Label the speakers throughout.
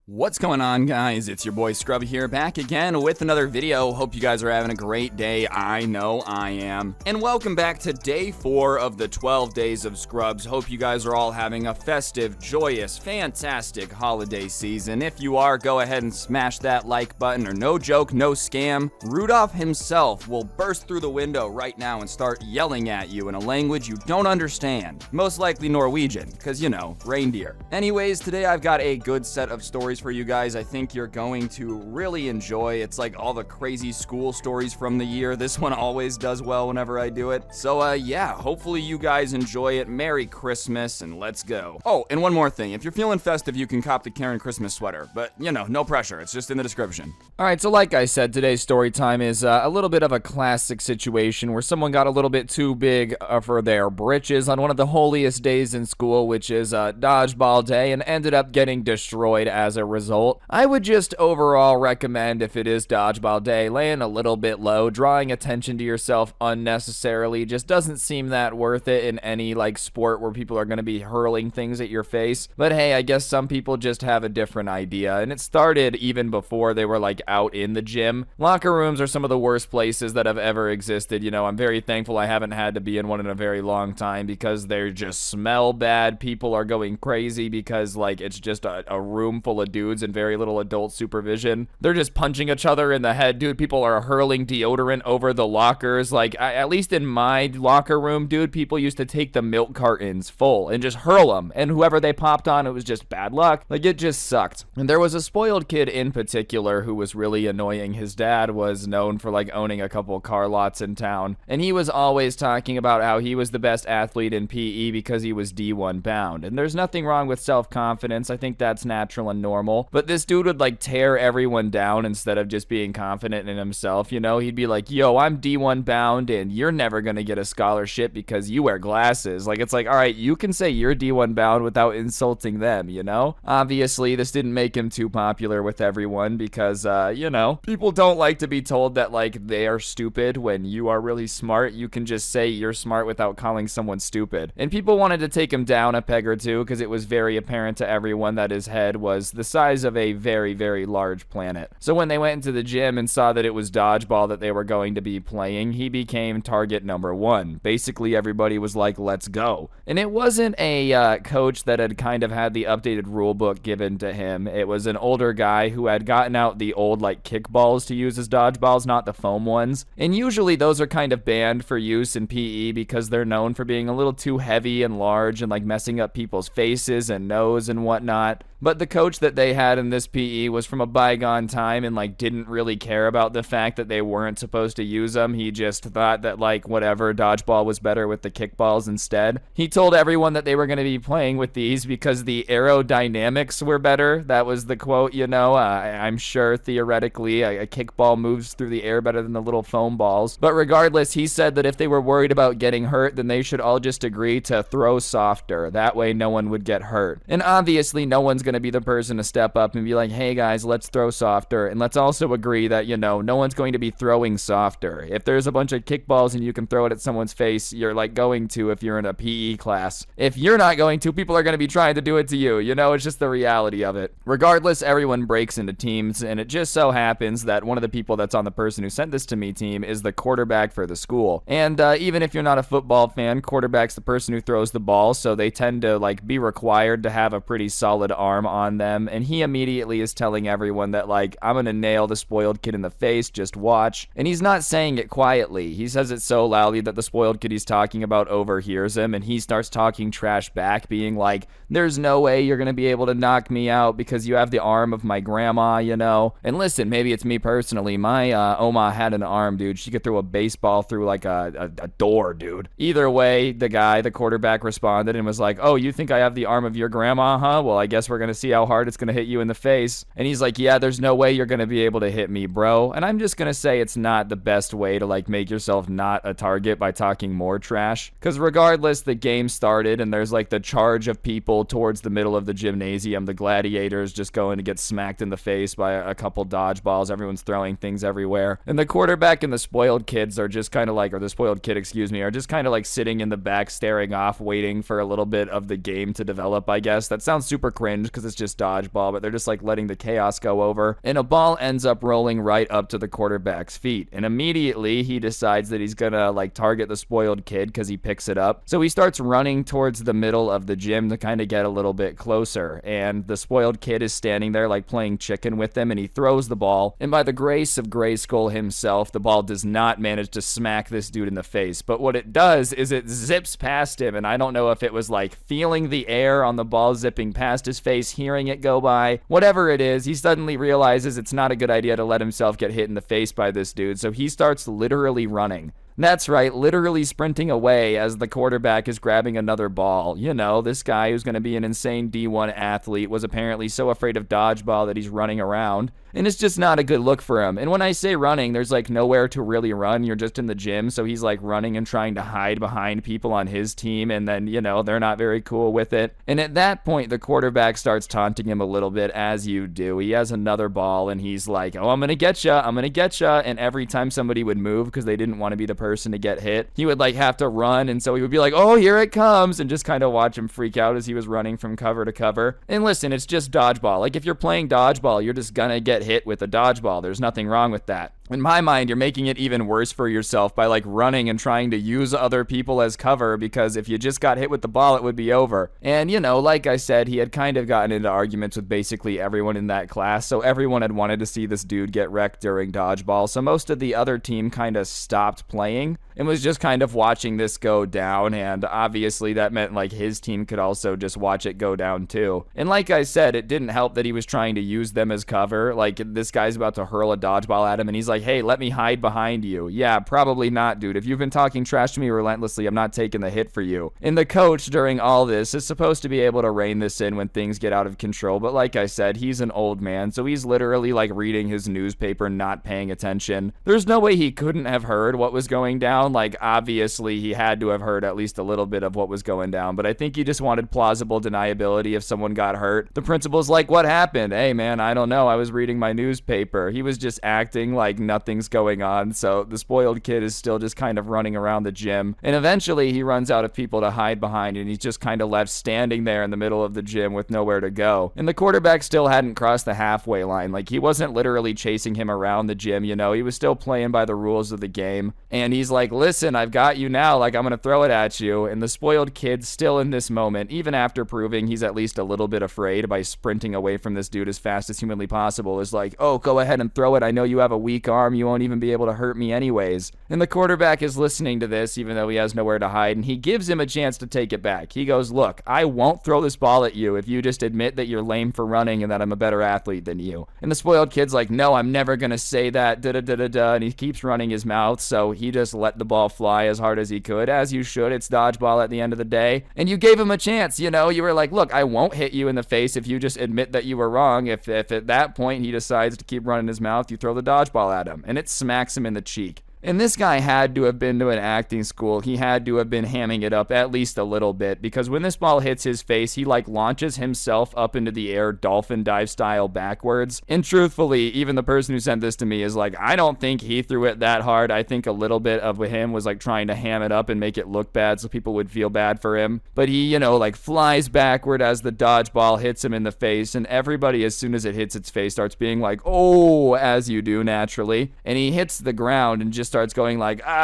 Speaker 1: What's going on, guys? It's your boy Scrub here, back again with another video. Hope you guys are having a great day. I know I am. And welcome back to day 4 of the 12 days of Scrubs. Hope you guys are all having a festive, joyous, fantastic holiday season. If you are, go ahead and smash that like button, or no joke, no scam, Rudolph himself will burst through the window right now and start yelling at you in a language you don't understand. Most likely Norwegian, because, you know, reindeer. Anyways, today I've got a good set of stories for you guys. I think you're going to really enjoy. It's like all the crazy school stories from the year. This one always does well whenever I do it. So yeah, hopefully you guys enjoy it. Merry Christmas, and let's go. Oh, and one more thing. If you're feeling festive, you can cop the Karen Christmas sweater, but you know, no pressure. It's just in the description. Alright, so like I said, today's story time is a little bit of a classic situation where someone got a little bit too big for their britches on one of the holiest days in school, which is dodgeball day, and ended up getting destroyed as a result. I would just overall recommend, if it is dodgeball day, laying a little bit low. Drawing attention to yourself unnecessarily just doesn't seem that worth it in any like sport where people are going to be hurling things at your face. But hey, I guess some people just have a different idea, and it started even before they were like out in the gym. Locker rooms are some of the worst places that have ever existed. You know, I'm very thankful I haven't had to be in one in a very long time, because they just smell bad. People are going crazy because like it's just a room full of dudes and very little adult supervision. They're just punching each other in the head, dude. People are hurling deodorant over the lockers. Like, at least in my locker room, dude, people used to take the milk cartons full and just hurl them, and whoever they popped on, it was just bad luck. Like, it just sucked. And there was a spoiled kid in particular who was really annoying. His dad was known for like owning a couple car lots in town, and he was always talking about how he was the best athlete in PE because he was D1 bound. And there's nothing wrong with self-confidence. I think that's natural and normal. But this dude would like tear everyone down instead of just being confident in himself. You know, he'd be like, yo, I'm D1 bound and you're never gonna get a scholarship because you wear glasses. Like, it's like, all right, you can say you're D1 bound without insulting them, you know? Obviously, this didn't make him too popular with everyone because, you know, people don't like to be told that like they are stupid when you are really smart. You can just say you're smart without calling someone stupid. And people wanted to take him down a peg or two because it was very apparent to everyone that his head was the size of a very, very large planet. So when they went into the gym and saw that it was dodgeball that they were going to be playing, he became target number 1. Basically, everybody was like, let's go. And it wasn't a coach that had kind of had the updated rule book given to him. It was an older guy who had gotten out the old like kickballs to use as dodgeballs, not the foam ones. And usually those are kind of banned for use in PE because they're known for being a little too heavy and large and like messing up people's faces and nose and whatnot. But the coach that they had in this PE was from a bygone time and like didn't really care about the fact that they weren't supposed to use them. He just thought that like whatever, dodgeball was better with the kickballs instead. He told everyone that they were going to be playing with these because the aerodynamics were better. That was the quote, you know. I'm sure theoretically a kickball moves through the air better than the little foam balls. But regardless, he said that if they were worried about getting hurt, then they should all just agree to throw softer. That way no one would get hurt. And obviously no one's going to be the person to step up and be like, hey guys, let's throw softer. And let's also agree that, you know, no one's going to be throwing softer. If there's a bunch of kickballs and you can throw it at someone's face, you're like going to if you're in a PE class. If you're not going to, people are going to be trying to do it to you. You know, it's just the reality of it. Regardless, everyone breaks into teams, and it just so happens that one of the people that's on the person who sent this to me team is the quarterback for the school. And even if you're not a football fan, quarterback's the person who throws the ball, so they tend to like be required to have a pretty solid arm on them. And he immediately is telling everyone that like, I'm gonna nail the spoiled kid in the face, just watch. And he's not saying it quietly. He says it so loudly that the spoiled kid he's talking about overhears him, and he starts talking trash back, being like, there's no way you're gonna be able to knock me out because you have the arm of my grandma, you know. And listen, maybe it's me personally, my Oma had an arm, dude. She could throw a baseball through like a door, dude. Either way, the quarterback responded and was like, oh, you think I have the arm of your grandma, huh? Well, I guess we're gonna see how hard it's gonna hit you in the face. And he's like, yeah, there's no way you're gonna be able to hit me, bro. And I'm just gonna say it's not the best way to like make yourself not a target by talking more trash. Because regardless, the game started and there's like the charge of people towards the middle of the gymnasium. The gladiators just going to get smacked in the face by a couple dodgeballs. Everyone's throwing things everywhere. And the quarterback and the spoiled kids are just kind of like, or the spoiled kid, excuse me, are just kind of like sitting in the back staring off, waiting for a little bit of the game to develop, I guess. That sounds super cringe because it's just dodgeball. football, but they're just like letting the chaos go over. And a ball ends up rolling right up to the quarterback's feet. And immediately he decides that he's gonna like target the spoiled kid because he picks it up. So he starts running towards the middle of the gym to kind of get a little bit closer. And the spoiled kid is standing there like playing chicken with him, and he throws the ball. And by the grace of Grayskull himself, the ball does not manage to smack this dude in the face. But what it does is it zips past him, and I don't know if it was like feeling the air on the ball zipping past his face, hearing it go by, whatever it is, he suddenly realizes it's not a good idea to let himself get hit in the face by this dude, so he starts literally running. That's right, literally sprinting away as the quarterback is grabbing another ball. You know, this guy who's going to be an insane D1 athlete was apparently so afraid of dodgeball that he's running around. And it's just not a good look for him. And when I say running, there's like nowhere to really run. You're just in the gym, so he's like running and trying to hide behind people on his team, and then, you know, they're not very cool with it. And at that point, the quarterback starts taunting him a little bit, as you do. He has another ball, and he's like, oh, I'm going to get ya, I'm going to get ya. And every time somebody would move because they didn't want to be the person to get hit, he would like have to run, and so he would be like, oh, here it comes, and just kind of watch him freak out as he was running from cover to cover. And listen, it's just dodgeball. Like, if you're playing dodgeball, you're just gonna get hit with a dodgeball. There's nothing wrong with that. In my mind, you're making it even worse for yourself by like running and trying to use other people as cover, because if you just got hit with the ball, it would be over. And, you know, like I said, he had kind of gotten into arguments with basically everyone in that class, so everyone had wanted to see this dude get wrecked during dodgeball, so most of the other team kind of stopped playing and was just kind of watching this go down, and obviously that meant like his team could also just watch it go down too. And like I said, it didn't help that he was trying to use them as cover. Like, this guy's about to hurl a dodgeball at him, and he's like, hey, let me hide behind you. Yeah, probably not, dude. If you've been talking trash to me relentlessly, I'm not taking the hit for you. And the coach during all this is supposed to be able to rein this in when things get out of control, but like I said, he's an old man, so he's literally like reading his newspaper, not paying attention. There's no way he couldn't have heard what was going down. Like, obviously he had to have heard at least a little bit of what was going down, but I think he just wanted plausible deniability if someone got hurt. The principal's like, what happened? Hey man, I don't know, I was reading my newspaper. He was just acting like nothing's going on, so the spoiled kid is still just kind of running around the gym, and eventually he runs out of people to hide behind, and he's just kind of left standing there in the middle of the gym with nowhere to go. And the quarterback still hadn't crossed the halfway line. Like, he wasn't literally chasing him around the gym, you know, he was still playing by the rules of the game, and he's like, listen, I've got you now, like, I'm gonna throw it at you. And the spoiled kid still in this moment, even after proving he's at least a little bit afraid by sprinting away from this dude as fast as humanly possible, is like, oh, go ahead and throw it, I know you have a weak arm, you won't even be able to hurt me anyways. And the quarterback is listening to this, even though he has nowhere to hide, and he gives him a chance to take it back. He goes, look, I won't throw this ball at you if you just admit that you're lame for running and that I'm a better athlete than you. And the spoiled kid's like, no, I'm never gonna say that, da-da-da-da-da, and he keeps running his mouth, so he just let the ball fly as hard as he could, as you should. It's dodgeball at the end of the day. And you gave him a chance, you know, you were like, look, I won't hit you in the face if you just admit that you were wrong. If at that point he decides to keep running his mouth, you throw the dodgeball at him, and it smacks him in the cheek. And this guy had to have been to an acting school. He had to have been hamming it up at least a little bit, because when this ball hits his face, he like launches himself up into the air, dolphin dive style, backwards. And truthfully, even the person who sent this to me is like, I don't think he threw it that hard. I think a little bit of him was like trying to ham it up and make it look bad so people would feel bad for him. But he, you know, like flies backward as the dodgeball hits him in the face, and everybody, as soon as it hits its face, starts being like, oh, as you do naturally. And he hits the ground and just starts going like, and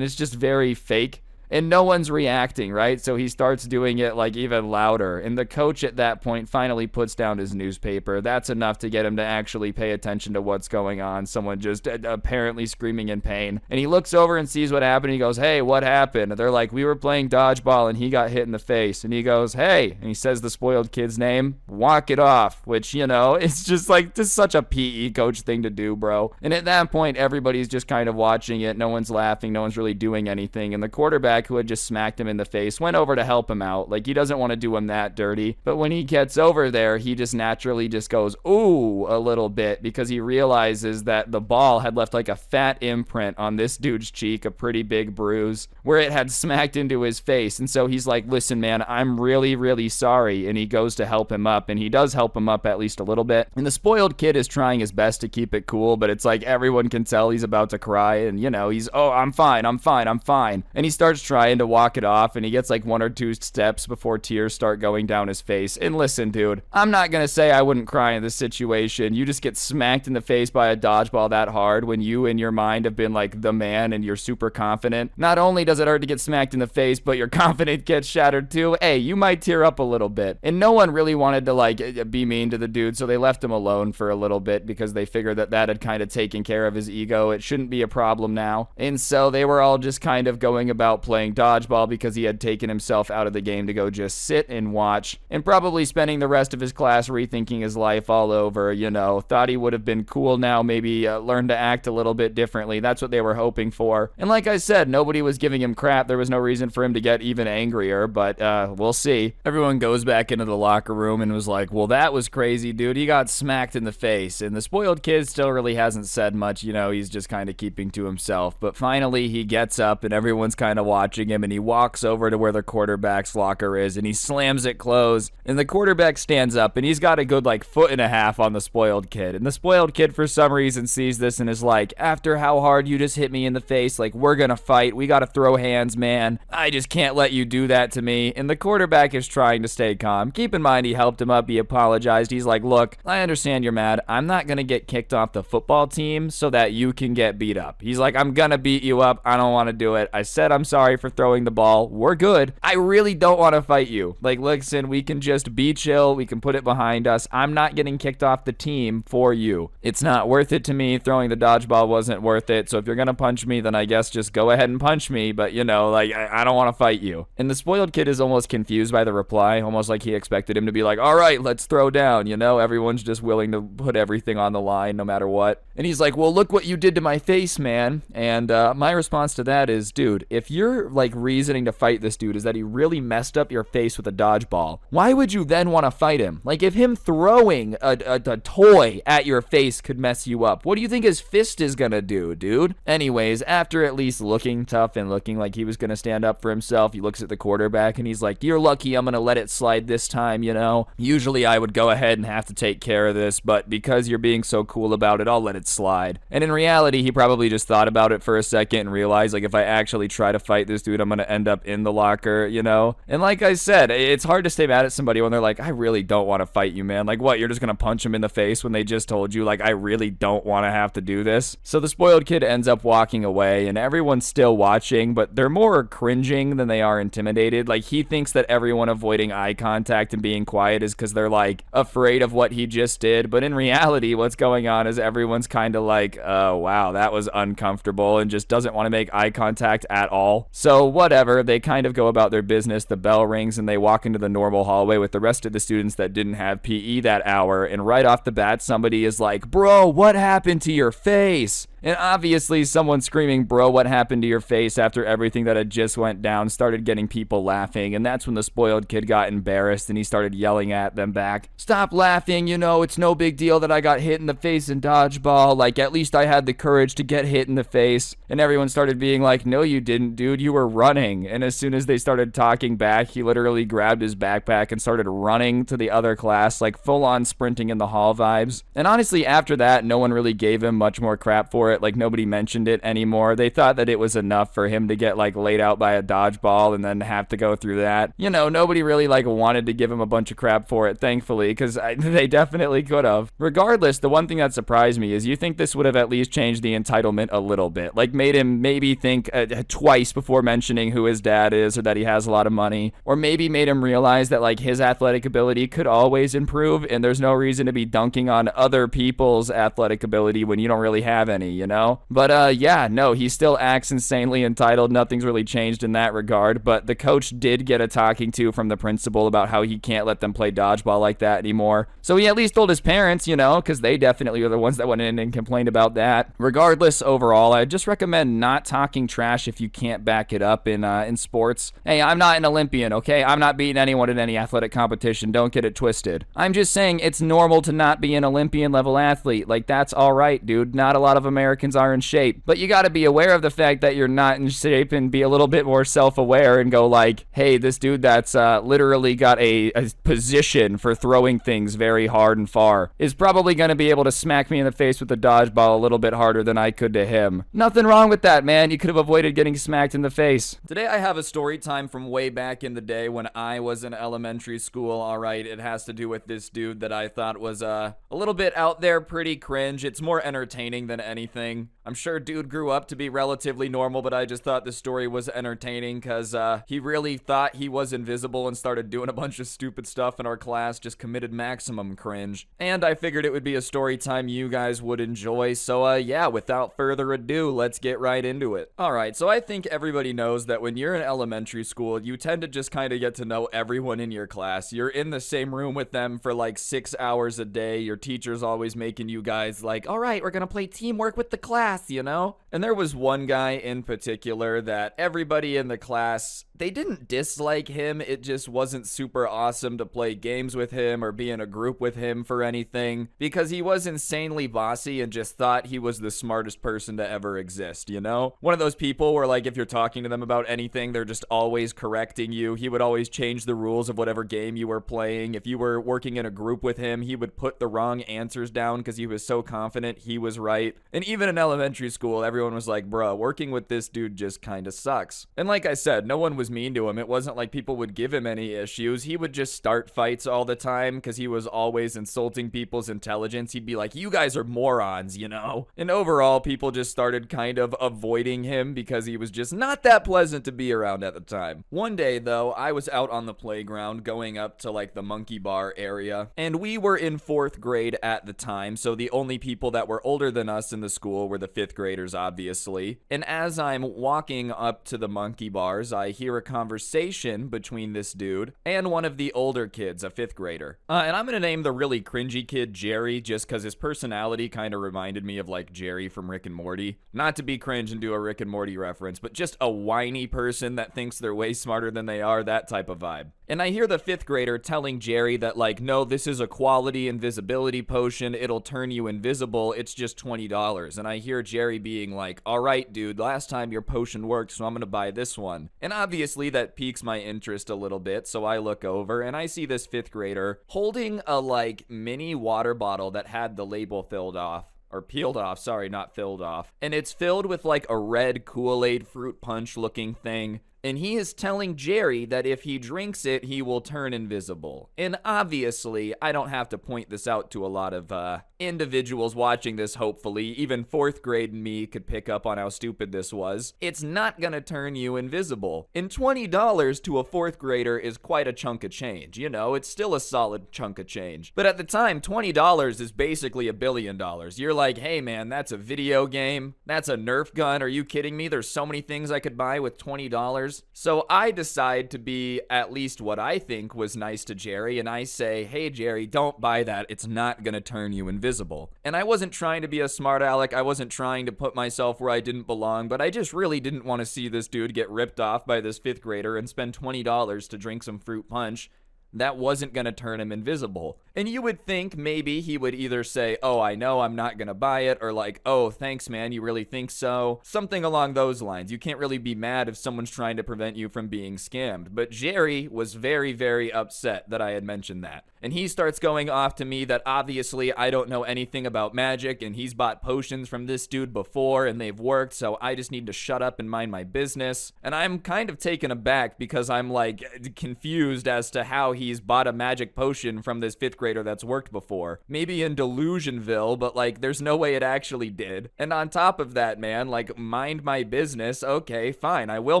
Speaker 1: it's just very fake. And no one's reacting, right? So he starts doing it like even louder. And the coach at that point finally puts down his newspaper. That's enough to get him to actually pay attention to what's going on. Someone just apparently screaming in pain. And he looks over and sees what happened. He goes, hey, what happened? And they're like, we were playing dodgeball and he got hit in the face. And he goes, hey, and he says the spoiled kid's name, walk it off. Which, you know, it's just like, just such a PE coach thing to do, bro. And at that point, everybody's just kind of watching it. No one's laughing. No one's really doing anything. And the quarterback, who had just smacked him in the face, went over to help him out. Like, he doesn't want to do him that dirty, but when he gets over there, he just naturally just goes ooh a little bit, because he realizes that the ball had left like a fat imprint on this dude's cheek, a pretty big bruise where it had smacked into his face. And so he's like, listen man, I'm really, really sorry. And he goes to help him up, and he does help him up at least a little bit. And the spoiled kid is trying his best to keep it cool, but it's like everyone can tell he's about to cry, and you know, he's, oh, I'm fine. And he starts trying to walk it off, and he gets like 1 or 2 steps before tears start going down his face. And listen, dude, I'm not gonna say I wouldn't cry in this situation. You just get smacked in the face by a dodgeball that hard when you in your mind have been like the man and you're super confident. Not only does it hurt to get smacked in the face, but your confidence gets shattered too. Hey, you might tear up a little bit. And no one really wanted to like be mean to the dude, so they left him alone for a little bit because they figured that that had kind of taken care of his ego. It shouldn't be a problem now. And so they were all just kind of going about playing dodgeball because he had taken himself out of the game to go just sit and watch, and probably spending the rest of his class rethinking his life all over, you know. Thought he would have been cool now, maybe learn to act a little bit differently. That's what they were hoping for. And like I said, nobody was giving him crap. There was no reason for him to get even angrier, but we'll see. Everyone goes back into the locker room and was like, well, that was crazy, dude. He got smacked in the face. And the spoiled kid still really hasn't said much, you know. He's just kind of keeping to himself. But finally, he gets up and everyone's kind of watching him, and he walks over to where the quarterback's locker is and he slams it closed. And the quarterback stands up and he's got a good like 1.5 feet on the spoiled kid. And the spoiled kid for some reason sees this and is like, after how hard you just hit me in the face, like, we're gonna fight. We gotta throw hands, man. I just can't let you do that to me. And the quarterback is trying to stay calm. Keep in mind, he helped him up. He apologized. He's like, look, I understand you're mad. I'm not gonna get kicked off the football team so that you can get beat up. He's like, I'm gonna beat you up. I don't want to do it. I said I'm sorry for throwing the ball. We're good. I really don't want to fight you. Like, listen, we can just be chill. We can put it behind us. I'm not getting kicked off the team for you. It's not worth it to me. Throwing the dodgeball wasn't worth it. So if you're gonna punch me, then I guess just go ahead and punch me. But, you know, like, I don't want to fight you. And the spoiled kid is almost confused by the reply, almost like he expected him to be like, all right, let's throw down. You know, everyone's just willing to put everything on the line no matter what. And he's like, well, look what you did to my face, man. And my response to that is, dude, if your like reasoning to fight this dude is that he really messed up your face with a dodgeball, why would you then want to fight him? Like, if him throwing a toy at your face could mess you up, what do you think his fist is gonna do, dude? Anyways, after at least looking tough and looking like he was gonna stand up for himself, he looks at the quarterback and he's like, you're lucky I'm gonna let it slide this time, you know? Usually I would go ahead and have to take care of this, but because you're being so cool about it, I'll let it slide. And in reality, he probably just thought about it for a second and realized, like, if I actually try to fight this dude, I'm gonna end up in the locker, you know? And like I said, it's hard to stay mad at somebody when they're like, I really don't want to fight you, man. Like, what, you're just gonna punch him in the face when they just told you, like, I really don't want to have to do this? So the spoiled kid ends up walking away, and everyone's still watching, but they're more cringing than they are intimidated. Like, he thinks that everyone avoiding eye contact and being quiet is because they're, like, afraid of what he just did, but in reality, what's going on is everyone's kind of like, oh, wow, that was uncomfortable, and just doesn't want to make eye contact at all. So whatever, they kind of go about their business. The bell rings and they walk into the normal hallway with the rest of the students that didn't have PE that hour, and right off the bat somebody is like, bro, what happened to your face? And obviously someone screaming, bro, what happened to your face, after everything that had just went down, started getting people laughing. And that's when the spoiled kid got embarrassed and he started yelling at them back, stop laughing, you know, it's no big deal that I got hit in the face in dodgeball. Like, at least I had the courage to get hit in the face. And everyone started being like, no, you didn't, dude, you were running. And as soon as they started talking back, he literally grabbed his backpack and started running to the other class, like full on sprinting in the hall vibes. And honestly, after that, no one really gave him much more crap for it. Like, nobody mentioned it anymore. They thought that it was enough for him to get like laid out by a dodgeball and then have to go through that. You know, nobody really like wanted to give him a bunch of crap for it, thankfully, because they definitely could have. Regardless, the one thing that surprised me is you think this would have at least changed the entitlement a little bit, like made him maybe think twice before mentioning who his dad is or that he has a lot of money, or maybe made him realize that like his athletic ability could always improve and there's no reason to be dunking on other people's athletic ability when you don't really have any, you know? But yeah, no, he still acts insanely entitled. Nothing's really changed in that regard, but the coach did get a talking to from the principal about how he can't let them play dodgeball like that anymore. So he at least told his parents, you know, because they definitely are the ones that went in and complained about that. Regardless, overall, I just recommend not talking trash if you can't back it up in sports. Hey, I'm not an Olympian, okay? I'm not beating anyone in any athletic competition. Don't get it twisted. I'm just saying it's normal to not be an Olympian level athlete. Like, that's all right, dude. Not a lot of Americans Americans are in shape. But you gotta be aware of the fact that you're not in shape and be a little bit more self-aware and go like, hey, this dude that's literally got a position for throwing things very hard and far is probably gonna be able to smack me in the face with a dodgeball a little bit harder than I could to him. Nothing wrong with that, man. You could have avoided getting smacked in the face. Today I have a story time from way back in the day when I was in elementary school. Alright, it has to do with this dude that I thought was a little bit out there, pretty cringe. It's more entertaining than anything. I'm sure dude grew up to be relatively normal, but I just thought the story was entertaining because he really thought he was invisible and started doing a bunch of stupid stuff in our class, just committed maximum cringe. And I figured it would be a story time you guys would enjoy, so yeah, without further ado, let's get right into it. Alright, so I think everybody knows that when you're in elementary school, you tend to just kind of get to know everyone in your class. You're in the same room with them for like 6 hours a day. Your teacher's always making you guys like, alright, we're gonna play teamwork with the class, you know? And there was one guy in particular that everybody in the class, they didn't dislike him, it just wasn't super awesome to play games with him or be in a group with him for anything, because he was insanely bossy and just thought he was the smartest person to ever exist, you know? One of those people where like if you're talking to them about anything, they're just always correcting you. He would always change the rules of whatever game you were playing. If you were working in a group with him, he would put the wrong answers down because he was so confident he was right. And even in elementary school, everyone was like, bruh, working with this dude just kinda sucks. And like I said, no one was mean to him. It wasn't like people would give him any issues. He would just start fights all the time because he was always insulting people's intelligence. He'd be like, you guys are morons, you know? And overall, people just started kind of avoiding him because he was just not that pleasant to be around at the time. One day, though, I was out on the playground going up to like the monkey bar area, and we were in 4th grade at the time, so the only people that were older than us in the school were the 5th graders, obviously. And as I'm walking up to the monkey bars, I hear a conversation between this dude and one of the older kids, a 5th grader. And I'm gonna name the really cringy kid Jerry just because his personality kind of reminded me of like Jerry from Rick and Morty. Not to be cringe and do a Rick and Morty reference, but just a whiny person that thinks they're way smarter than they are, that type of vibe. And I hear the 5th grader telling Jerry that like, no, this is a quality invisibility potion, it'll turn you invisible, it's just $20. And I hear Jerry being like, alright dude, last time your potion worked, so I'm gonna buy this one. And obviously that piques my interest a little bit, so I look over and I see this 5th grader holding a like mini water bottle that had the label filled off. Or peeled off, sorry, not filled off. And it's filled with like a red Kool-Aid fruit punch looking thing. And he is telling Jerry that if he drinks it, he will turn invisible. And obviously, I don't have to point this out to a lot of individuals watching this, hopefully. Even 4th grade me could pick up on how stupid this was. It's not gonna turn you invisible. And $20 to a 4th grader is quite a chunk of change. You know, it's still a solid chunk of change. But at the time, $20 is basically $1 billion. You're like, hey man, that's a video game. That's a Nerf gun. Are you kidding me? There's so many things I could buy with $20. So I decide to be at least what I think was nice to Jerry, and I say, hey Jerry, don't buy that, it's not gonna turn you invisible. And I wasn't trying to be a smart aleck, I wasn't trying to put myself where I didn't belong, but I just really didn't want to see this dude get ripped off by this 5th grader and spend $20 to drink some fruit punch that wasn't gonna turn him invisible. And you would think maybe he would either say, oh, I know, I'm not gonna buy it, or like, oh, thanks man, you really think so? Something along those lines. You can't really be mad if someone's trying to prevent you from being scammed. But Jerry was very, very upset that I had mentioned that. And he starts going off to me that obviously I don't know anything about magic, and he's bought potions from this dude before, and they've worked, so I just need to shut up and mind my business. And I'm kind of taken aback because I'm like confused as to how he's bought a magic potion from this 5th grader that's worked before. Maybe in Delusionville, but like there's no way it actually did. And on top of that, man, like mind my business. Okay, fine, I will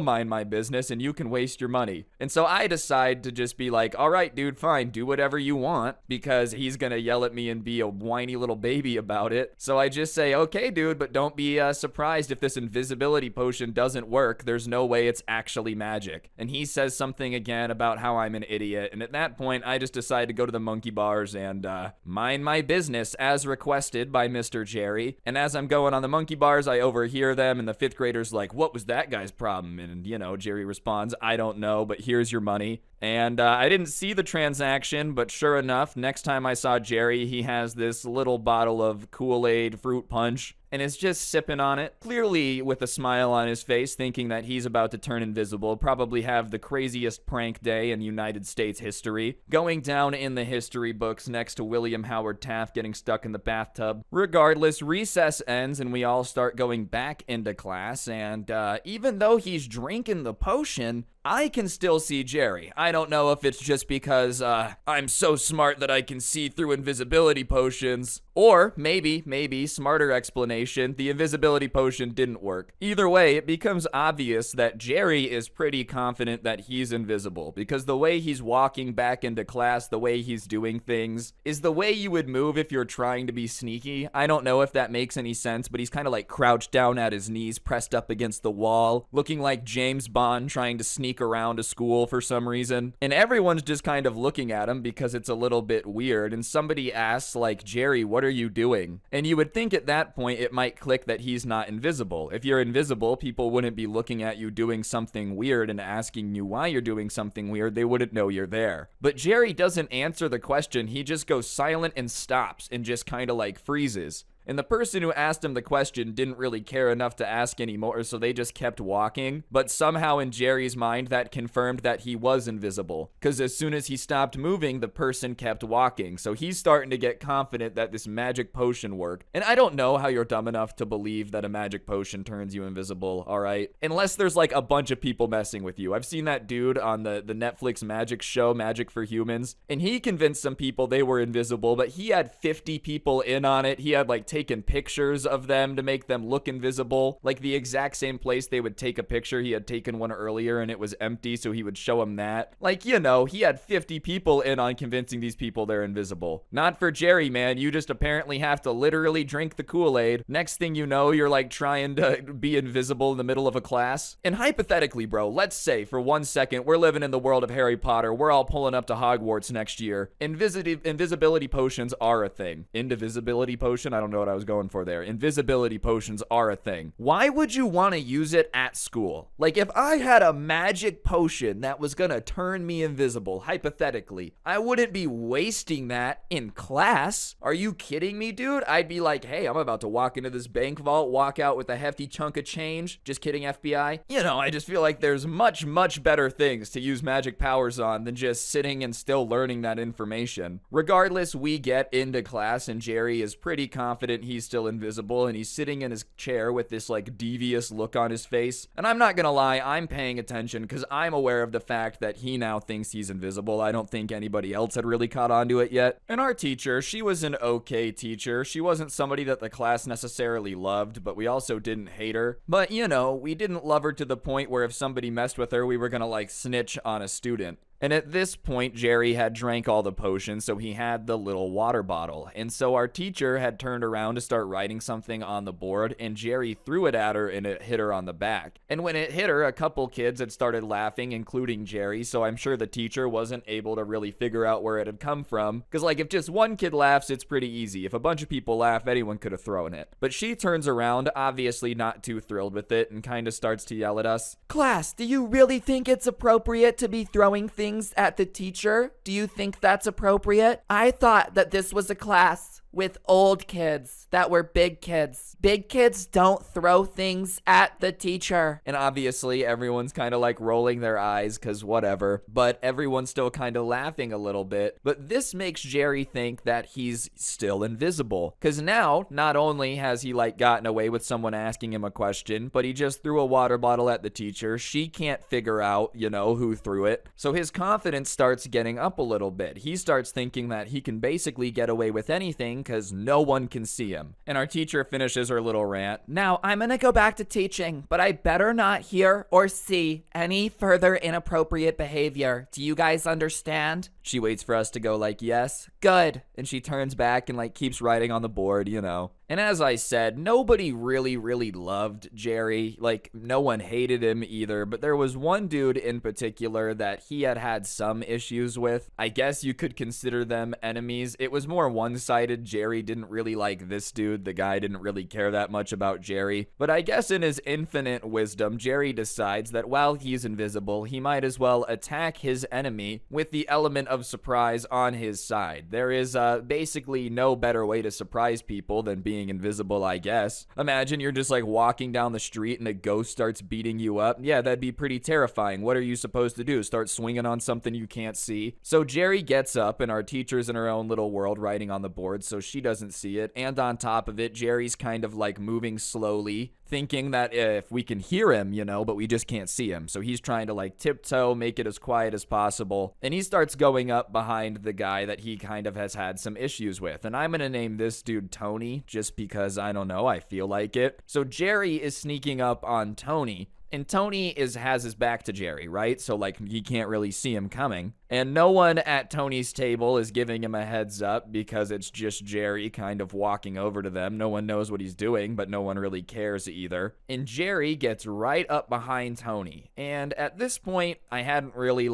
Speaker 1: mind my business and you can waste your money. And so I decide to just be like, all right, dude, fine, do whatever you want, because he's gonna yell at me and be a whiny little baby about it. So I just say, okay, dude, but don't be surprised if this invisibility potion doesn't work. There's no way it's actually magic. And he says something again about how I'm an idiot. And at that point, I just decide to go to the monkey bars and mind my business as requested by Mr. Jerry. And as I'm going on the monkey bars, I overhear them, and the 5th grader's like, what was that guy's problem? And, you know, Jerry responds, I don't know, but here's your money. And I didn't see the transaction, but sure enough, next time I saw Jerry, he has this little bottle of Kool-Aid fruit punch and is just sipping on it, clearly with a smile on his face, thinking that he's about to turn invisible, probably have the craziest prank day in United States history, going down in the history books next to William Howard Taft getting stuck in the bathtub. Regardless, recess ends and we all start going back into class, and even though he's drinking the potion, I can still see Jerry. I don't know if it's just because I'm so smart that I can see through invisibility potions, or maybe, smarter explanation, the invisibility potion didn't work. Either way, it becomes obvious that Jerry is pretty confident that he's invisible, because the way he's walking back into class, the way he's doing things, is the way you would move if you're trying to be sneaky. I don't know if that makes any sense, but he's kind of like crouched down at his knees, pressed up against the wall, looking like James Bond trying to sneak around a school for some reason. And everyone's just kind of looking at him because it's a little bit weird, and somebody asks like, Jerry, what are you doing? And you would think at that point it might click that he's not invisible. If you're invisible, people wouldn't be looking at you doing something weird and asking you why you're doing something weird. They wouldn't know you're there. But Jerry doesn't answer the question. He just goes silent and stops and just kind of like freezes. And the person who asked him the question didn't really care enough to ask anymore, so they just kept walking. But somehow in Jerry's mind, that confirmed that he was invisible, because as soon as he stopped moving, the person kept walking. So he's starting to get confident that this magic potion worked. And I don't know how you're dumb enough to believe that a magic potion turns you invisible, all right? Unless there's like a bunch of people messing with you. I've seen that dude on the Netflix magic show, Magic for Humans, and he convinced some people they were invisible, but he had 50 people in on it. He had like taken pictures of them to make them look invisible, like the exact same place they would take a picture. He had taken one earlier and it was empty, so he would show them that. Like, you know, he had 50 people in on convincing these people they're invisible. Not for Jerry, man. You just apparently have to literally drink the Kool-Aid. Next thing you know, you're like trying to be invisible in the middle of a class. And hypothetically, bro, let's say for 1 second we're living in the world of Harry Potter. We're all pulling up to Hogwarts next year. Invisibility potions are a thing. Indivisibility potion? I don't know what I was going for there. Invisibility potions are a thing. Why would you want to use it at school? Like, if I had a magic potion that was gonna turn me invisible, hypothetically, I wouldn't be wasting that in class. Are you kidding me, dude? I'd be like, hey, I'm about to walk into this bank vault, walk out with a hefty chunk of change. Just kidding, FBI. You know, I just feel like there's much, much better things to use magic powers on than just sitting and still learning that information. Regardless, we get into class and Jerry is pretty confident he's still invisible, and he's sitting in his chair with this like devious look on his face. And I'm not gonna lie, I'm paying attention because I'm aware of the fact that he now thinks he's invisible. I don't think anybody else had really caught on to it yet. And our teacher, she was an okay teacher. She wasn't somebody that the class necessarily loved, but we also didn't hate her. But you know, we didn't love her to the point where if somebody messed with her, we were gonna like snitch on a student. And at this point, Jerry had drank all the potions, so he had the little water bottle. And so our teacher had turned around to start writing something on the board, and Jerry threw it at her, and it hit her on the back. And when it hit her, a couple kids had started laughing, including Jerry, so I'm sure the teacher wasn't able to really figure out where it had come from. Because, like, if just one kid laughs, it's pretty easy. If a bunch of people laugh, anyone could have thrown it. But she turns around, obviously not too thrilled with it, and kind of starts to yell at us. Class, do you really think it's appropriate to be throwing things at the teacher? Do you think that's appropriate? I thought that this was a class with old kids that were big kids. Big kids don't throw things at the teacher. And obviously everyone's kind of like rolling their eyes because whatever, but everyone's still kind of laughing a little bit. But this makes Jerry think that he's still invisible, because now not only has he like gotten away with someone asking him a question, but he just threw a water bottle at the teacher. She can't figure out, you know, who threw it. So his confidence starts getting up a little bit. He starts thinking that he can basically get away with anything because no one can see him. And our teacher finishes her little rant. Now, I'm gonna go back to teaching, but I better not hear or see any further inappropriate behavior. Do you guys understand? She waits for us to go like, yes. Good. And she turns back and like keeps writing on the board, you know. And as I said, nobody really loved Jerry. Like, no one hated him either, but there was one dude in particular that he had some issues with. I guess you could consider them enemies. It was more one-sided. Jerry didn't really like this dude. The guy didn't really care that much about Jerry. But I guess in his infinite wisdom, Jerry decides that while he's invisible, he might as well attack his enemy with the element of surprise on his side. There is basically no better way to surprise people than being invisible, I guess. Imagine you're just like walking down the street and a ghost starts beating you up. Yeah, that'd be pretty terrifying. What are you supposed to do? Start swinging on something you can't see? So Jerry gets up, and our teacher's in her own little world writing on the board, so she doesn't see it. And on top of it, Jerry's kind of like moving slowly, thinking that if we can hear him, you know, but we just can't see him. So he's trying to like tiptoe, make it as quiet as possible. And he starts going up behind the guy that he kind of has had some issues with. And I'm going to name this dude Tony just because, I don't know, I feel like it. So Jerry is sneaking up on Tony. And Tony has his back to Jerry, right? So, like, he can't really see him coming. And no one at Tony's table is giving him a heads up because it's just Jerry kind of walking over to them. No one knows what he's doing, but no one really cares either. And Jerry gets right up behind Tony. And at this point, I hadn't really,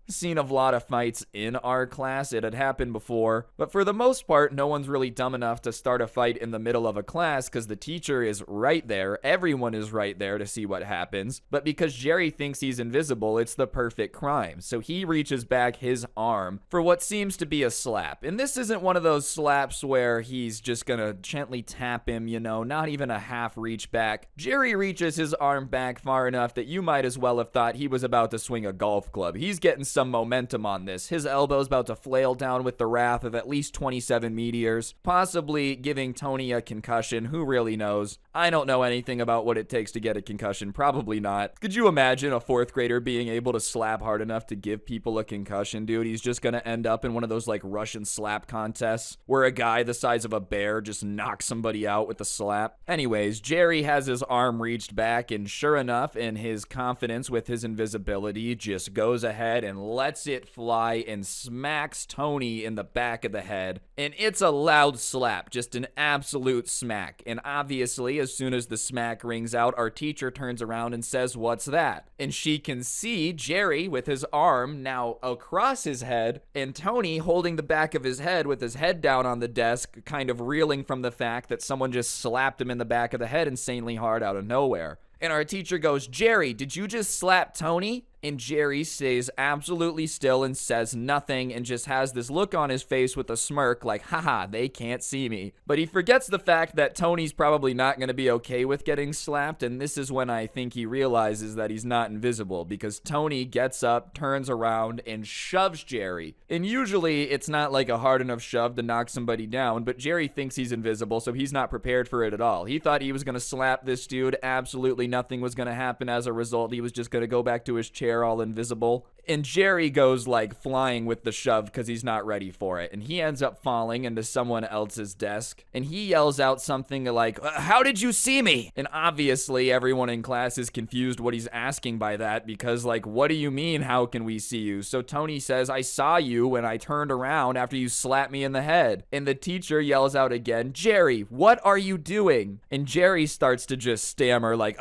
Speaker 1: seen a lot of fights in our class. It had happened before, but for the most part, no one's really dumb enough to start a fight in the middle of a class because the teacher is right there. Everyone is right there to see what happens, but because Jerry thinks he's invisible, it's the perfect crime. So he reaches back his arm for what seems to be a slap. And this isn't one of those slaps where he's just gonna gently tap him, you know, not even a half reach back. Jerry reaches his arm back far enough that you might as well have thought he was about to swing a golf club. He's getting some momentum on this. His elbow's about to flail down with the wrath of at least 27 meteors, possibly giving Tony a concussion. Who really knows? I don't know anything about what it takes to get a concussion. Probably not. Could you imagine a fourth grader being able to slap hard enough to give people a concussion, dude? He's just gonna end up in one of those like Russian slap contests where a guy the size of a bear just knocks somebody out with a slap. Anyways, Jerry has his arm reached back, and sure enough, in his confidence with his invisibility, just goes ahead and lets it fly and smacks Tony in the back of the head. And it's a loud slap, just an absolute smack. And obviously, as soon as the smack rings out, our teacher turns around and says, "What's that?" And she can see Jerry with his arm now across his head, and Tony holding the back of his head with his head down on the desk, kind of reeling from the fact that someone just slapped him in the back of the head insanely hard out of nowhere. And our teacher goes, "Jerry, did you just slap Tony?" And Jerry stays absolutely still and says nothing and just has this look on his face with a smirk like, haha, they can't see me. But he forgets the fact that Tony's probably not going to be okay with getting slapped, and this is when I think he realizes that he's not invisible, because Tony gets up, turns around, and shoves Jerry. And usually it's not like a hard enough shove to knock somebody down, but Jerry thinks he's invisible, so he's not prepared for it at all. He thought he was going to slap this dude. Absolutely nothing was going to happen as a result. He was just going to go back to his chair all invisible. And Jerry goes like flying with the shove because he's not ready for it. And he ends up falling into someone else's desk. And he yells out something like, "How did you see me?" And obviously everyone in class is confused what he's asking by that, because like, what do you mean, how can we see you? So Tony says, "I saw you when I turned around after you slapped me in the head." And the teacher yells out again, "Jerry, what are you doing?" And Jerry starts to just stammer like,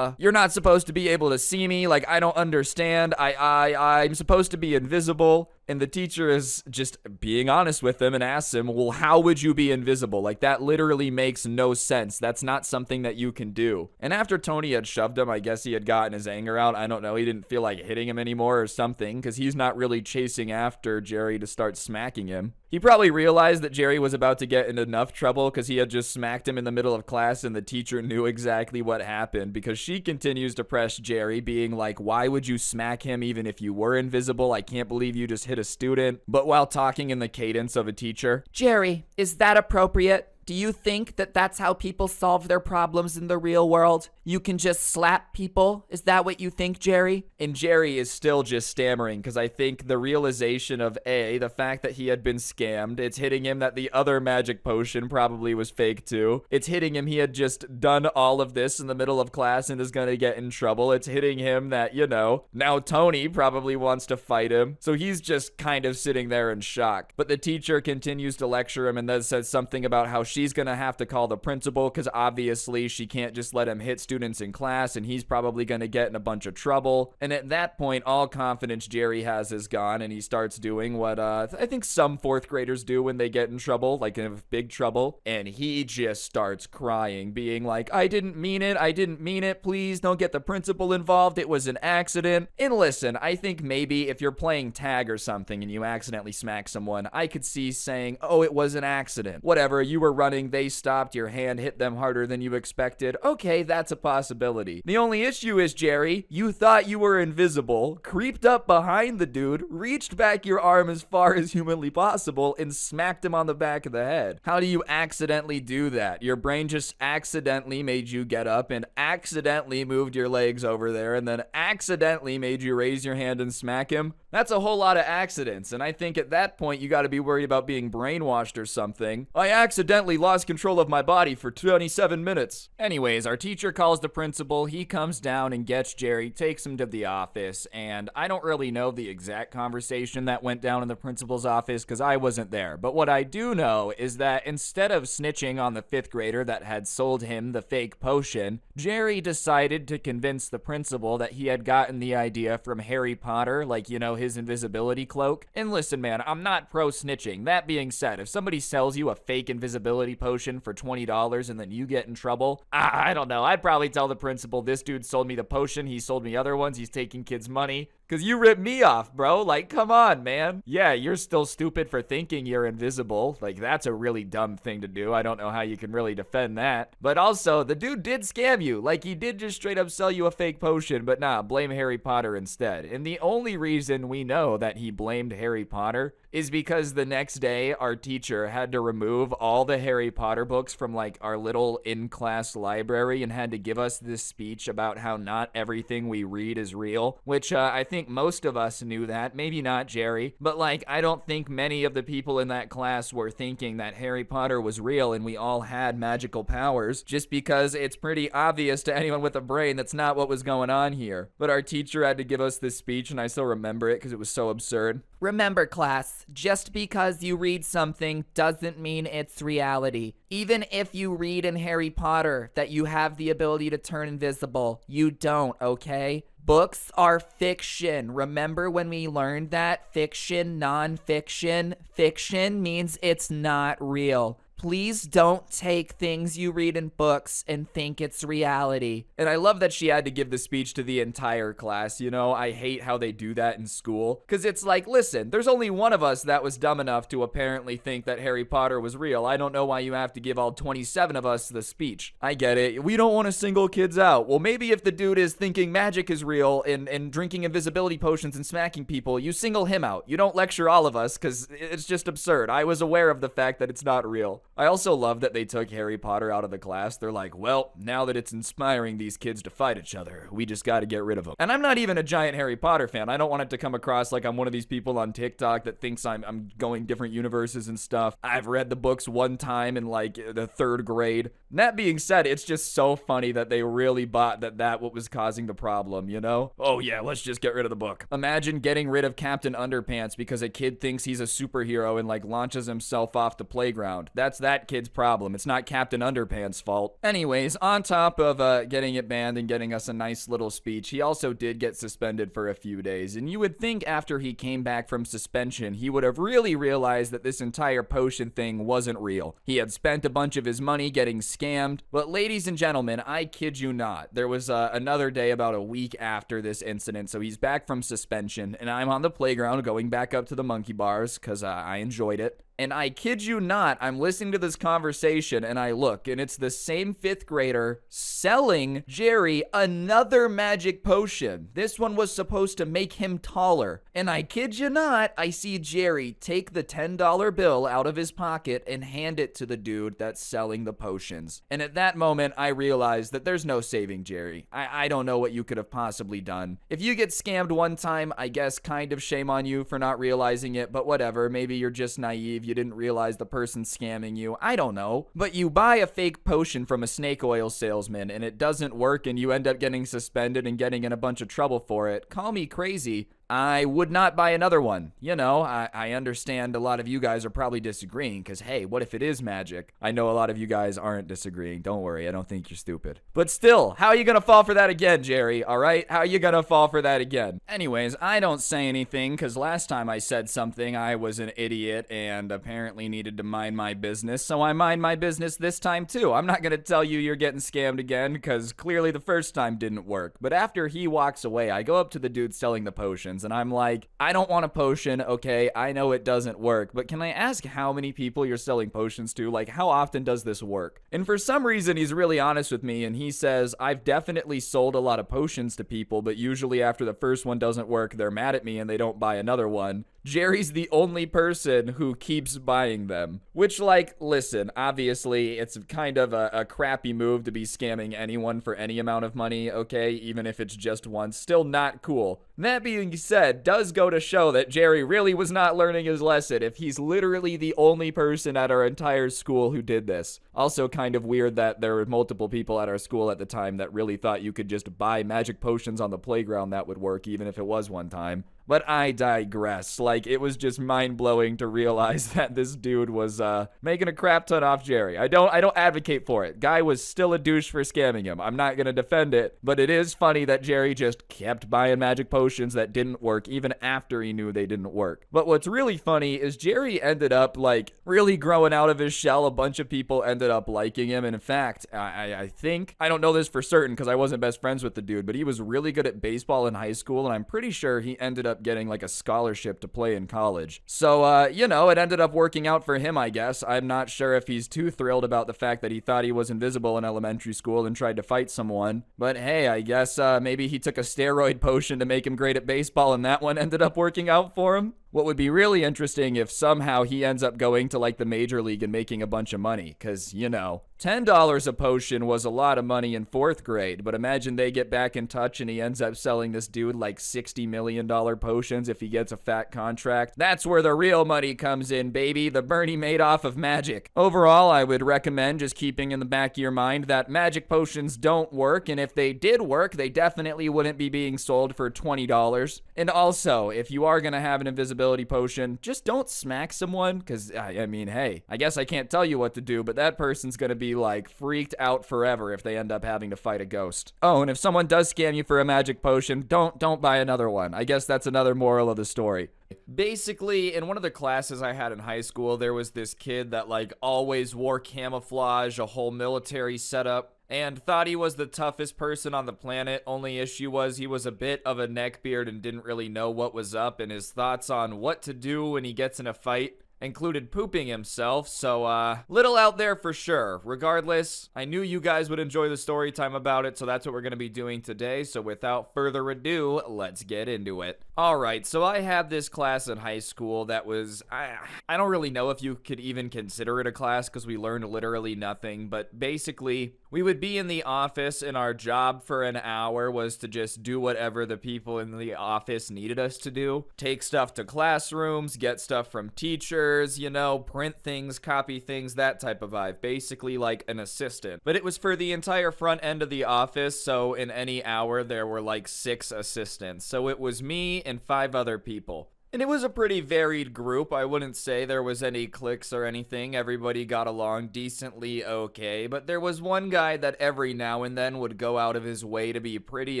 Speaker 1: "You're not supposed to be able to see me. Like, I don't understand. I'm supposed to be invisible." And the teacher is just being honest with him and asks him, "Well, how would you be invisible? Like, that literally makes no sense. That's not something that you can do." And after Tony had shoved him, I guess he had gotten his anger out. I don't know. He didn't feel like hitting him anymore or something, because he's not really chasing after Jerry to start smacking him. He probably realized that Jerry was about to get in enough trouble because he had just smacked him in the middle of class, and the teacher knew exactly what happened, because she continues to press Jerry, being like, "Why would you smack him even if you were invisible? I can't believe you just hit a student." But while talking in the cadence of a teacher, "Jerry, is that appropriate? Do you think that that's how people solve their problems in the real world? You can just slap people? Is that what you think, Jerry?" And Jerry is still just stammering, because I think the realization of the fact that he had been scammed, it's hitting him that the other magic potion probably was fake too. It's hitting him he had just done all of this in the middle of class and is gonna get in trouble. It's hitting him that, you know, now Tony probably wants to fight him. So he's just kind of sitting there in shock. But the teacher continues to lecture him and then says something about how she she's gonna have to call the principal because obviously she can't just let him hit students in class and he's probably gonna get in a bunch of trouble. And at that point, all confidence Jerry has is gone, and he starts doing what I think some fourth graders do when they get in trouble, like in big trouble, and he just starts crying, being like, I didn't mean it, please don't get the principal involved, it was an accident. And listen, I think maybe if you're playing tag or something and you accidentally smack someone, I could see saying, oh, it was an accident. Whatever, you were running, they stopped, your hand hit them harder than you expected. Okay, that's a possibility. The only issue is, Jerry, you thought you were invisible, creeped up behind the dude, reached back your arm as far as humanly possible, and smacked him on the back of the head. How do you accidentally do that? Your brain just accidentally made you get up and accidentally moved your legs over there and then accidentally made you raise your hand and smack him? That's a whole lot of accidents, and I think at that point you gotta be worried about being brainwashed or something. I accidentally lost control of my body for 27 minutes. Anyways, our teacher calls the principal, he comes down and gets Jerry, takes him to the office, and I don't really know the exact conversation that went down in the principal's office because I wasn't there. But what I do know is that instead of snitching on the 5th grader that had sold him the fake potion, Jerry decided to convince the principal that he had gotten the idea from Harry Potter, like, you know, his invisibility cloak. And listen, man, I'm not pro snitching. That being said, if somebody sells you a fake invisibility potion for $20 and then you get in trouble, I don't know. I'd probably tell the principal, this dude sold me the potion, he sold me other ones, he's taking kids' money. Cause you ripped me off, bro. Like, come on, man. Yeah, you're still stupid for thinking you're invisible. Like, that's a really dumb thing to do. I don't know how you can really defend that. But also, the dude did scam you. Like, he did just straight up sell you a fake potion, but nah, blame Harry Potter instead. And the only reason we know that he blamed Harry Potter is because the next day, our teacher had to remove all the Harry Potter books from, like, our little in-class library and had to give us this speech about how not everything we read is real, which I think most of us knew that, maybe not Jerry, but like, I don't think many of the people in that class were thinking that Harry Potter was real and we all had magical powers, just because it's pretty obvious to anyone with a brain that's not what was going on here. But our teacher had to give us this speech, and I still remember it because it was so absurd. Remember, class, just because you read something doesn't mean it's reality. Even if you read in Harry Potter that you have the ability to turn invisible, you don't, okay? Books are fiction. Remember when we learned that? Fiction, non-fiction. Fiction means it's not real. Please don't take things you read in books and think it's reality. And I love that she had to give the speech to the entire class, you know? I hate how they do that in school. Because it's like, listen, there's only one of us that was dumb enough to apparently think that Harry Potter was real. I don't know why you have to give all 27 of us the speech. I get it. We don't want to single kids out. Well, maybe if the dude is thinking magic is real and drinking invisibility potions and smacking people, you single him out. You don't lecture all of us because it's just absurd. I was aware of the fact that it's not real. I also love that they took Harry Potter out of the class. They're like, well, now that it's inspiring these kids to fight each other, we just got to get rid of them. And I'm not even a giant Harry Potter fan. I don't want it to come across like I'm one of these people on TikTok that thinks I'm going different universes and stuff. I've read the books one time in like the 3rd grade. And that being said, it's just so funny that they really bought that what was causing the problem, you know? Oh yeah, let's just get rid of the book. Imagine getting rid of Captain Underpants because a kid thinks he's a superhero and like launches himself off the playground. That's that kid's problem. It's not Captain Underpants' fault. Anyways, on top of getting it banned and getting us a nice little speech, he also did get suspended for a few days. And you would think after he came back from suspension, he would have really realized that this entire potion thing wasn't real. He had spent a bunch of his money getting scammed. But ladies and gentlemen, I kid you not, there was another day about a week after this incident. So he's back from suspension, and I'm on the playground going back up to the monkey bars because I enjoyed it. And I kid you not, I'm listening to this conversation and I look, and it's the same 5th grader selling Jerry another magic potion. This one was supposed to make him taller. And I kid you not, I see Jerry take the $10 bill out of his pocket and hand it to the dude that's selling the potions. And at that moment, I realized that there's no saving Jerry. I don't know what you could have possibly done. If you get scammed one time, I guess kind of shame on you for not realizing it, but whatever, maybe you're just naive. You didn't realize the person's scamming you. I don't know. But you buy a fake potion from a snake oil salesman and it doesn't work and you end up getting suspended and getting in a bunch of trouble for it. Call me crazy, I would not buy another one. You know, I understand a lot of you guys are probably disagreeing because, hey, what if it is magic? I know a lot of you guys aren't disagreeing. Don't worry, I don't think you're stupid. But still, how are you gonna fall for that again, Jerry? All right? How are you gonna fall for that again? Anyways, I don't say anything because last time I said something, I was an idiot and apparently needed to mind my business. So I mind my business this time too. I'm not gonna tell you you're getting scammed again because clearly the first time didn't work. But after he walks away, I go up to the dude selling the potions and I'm like, I don't want a potion, okay? I know it doesn't work, but can I ask how many people you're selling potions to? Like, how often does this work? And for some reason, he's really honest with me and he says, I've definitely sold a lot of potions to people, but usually after the first one doesn't work, they're mad at me and they don't buy another one. Jerry's the only person who keeps buying them. Which, like, listen, obviously, it's kind of a crappy move to be scamming anyone for any amount of money, okay? Even if it's just once. Still not cool. That being said, does go to show that Jerry really was not learning his lesson if he's literally the only person at our entire school who did this. Also kind of weird that there were multiple people at our school at the time that really thought you could just buy magic potions on the playground that would work, even if it was one time. But I digress. Like, it was just mind-blowing to realize that this dude was making a crap ton off Jerry. I don't advocate for it. Guy was still a douche for scamming him. I'm not gonna defend it, but it is funny that Jerry just kept buying magic potions that didn't work even after he knew they didn't work. But what's really funny is Jerry ended up, like, really growing out of his shell. A bunch of people ended up liking him. And in fact, I think, I don't know this for certain because I wasn't best friends with the dude, but he was really good at baseball in high school, and I'm pretty sure he ended up getting like a scholarship to play in college. So, you know, it ended up working out for him, I guess. I'm not sure if he's too thrilled about the fact that he thought he was invisible in elementary school and tried to fight someone. But hey, I guess maybe he took a steroid potion to make him great at baseball and that one ended up working out for him. What would be really interesting if somehow he ends up going to like the major league and making a bunch of money, because, you know, $10 a potion was a lot of money in 4th grade, but imagine they get back in touch and he ends up selling this dude like $60 million potions if he gets a fat contract. That's where the real money comes in, baby, the Bernie Madoff of magic. Overall, I would recommend just keeping in the back of your mind that magic potions don't work, and if they did work, they definitely wouldn't be being sold for $20. And also, if you are gonna have an invisibility potion, just don't smack someone, because I mean, hey, I guess I can't tell you what to do, but that person's gonna be like freaked out forever if they end up having to fight a ghost. Oh, and if someone does scam you for a magic potion, don't buy another one. I guess that's another moral of the story. Basically, in one of the classes I had in high school, there was this kid that like always wore camouflage, a whole military setup, and thought he was the toughest person on the planet. Only issue was he was a bit of a neckbeard and didn't really know what was up, and his thoughts on what to do when he gets in a fight included pooping himself, so little out there for sure. Regardless, I knew you guys would enjoy the story time about it, so that's what we're going to be doing today. So without further ado, let's get into it. Alright, so I had this class in high school that was, I don't really know if you could even consider it a class because we learned literally nothing, but basically, we would be in the office and our job for an hour was to just do whatever the people in the office needed us to do. Take stuff to classrooms, get stuff from teachers, you know, print things, copy things, that type of vibe. Basically like an assistant. But it was for the entire front end of the office, so in any hour there were like 6 assistants. So it was me and 5 other people. And it was a pretty varied group. I wouldn't say there was any cliques or anything. Everybody got along decently okay. But there was one guy that every now and then would go out of his way to be pretty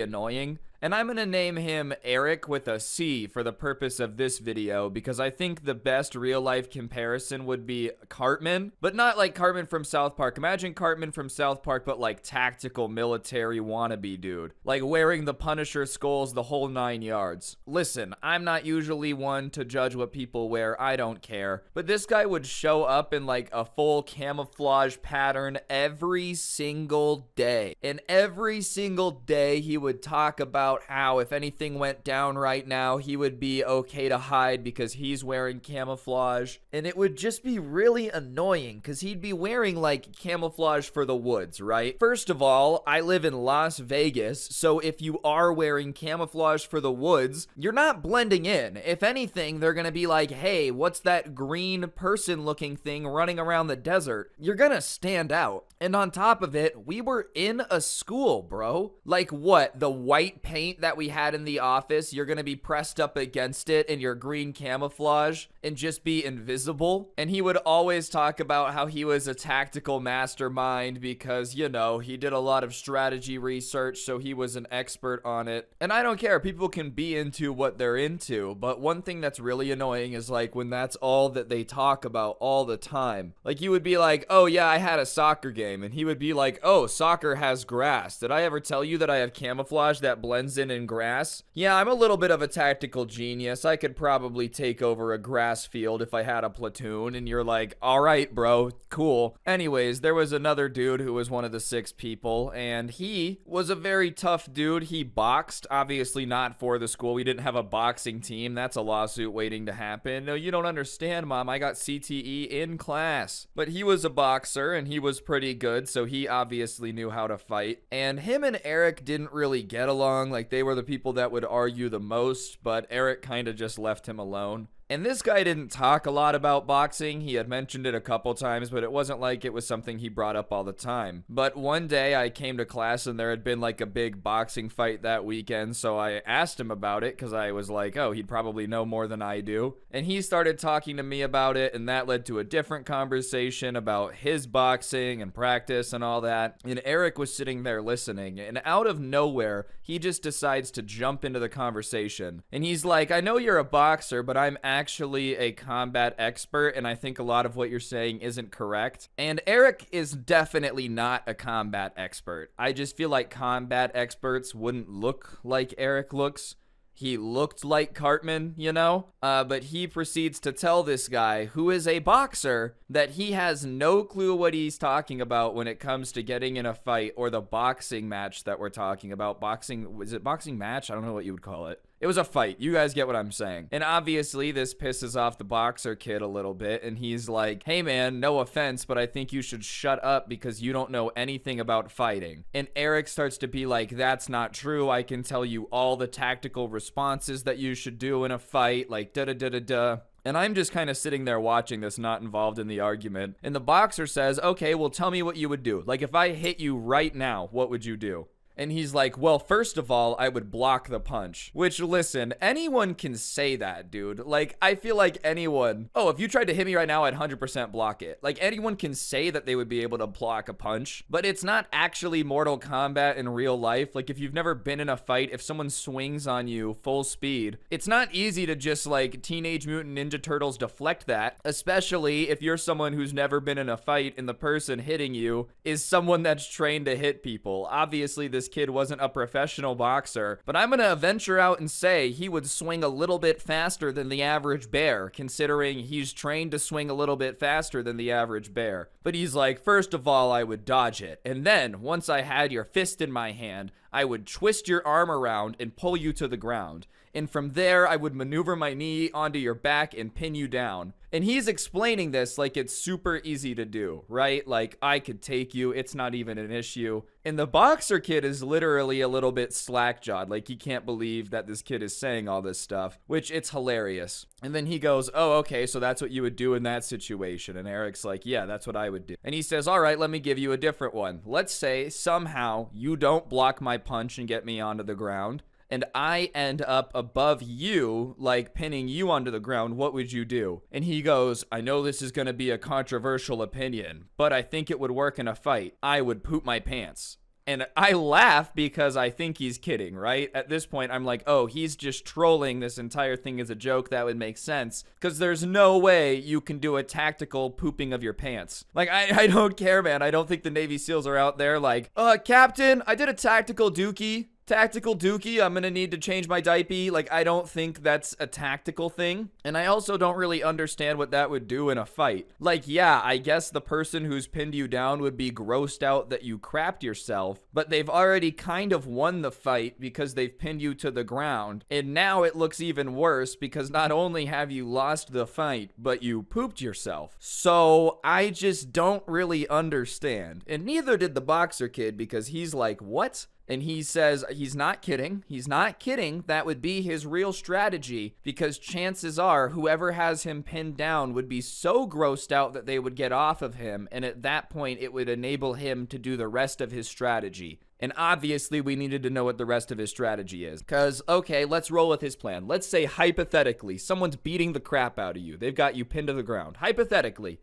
Speaker 1: annoying. And I'm gonna name him Eric with a C for the purpose of this video because I think the best real life comparison would be Cartman, but not like Cartman from South Park. Imagine Cartman from South Park, but like tactical military wannabe dude. Like wearing the Punisher skulls the whole 9 yards. Listen, I'm not usually one to judge what people wear, I don't care. But this guy would show up in like a full camouflage pattern every single day. And every single day he would talk about how if anything went down right now, he would be okay to hide because he's wearing camouflage. And it would just be really annoying because he'd be wearing like camouflage for the woods, right? First of all, I live in Las Vegas, so if you are wearing camouflage for the woods, you're not blending in. If anything, they're gonna be like, hey, what's that green person looking thing running around the desert? You're gonna stand out. And on top of it, we were in a school, bro. Like what? The white paint paint that we had in the office, you're gonna be pressed up against it in your green camouflage and just be invisible. And he would always talk about how he was a tactical mastermind because, you know, he did a lot of strategy research, so he was an expert on it. And I don't care, people can be into what they're into, but one thing that's really annoying is like when that's all that they talk about all the time. Like you would be like, oh yeah, I had a soccer game, and he would be like, oh, soccer has grass. Did I ever tell you that I have camouflage that blends in grass? Yeah, I'm a little bit of a tactical genius. I could probably take over a grass field if I had a platoon. And you're like, all right, bro, cool. Anyways, there was another dude who was one of the 6 people, and he was a very tough dude. He boxed, obviously not for the school. We didn't have a boxing team. That's a lawsuit waiting to happen. No, you don't understand, Mom. I got CTE in class. But he was a boxer, and he was pretty good, so he obviously knew how to fight. And him and Eric didn't really get along. Like, they were the people that would argue the most, but Eric kind of just left him alone. And this guy didn't talk a lot about boxing. He had mentioned it a couple times, but it wasn't like it was something he brought up all the time. But one day I came to class and there had been like a big boxing fight that weekend, so I asked him about it because I was like, oh, he'd probably know more than I do. And he started talking to me about it, and that led to a different conversation about his boxing and practice and all that. And Eric was sitting there listening, and out of nowhere, he just decides to jump into the conversation. And he's like, I know you're a boxer, but I'm actually a combat expert, and I think a lot of what you're saying isn't correct. And Eric is definitely not a combat expert. I just feel like combat experts wouldn't look like Eric looks. He looked like Cartman, you know? But he proceeds to tell this guy, who is a boxer, that he has no clue what he's talking about when it comes to getting in a fight or the boxing match that we're talking about. Boxing, is it boxing match? I don't know what you would call it. It was a fight. You guys get what I'm saying. And obviously, this pisses off the boxer kid a little bit. And he's like, hey man, no offense, but I think you should shut up because you don't know anything about fighting. And Eric starts to be like, that's not true. I can tell you all the tactical responses that you should do in a fight, like da-da-da-da-da. And I'm just kind of sitting there watching this, not involved in the argument. And the boxer says, okay, well, tell me what you would do. Like, if I hit you right now, what would you do? And he's like, well, first of all, I would block the punch. Which, listen, anyone can say that, dude. Like, I feel like anyone, oh, if you tried to hit me right now, I'd 100% block it. Like, anyone can say that they would be able to block a punch, but it's not actually Mortal Kombat in real life. Like, if you've never been in a fight, if someone swings on you full speed, it's not easy to just, like, Teenage Mutant Ninja Turtles deflect that, especially if you're someone who's never been in a fight and the person hitting you is someone that's trained to hit people. Obviously, this kid wasn't a professional boxer, but I'm gonna venture out and say he would swing a little bit faster than the average bear, considering he's trained to swing a little bit faster than the average bear. But he's like, first of all, I would dodge it, and then once I had your fist in my hand, I would twist your arm around and pull you to the ground. And from there, I would maneuver my knee onto your back and pin you down. And he's explaining this like it's super easy to do, right? Like, I could take you, it's not even an issue. And the boxer kid is literally a little bit slack-jawed, like he can't believe that this kid is saying all this stuff, which it's hilarious. And then he goes, oh, okay, so that's what you would do in that situation. And Eric's like, yeah, that's what I would do. And he says, all right, let me give you a different one. Let's say somehow you don't block my punch and get me onto the ground, and I end up above you, like pinning you onto the ground. What would you do? And he goes, I know this is going to be a controversial opinion, but I think it would work in a fight. I would poop my pants. And I laugh because I think he's kidding, right? At this point, I'm like, oh, he's just trolling. This entire thing is a joke. That would make sense. Because there's no way you can do a tactical pooping of your pants. Like, I don't care, man. I don't think the Navy SEALs are out there like, Captain, I did a tactical dookie. I'm gonna need to change my diaper. Like, I don't think that's a tactical thing. And I also don't really understand what that would do in a fight. Like, yeah, I guess the person who's pinned you down would be grossed out that you crapped yourself, but they've already kind of won the fight because they've pinned you to the ground. And now it looks even worse because not only have you lost the fight, but you pooped yourself. So I just don't really understand. And neither did the boxer kid because he's like, what? And he says he's not kidding. He's not kidding. That would be his real strategy, because chances are whoever has him pinned down would be so grossed out that they would get off of him. And at that point, it would enable him to do the rest of his strategy. And obviously, we needed to know what the rest of his strategy is. Because, okay, let's roll with his plan. Let's say, hypothetically, someone's beating the crap out of you. They've got you pinned to the ground. Hypothetically,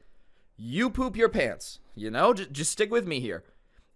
Speaker 1: you poop your pants. You know, just stick with me here.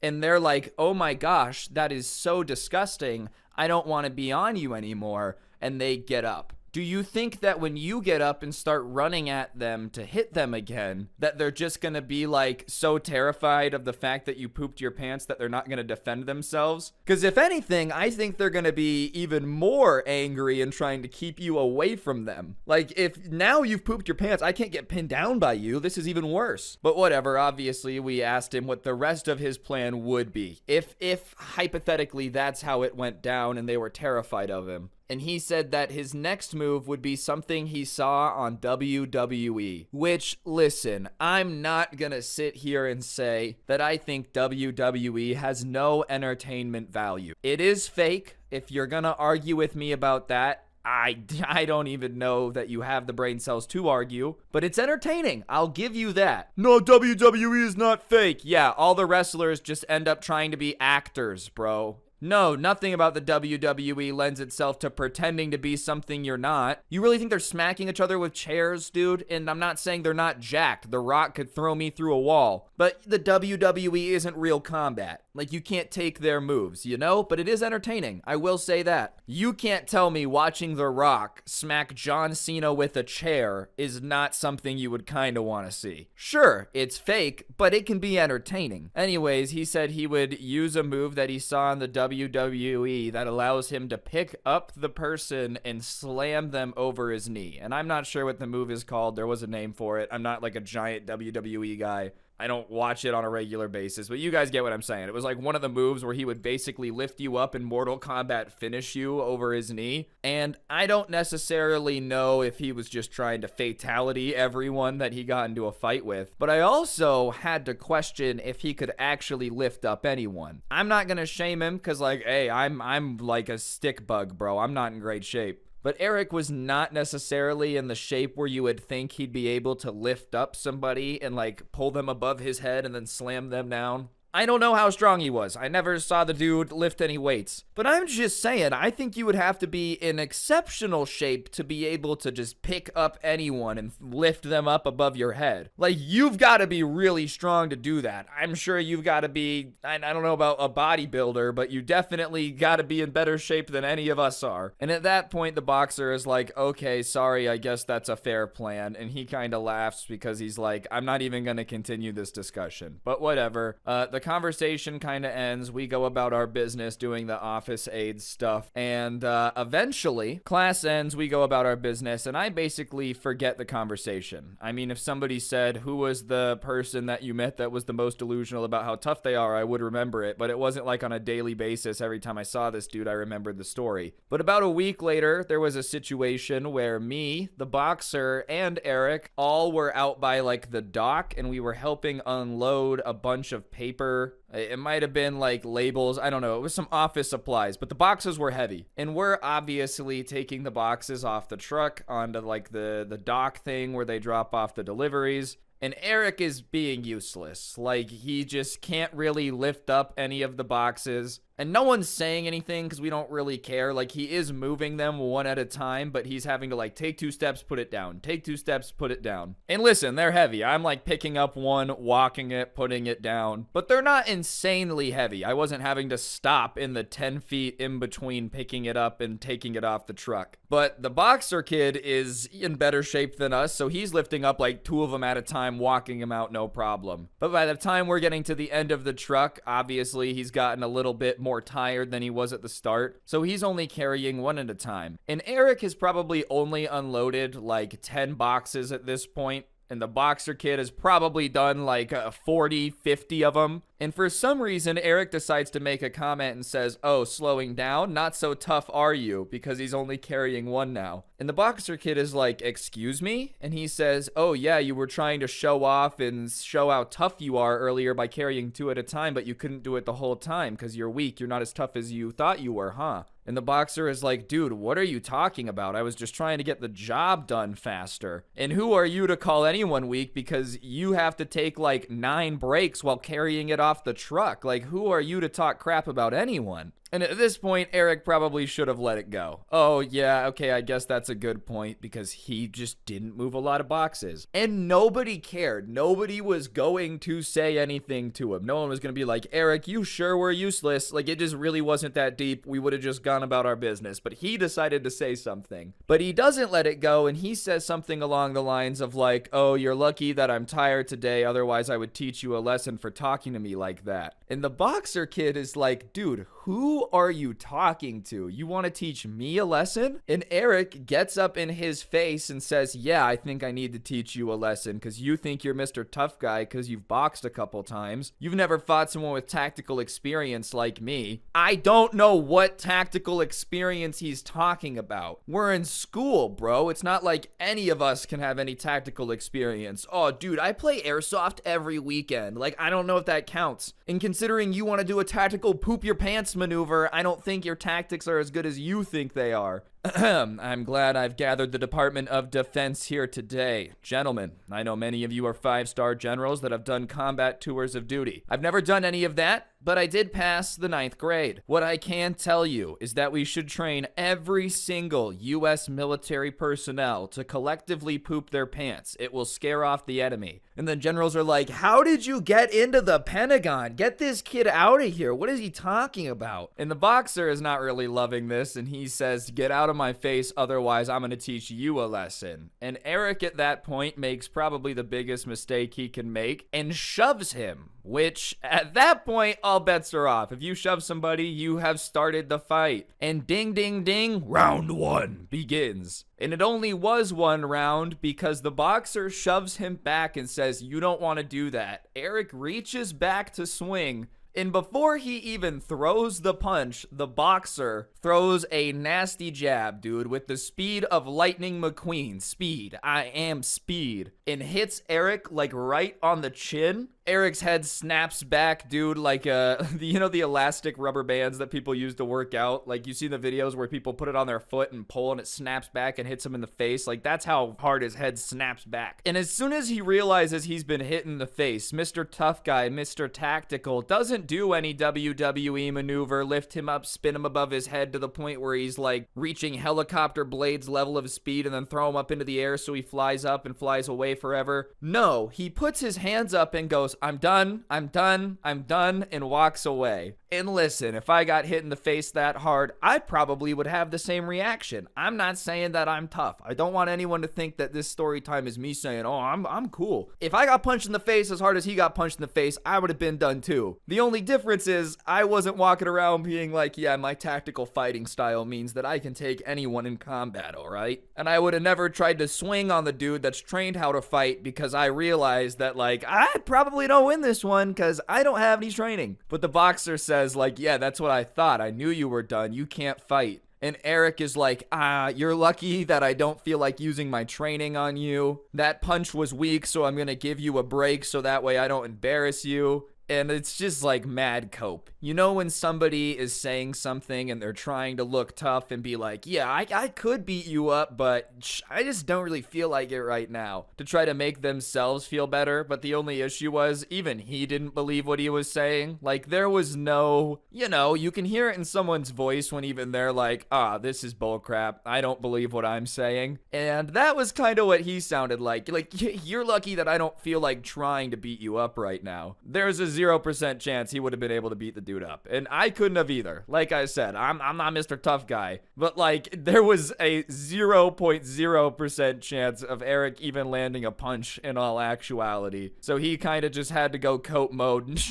Speaker 1: And they're like, oh my gosh, that is so disgusting. I don't want to be on you anymore. And they get up. Do you think that when you get up and start running at them to hit them again, that they're just going to be like so terrified of the fact that you pooped your pants that they're not going to defend themselves? Because if anything, I think they're going to be even more angry and trying to keep you away from them. Like, if now you've pooped your pants, I can't get pinned down by you. This is even worse. But whatever, obviously we asked him what the rest of his plan would be. If hypothetically that's how it went down and they were terrified of him. And he said that his next move would be something he saw on WWE. Which, listen, I'm not gonna sit here and say that I think WWE has no entertainment value. It is fake. If you're gonna argue with me about that, I don't even know that you have the brain cells to argue, but it's entertaining. I'll give you that. No, WWE is not fake. Yeah, all the wrestlers just end up trying to be actors, bro. No, nothing about the WWE lends itself to pretending to be something you're not. You really think they're smacking each other with chairs, dude? And I'm not saying they're not jacked. The Rock could throw me through a wall. But the WWE isn't real combat. Like, you can't take their moves, you know? But it is entertaining. I will say that. You can't tell me watching The Rock smack John Cena with a chair is not something you would kind of want to see. Sure, it's fake, but it can be entertaining. Anyways, he said he would use a move that he saw in the WWE that allows him to pick up the person and slam them over his knee. And I'm not sure what the move is called. There was a name for it. I'm not like a giant WWE guy. I don't watch it on a regular basis, but you guys get what I'm saying. It was like one of the moves where he would basically lift you up and Mortal Kombat finish you over his knee. And I don't necessarily know if he was just trying to fatality everyone that he got into a fight with, but I also had to question if he could actually lift up anyone. I'm not gonna shame him because, like, hey, I'm like a stick bug, bro. I'm not in great shape. But Eric was not necessarily in the shape where you would think he'd be able to lift up somebody and like pull them above his head and then slam them down. I don't know how strong he was. I never saw the dude lift any weights. But I'm just saying, I think you would have to be in exceptional shape to be able to just pick up anyone and lift them up above your head. Like, you've got to be really strong to do that. I'm sure you've got to be, I don't know about a bodybuilder, but you definitely got to be in better shape than any of us are. And at that point, the boxer is like, okay, sorry, I guess that's a fair plan. And he kind of laughs because he's like, I'm not even going to continue this discussion. But whatever. The conversation kind of ends. We go about our business doing the office aids stuff, and eventually class ends. We go about our business, and I basically forget the conversation. I mean, if somebody said who was the person that you met that was the most delusional about how tough they are, I would remember it, but it wasn't like on a daily basis. Every time I saw this dude, I remembered the story. But about a week later, there was a situation where me, the boxer, and Eric all were out by like the dock, and we were helping unload a bunch of paper. It might have been like labels. I don't know. It was some office supplies, but the boxes were heavy. And we're obviously taking the boxes off the truck onto like the dock thing where they drop off the deliveries. And Eric is being useless. Like, he just can't really lift up any of the boxes. And no one's saying anything because we don't really care. Like, he is moving them one at a time, but he's having to, like, take 2 steps, put it down. Take 2 steps, put it down. And listen, they're heavy. I'm, like, picking up one, walking it, putting it down. But they're not insanely heavy. I wasn't having to stop in the 10 feet in between picking it up and taking it off the truck. But the boxer kid is in better shape than us, so he's lifting up, like, 2 of them at a time, walking them out, no problem. But by the time we're getting to the end of the truck, obviously, he's gotten a little bit more tired than he was at the start, so he's only carrying 1 at a time. And Eric has probably only unloaded like 10 boxes at this point, And the boxer kid has probably done like 40, 50 of them. And for some reason, Eric decides to make a comment and says, "Oh, slowing down? Not so tough, are you?" Because he's only carrying one now. And the boxer kid is like, "Excuse me?" And he says, "Oh yeah, you were trying to show off and show how tough you are earlier by carrying two at a time, but you couldn't do it the whole time because you're weak. You're not as tough as you thought you were, huh?" And the boxer is like, "Dude, what are you talking about? I was just trying to get the job done faster. And who are you to call anyone weak because you have to take like 9 breaks while carrying it off the truck? Like, who are you to talk crap about anyone?" And at this point, Eric probably should have let it go. Oh, yeah, okay, I guess that's a good point because he just didn't move a lot of boxes. And nobody cared. Nobody was going to say anything to him. No one was going to be like, "Eric, you sure were useless." Like, it just really wasn't that deep. We would have just gone about our business. But he decided to say something. But he doesn't let it go, and he says something along the lines of like, "Oh, you're lucky that I'm tired today. Otherwise, I would teach you a lesson for talking to me like that." And the boxer kid is like, "Dude, who are you talking to? You want to teach me a lesson?" And Eric gets up in his face and says, "Yeah, I think I need to teach you a lesson because you think you're Mr. Tough Guy because you've boxed a couple times. You've never fought someone with tactical experience like me." I don't know what tactical experience he's talking about. We're in school, bro. It's not like any of us can have any tactical experience. "Oh, dude, I play airsoft every weekend." Like, I don't know if that counts. And considering you want to do a tactical poop your pants maneuver, I don't think your tactics are as good as you think they are. I'm glad I've gathered the Department of Defense here today. Gentlemen, I know many of you are 5-star generals that have done combat tours of duty. I've never done any of that, but I did pass the 9th grade. What I can tell you is that we should train every single U.S. military personnel to collectively poop their pants. It will scare off the enemy. And the generals are like, "How did you get into the Pentagon? Get this kid out of here. What is he talking about?" And the boxer is not really loving this, and he says, "Get out of my face, otherwise I'm going to teach you a lesson." And Eric at that point makes probably the biggest mistake he can make and shoves him, which at that point all bets are off. If you shove somebody, you have started the fight. And ding ding ding, round 1 begins. And it only was 1 round because the boxer shoves him back and says, "You don't want to do that." Eric reaches back to swing, and before he even throws the punch, the boxer throws a nasty jab, dude, with the speed of Lightning McQueen. Speed. I am speed. And hits Eric like right on the chin. Eric's head snaps back, dude, like the elastic rubber bands that people use to work out. Like, you see the videos where people put it on their foot and pull and it snaps back and hits him in the face. Like, that's how hard his head snaps back. And as soon as he realizes he's been hit in the face, Mr. Tough Guy, Mr. Tactical, doesn't do any WWE maneuver, lift him up, spin him above his head to the point where he's like reaching helicopter blades level of speed and then throw him up into the air so he flies up and flies away forever. No, he puts his hands up and goes, I'm done, and walks away. And listen, if I got hit in the face that hard, I probably would have the same reaction. I'm not saying that I'm tough. I don't want anyone to think that this story time is me saying, "Oh, I'm cool." If I got punched in the face as hard as he got punched in the face, I would have been done too. The only difference is I wasn't walking around being like, "Yeah, my tactical fighting style means that I can take anyone in combat, all right?" And I would have never tried to swing on the dude that's trained how to fight because I realized that, like, I probably don't win this one because I don't have any training. But the boxer says, like, "Yeah, that's what I thought. I knew you were done. You can't fight." And Eric is like, "You're lucky that I don't feel like using my training on you. That punch was weak, so I'm going to give you a break so that way I don't embarrass you." And it's just like mad cope. You know when somebody is saying something and they're trying to look tough and be like, "Yeah, I could beat you up, but I just don't really feel like it right now," to try to make themselves feel better. But the only issue was even he didn't believe what he was saying. Like, there was no, you can hear it in someone's voice when even they're like, "This is bullcrap. I don't believe what I'm saying." And that was kind of what he sounded like. Like, "You're lucky that I don't feel like trying to beat you up right now. There's a 0% chance he would have been able to beat the dude up. And I couldn't have either. Like I said, I'm not Mr. Tough Guy. But like, there was a 0.0% chance of Eric even landing a punch in all actuality. So he kind of just had to go coat mode.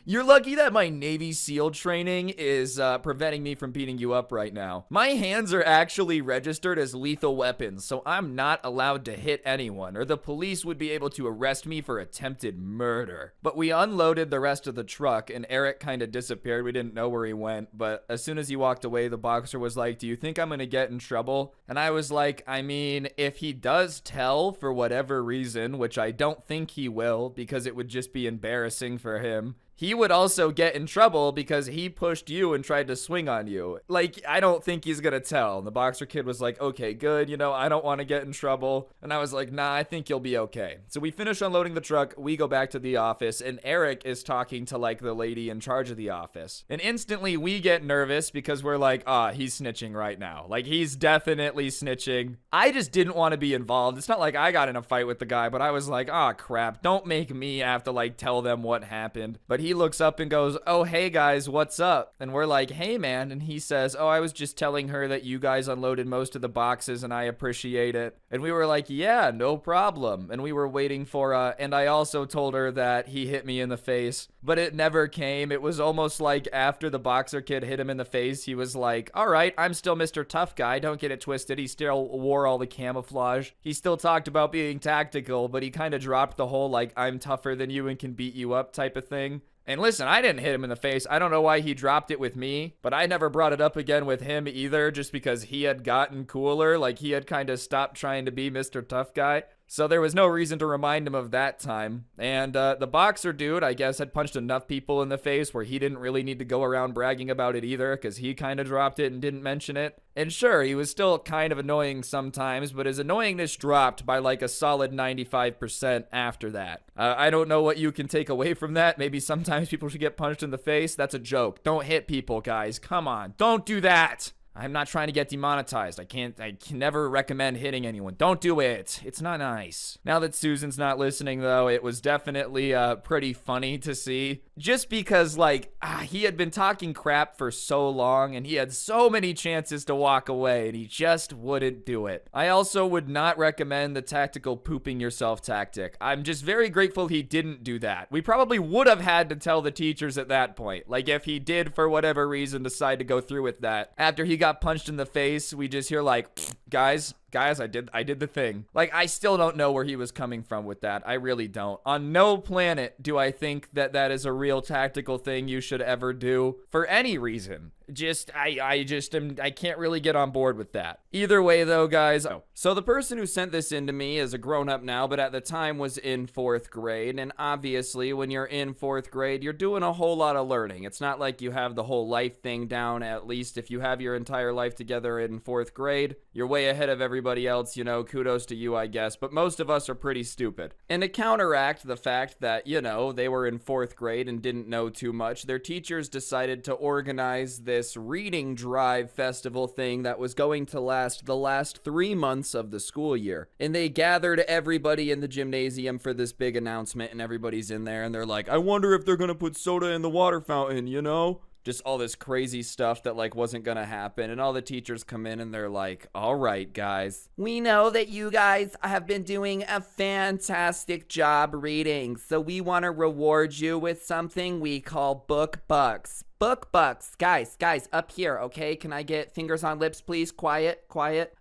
Speaker 1: You're lucky that my Navy SEAL training is preventing me from beating you up right now. My hands are actually registered as lethal weapons, so I'm not allowed to hit anyone, or the police would be able to arrest me for attempted murder. But we unloaded the rest of the truck, and Eric kind of disappeared. We didn't know where he went, but as soon as he walked away, the boxer was like, "Do you think I'm gonna get in trouble?" And I was like, I mean, if he does tell for whatever reason, which I don't think he will, because it would just be embarrassing for him, he would also get in trouble because he pushed you and tried to swing on you. Like, I don't think he's gonna tell. And the boxer kid was like, okay, good, you know, I don't want to get in trouble. And I was like, nah, I think you'll be okay. So we finish unloading the truck, we go back to the office, and Eric is talking to like the lady in charge of the office. And instantly we get nervous because we're like, he's snitching right now. Like, he's definitely snitching. I just didn't want to be involved. It's not like I got in a fight with the guy, but I was like, crap, don't make me have to like tell them what happened. But he looks up and goes, "Oh, hey guys, what's up?" And we're like, "Hey man." And he says, "Oh, I was just telling her that you guys unloaded most of the boxes and I appreciate it." And we were like, "Yeah, no problem." And we were waiting for and I also told her that he hit me in the face, but it never came. It was almost like after the boxer kid hit him in the face, he was like, "All right, I'm still Mr. Tough Guy, don't get it twisted." He still wore all the camouflage. He still talked about being tactical, but he kind of dropped the whole like, "I'm tougher than you and can beat you up" type of thing. And listen, I didn't hit him in the face. I don't know why he dropped it with me, but I never brought it up again with him either, just because he had gotten cooler. Like, he had kind of stopped trying to be Mr. Tough Guy. So there was no reason to remind him of that time. And the boxer dude, I guess, had punched enough people in the face where he didn't really need to go around bragging about it either, because he kind of dropped it and didn't mention it. And sure, he was still kind of annoying sometimes, but his annoyingness dropped by like a solid 95% after that. I don't know what you can take away from that. Maybe sometimes people should get punched in the face. That's a joke. Don't hit people, guys. Come on. Don't do that. I'm not trying to get demonetized. I can never recommend hitting anyone. Don't do it. It's not nice. Now that Susan's not listening, though, it was definitely pretty funny to see. Just because, like, he had been talking crap for so long, and he had so many chances to walk away, and he just wouldn't do it. I also would not recommend the tactical pooping yourself tactic. I'm just very grateful he didn't do that. We probably would have had to tell the teachers at that point. Like, if he did, for whatever reason, decide to go through with that, after he got punched in the face, we just hear like, guys, I did the thing. Like, I still don't know where he was coming from with that. I really don't. On no planet do I think that that is a real tactical thing you should ever do for any reason. I can't really get on board with that. Either way though, guys. So the person who sent this in to me is a grown up now, but at the time was in 4th grade. And obviously when you're in 4th grade, you're doing a whole lot of learning. It's not like you have the whole life thing down. At least if you have your entire life together in 4th grade, you're way ahead of everybody else, you know, kudos to you, I guess. But most of us are pretty stupid. And to counteract the fact that, you know, they were in 4th grade and didn't know too much, their teachers decided to organize this reading drive festival thing that was going to last the last 3 months of the school year. And they gathered everybody in the gymnasium for this big announcement, and everybody's in there and they're like, I wonder if they're gonna put soda in the water fountain, you know? Just all this crazy stuff that like wasn't gonna happen. And all the teachers come in and they're like, all right, guys, we know that you guys have been doing a fantastic job reading, so we want to reward you with something we call book bucks. Book bucks. Guys, up here, okay? Can I get fingers on lips, please? Quiet.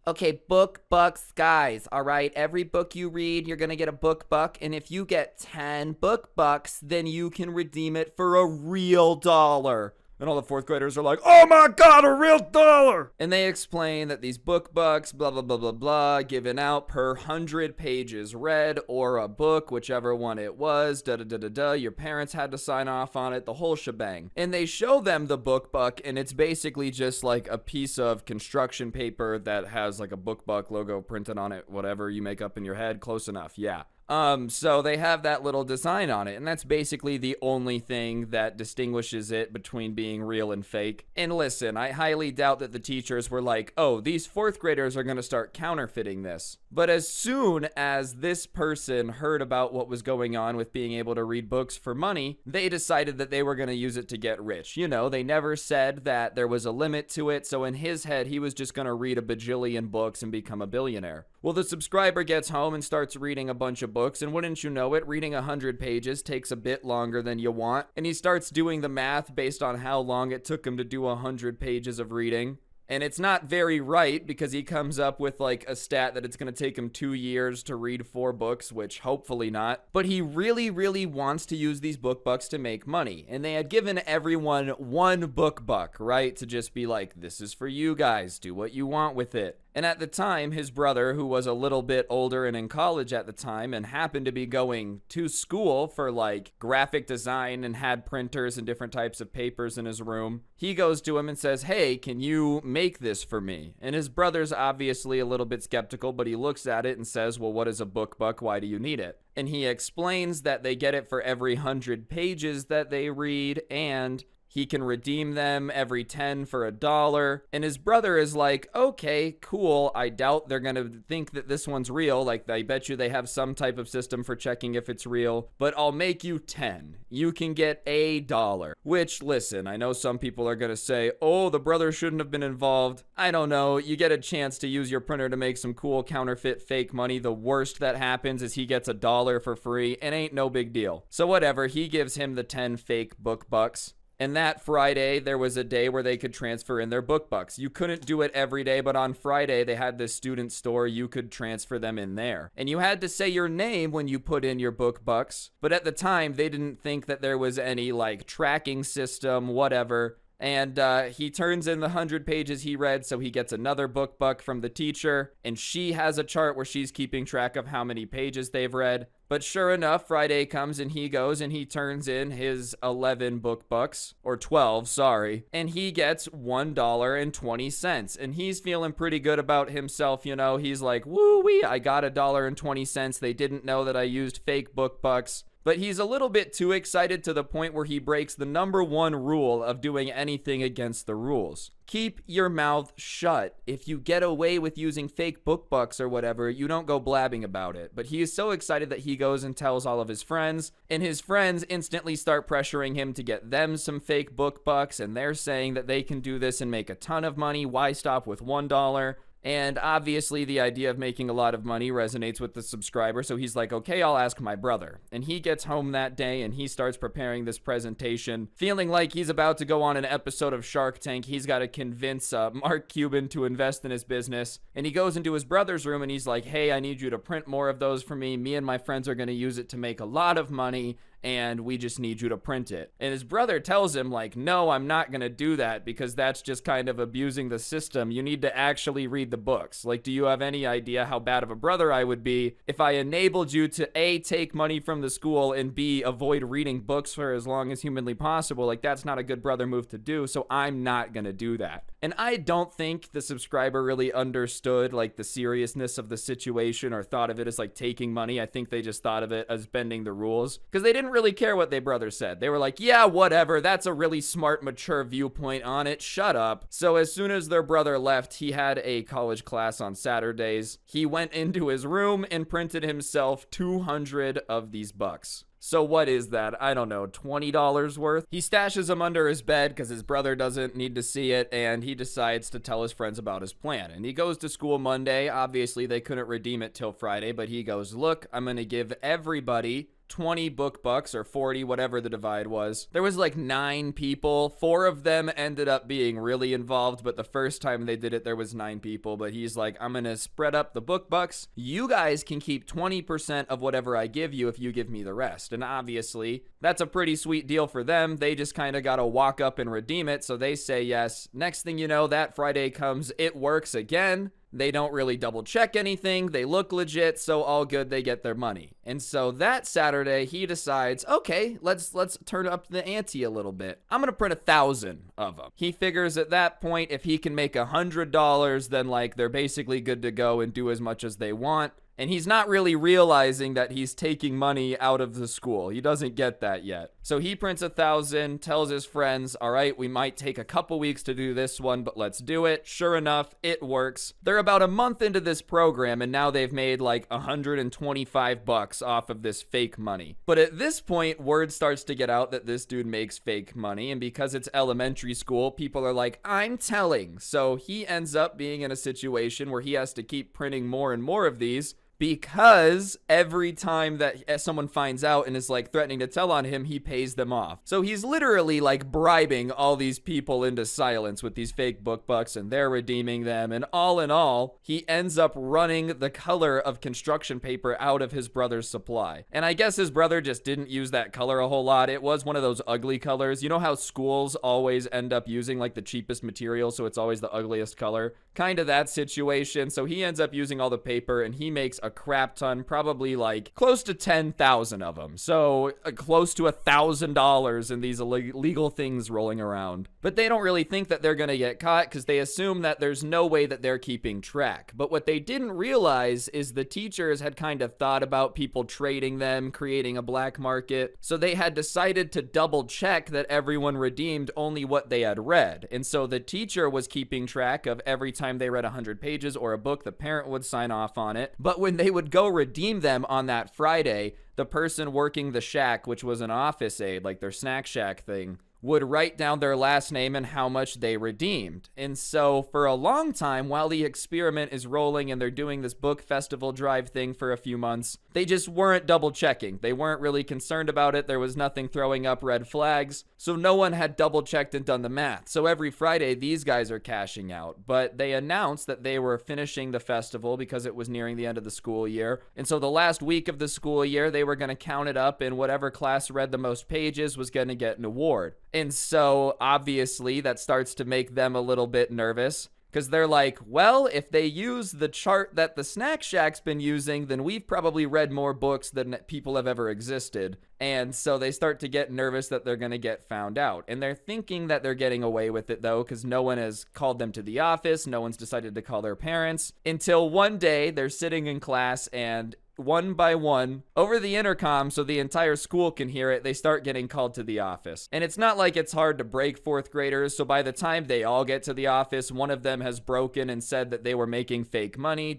Speaker 1: Okay, book bucks, guys, all right? Every book you read, you're gonna get a book buck, and if you get 10 book bucks, then you can redeem it for a real dollar. And all the 4th graders are like, oh my God, a real dollar! And they explain that these book bucks, blah, blah, blah, blah, blah, given out per 100 pages read, or a book, whichever one it was, da-da-da-da-da, your parents had to sign off on it, the whole shebang. And they show them the book buck, and it's basically just like a piece of construction paper that has like a book buck logo printed on it, whatever you make up in your head, close enough, yeah. So they have that little design on it, and that's basically the only thing that distinguishes it between being real and fake. And listen, I highly doubt that the teachers were like, oh, these fourth graders are going to start counterfeiting this. But as soon as this person heard about what was going on with being able to read books for money, they decided that they were going to use it to get rich. You know, they never said that there was a limit to it, so in his head, he was just going to read a bajillion books and become a billionaire. Well, the subscriber gets home and starts reading a bunch of books, and wouldn't you know it, reading 100 pages takes a bit longer than you want, and he starts doing the math based on how long it took him to do 100 pages of reading. And it's not very right, because he comes up with like a stat that it's going to take him 2 years to read 4 books, which hopefully not. But he really, really wants to use these book bucks to make money. And they had given everyone 1 book buck, right? To just be like, this is for you guys. Do what you want with it. And at the time, his brother, who was a little bit older and in college at the time and happened to be going to school for like graphic design and had printers and different types of papers in his room, he goes to him and says, hey, can you make this for me? And his brother's obviously a little bit skeptical, but he looks at it and says, well, what is a book buck? Why do you need it? And he explains that they get it for every 100 pages that they read, and he can redeem them every 10 for $1. And his brother is like, okay, cool. I doubt they're going to think that this one's real. Like, I bet you they have some type of system for checking if it's real, but I'll make you 10. You can get $1. Which, listen, I know some people are going to say, oh, the brother shouldn't have been involved. I don't know. You get a chance to use your printer to make some cool counterfeit fake money. The worst that happens is he gets $1 for free, and ain't no big deal. So whatever, he gives him the 10 fake book bucks. And that Friday, there was a day where they could transfer in their book bucks. You couldn't do it every day, but on Friday, they had this student store. You could transfer them in there. And you had to say your name when you put in your book bucks. But at the time, they didn't think that there was any, like, tracking system, whatever. And he turns in the 100 pages he read, so he gets another book buck from the teacher. And she has a chart where she's keeping track of how many pages they've read. But sure enough, Friday comes and he goes and he turns in his 11 book bucks, or 12, sorry, and he gets $1.20. And he's feeling pretty good about himself, you know. He's like, woo-wee, I got $1.20. They didn't know that I used fake book bucks. But he's a little bit too excited to the point where he breaks the number 1 rule of doing anything against the rules. Keep your mouth shut. If you get away with using fake book bucks or whatever, you don't go blabbing about it. But he is so excited that he goes and tells all of his friends, and his friends instantly start pressuring him to get them some fake book bucks, and they're saying that they can do this and make a ton of money. Why stop with $1? And obviously the idea of making a lot of money resonates with the subscriber, so he's like, okay, I'll ask my brother. And he gets home that day and he starts preparing this presentation, feeling like he's about to go on an episode of Shark Tank. He's got to convince Mark Cuban to invest in his business. And he goes into his brother's room and he's like, hey, I need you to print more of those for me. Me and my friends are going to use it to make a lot of money, and we just need you to print it. And his brother tells him, like, no, I'm not going to do that because that's just kind of abusing the system. You need to actually read the books. Like, do you have any idea how bad of a brother I would be if I enabled you to A, take money from the school, and B, avoid reading books for as long as humanly possible? Like, that's not a good brother move to do, so I'm not going to do that. And I don't think the subscriber really understood, like, the seriousness of the situation or thought of it as, like, taking money. I think they just thought of it as bending the rules because they didn't really care what their brother said. They were like, yeah, whatever. That's a really smart, mature viewpoint on it. Shut up. So as soon as their brother left, he had a college class on Saturdays. He went into his room and printed himself 200 of these bucks. So what is that? I don't know, $20 worth? He stashes them under his bed because his brother doesn't need to see it, and he decides to tell his friends about his plan. And he goes to school Monday. Obviously, they couldn't redeem it till Friday, but he goes, look, I'm going to give everybody 20 book bucks or 40, whatever the divide was. There was like 9 people. 4 of them ended up being really involved, but the first time they did it, there was 9 people. But he's like, I'm going to spread up the book bucks. You guys can keep 20% of whatever I give you if you give me the rest. And obviously, that's a pretty sweet deal for them. They just kind of got to walk up and redeem it. So they say yes. Next thing you know, that Friday comes, it works again. They don't really double check anything. They look legit, so all good. They get their money. And so that Saturday, he decides, okay, let's turn up the ante a little bit. I'm going to print 1,000 of them. He figures at that point, if he can make $100, then like they're basically good to go and do as much as they want. And he's not really realizing that he's taking money out of the school. He doesn't get that yet. So he prints 1,000, tells his friends, all right, we might take a couple weeks to do this one, but let's do it. Sure enough, it works. They're about a month into this program, and now they've made like $125 off of this fake money. But at this point, word starts to get out that this dude makes fake money, and because it's elementary school, people are like, I'm telling. So he ends up being in a situation where he has to keep printing more and more of these, because every time that someone finds out and is like threatening to tell on him, he pays them off. So he's literally like bribing all these people into silence with these fake book bucks, and they're redeeming them. And all in all, he ends up running the color of construction paper out of his brother's supply. And I guess his brother just didn't use that color a whole lot. It was one of those ugly colors. You know how schools always end up using like the cheapest material, so it's always the ugliest color? Kind of that situation. So he ends up using all the paper, and he makes a crap ton, probably like close to 10,000 of them. So close to $1,000 in these illegal things rolling around. But they don't really think that they're going to get caught because they assume that there's no way that they're keeping track. But what they didn't realize is the teachers had kind of thought about people trading them, creating a black market. So they had decided to double check that everyone redeemed only what they had read. And so the teacher was keeping track of every time they read 100 pages or a book, the parent would sign off on it. But when they would go redeem them on that Friday, the person working the shack, which was an office aide, like their snack shack thing, would write down their last name and how much they redeemed. And so for a long time, while the experiment is rolling and they're doing this book festival drive thing for a few months, they just weren't double checking. They weren't really concerned about it. There was nothing throwing up red flags. So no one had double checked and done the math. So every Friday, these guys are cashing out. But they announced that they were finishing the festival because it was nearing the end of the school year. And so the last week of the school year, they were going to count it up, and whatever class read the most pages was going to get an award. And so obviously that starts to make them a little bit nervous, because they're like, well, if they use the chart that the Snack Shack's been using, then we've probably read more books than people have ever existed. And so they start to get nervous that they're going to get found out. And they're thinking that they're getting away with it, though, because no one has called them to the office. No one's decided to call their parents, until one day they're sitting in class, and one by one, over the intercom so the entire school can hear it, they start getting called to the office. And it's not like it's hard to break fourth graders, so by the time they all get to the office, one of them has broken and said that they were making fake money,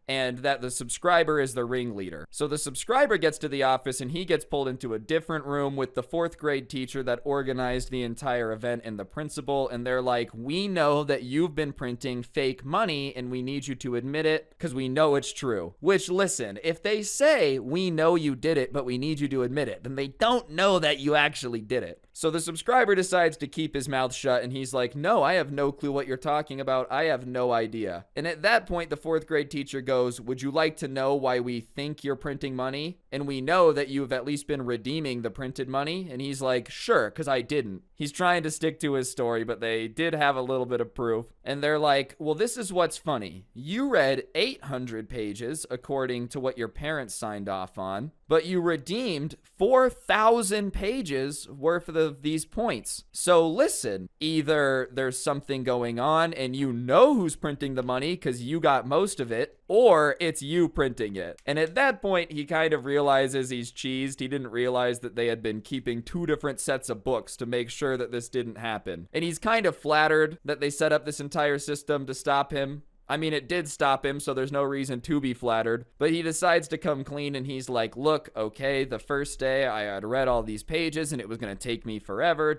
Speaker 1: and that the subscriber is the ringleader. So the subscriber gets to the office, and he gets pulled into a different room with the fourth grade teacher that organized the entire event and the principal, and they're like, we know that you've been printing fake money, and we need you to admit it because we know it's true. Which, listen, if they say, we know you did it, but we need you to admit it, then they don't know that you actually did it. So the subscriber decides to keep his mouth shut, and he's like, no, I have no clue what you're talking about. I have no idea. And at that point, the fourth grade teacher goes, would you like to know why we think you're printing money? And we know that you've at least been redeeming the printed money. And he's like, sure, because I didn't. He's trying to stick to his story, but they did have a little bit of proof. And they're like, well, this is what's funny. You read 800 pages, according to what your parents signed off on, but you redeemed 4,000 pages worth of these points. So listen, either there's something going on and you know who's printing the money because you got most of it, or it's you printing it. And at that point, he kind of realizes he's cheesed. He didn't realize that they had been keeping two different sets of books to make sure that this didn't happen. And he's kind of flattered that they set up this entire system to stop him. I mean, it did stop him, so there's no reason to be flattered. But he decides to come clean, and he's like, look, okay, the first day I had read all these pages, and it was going to take me forever,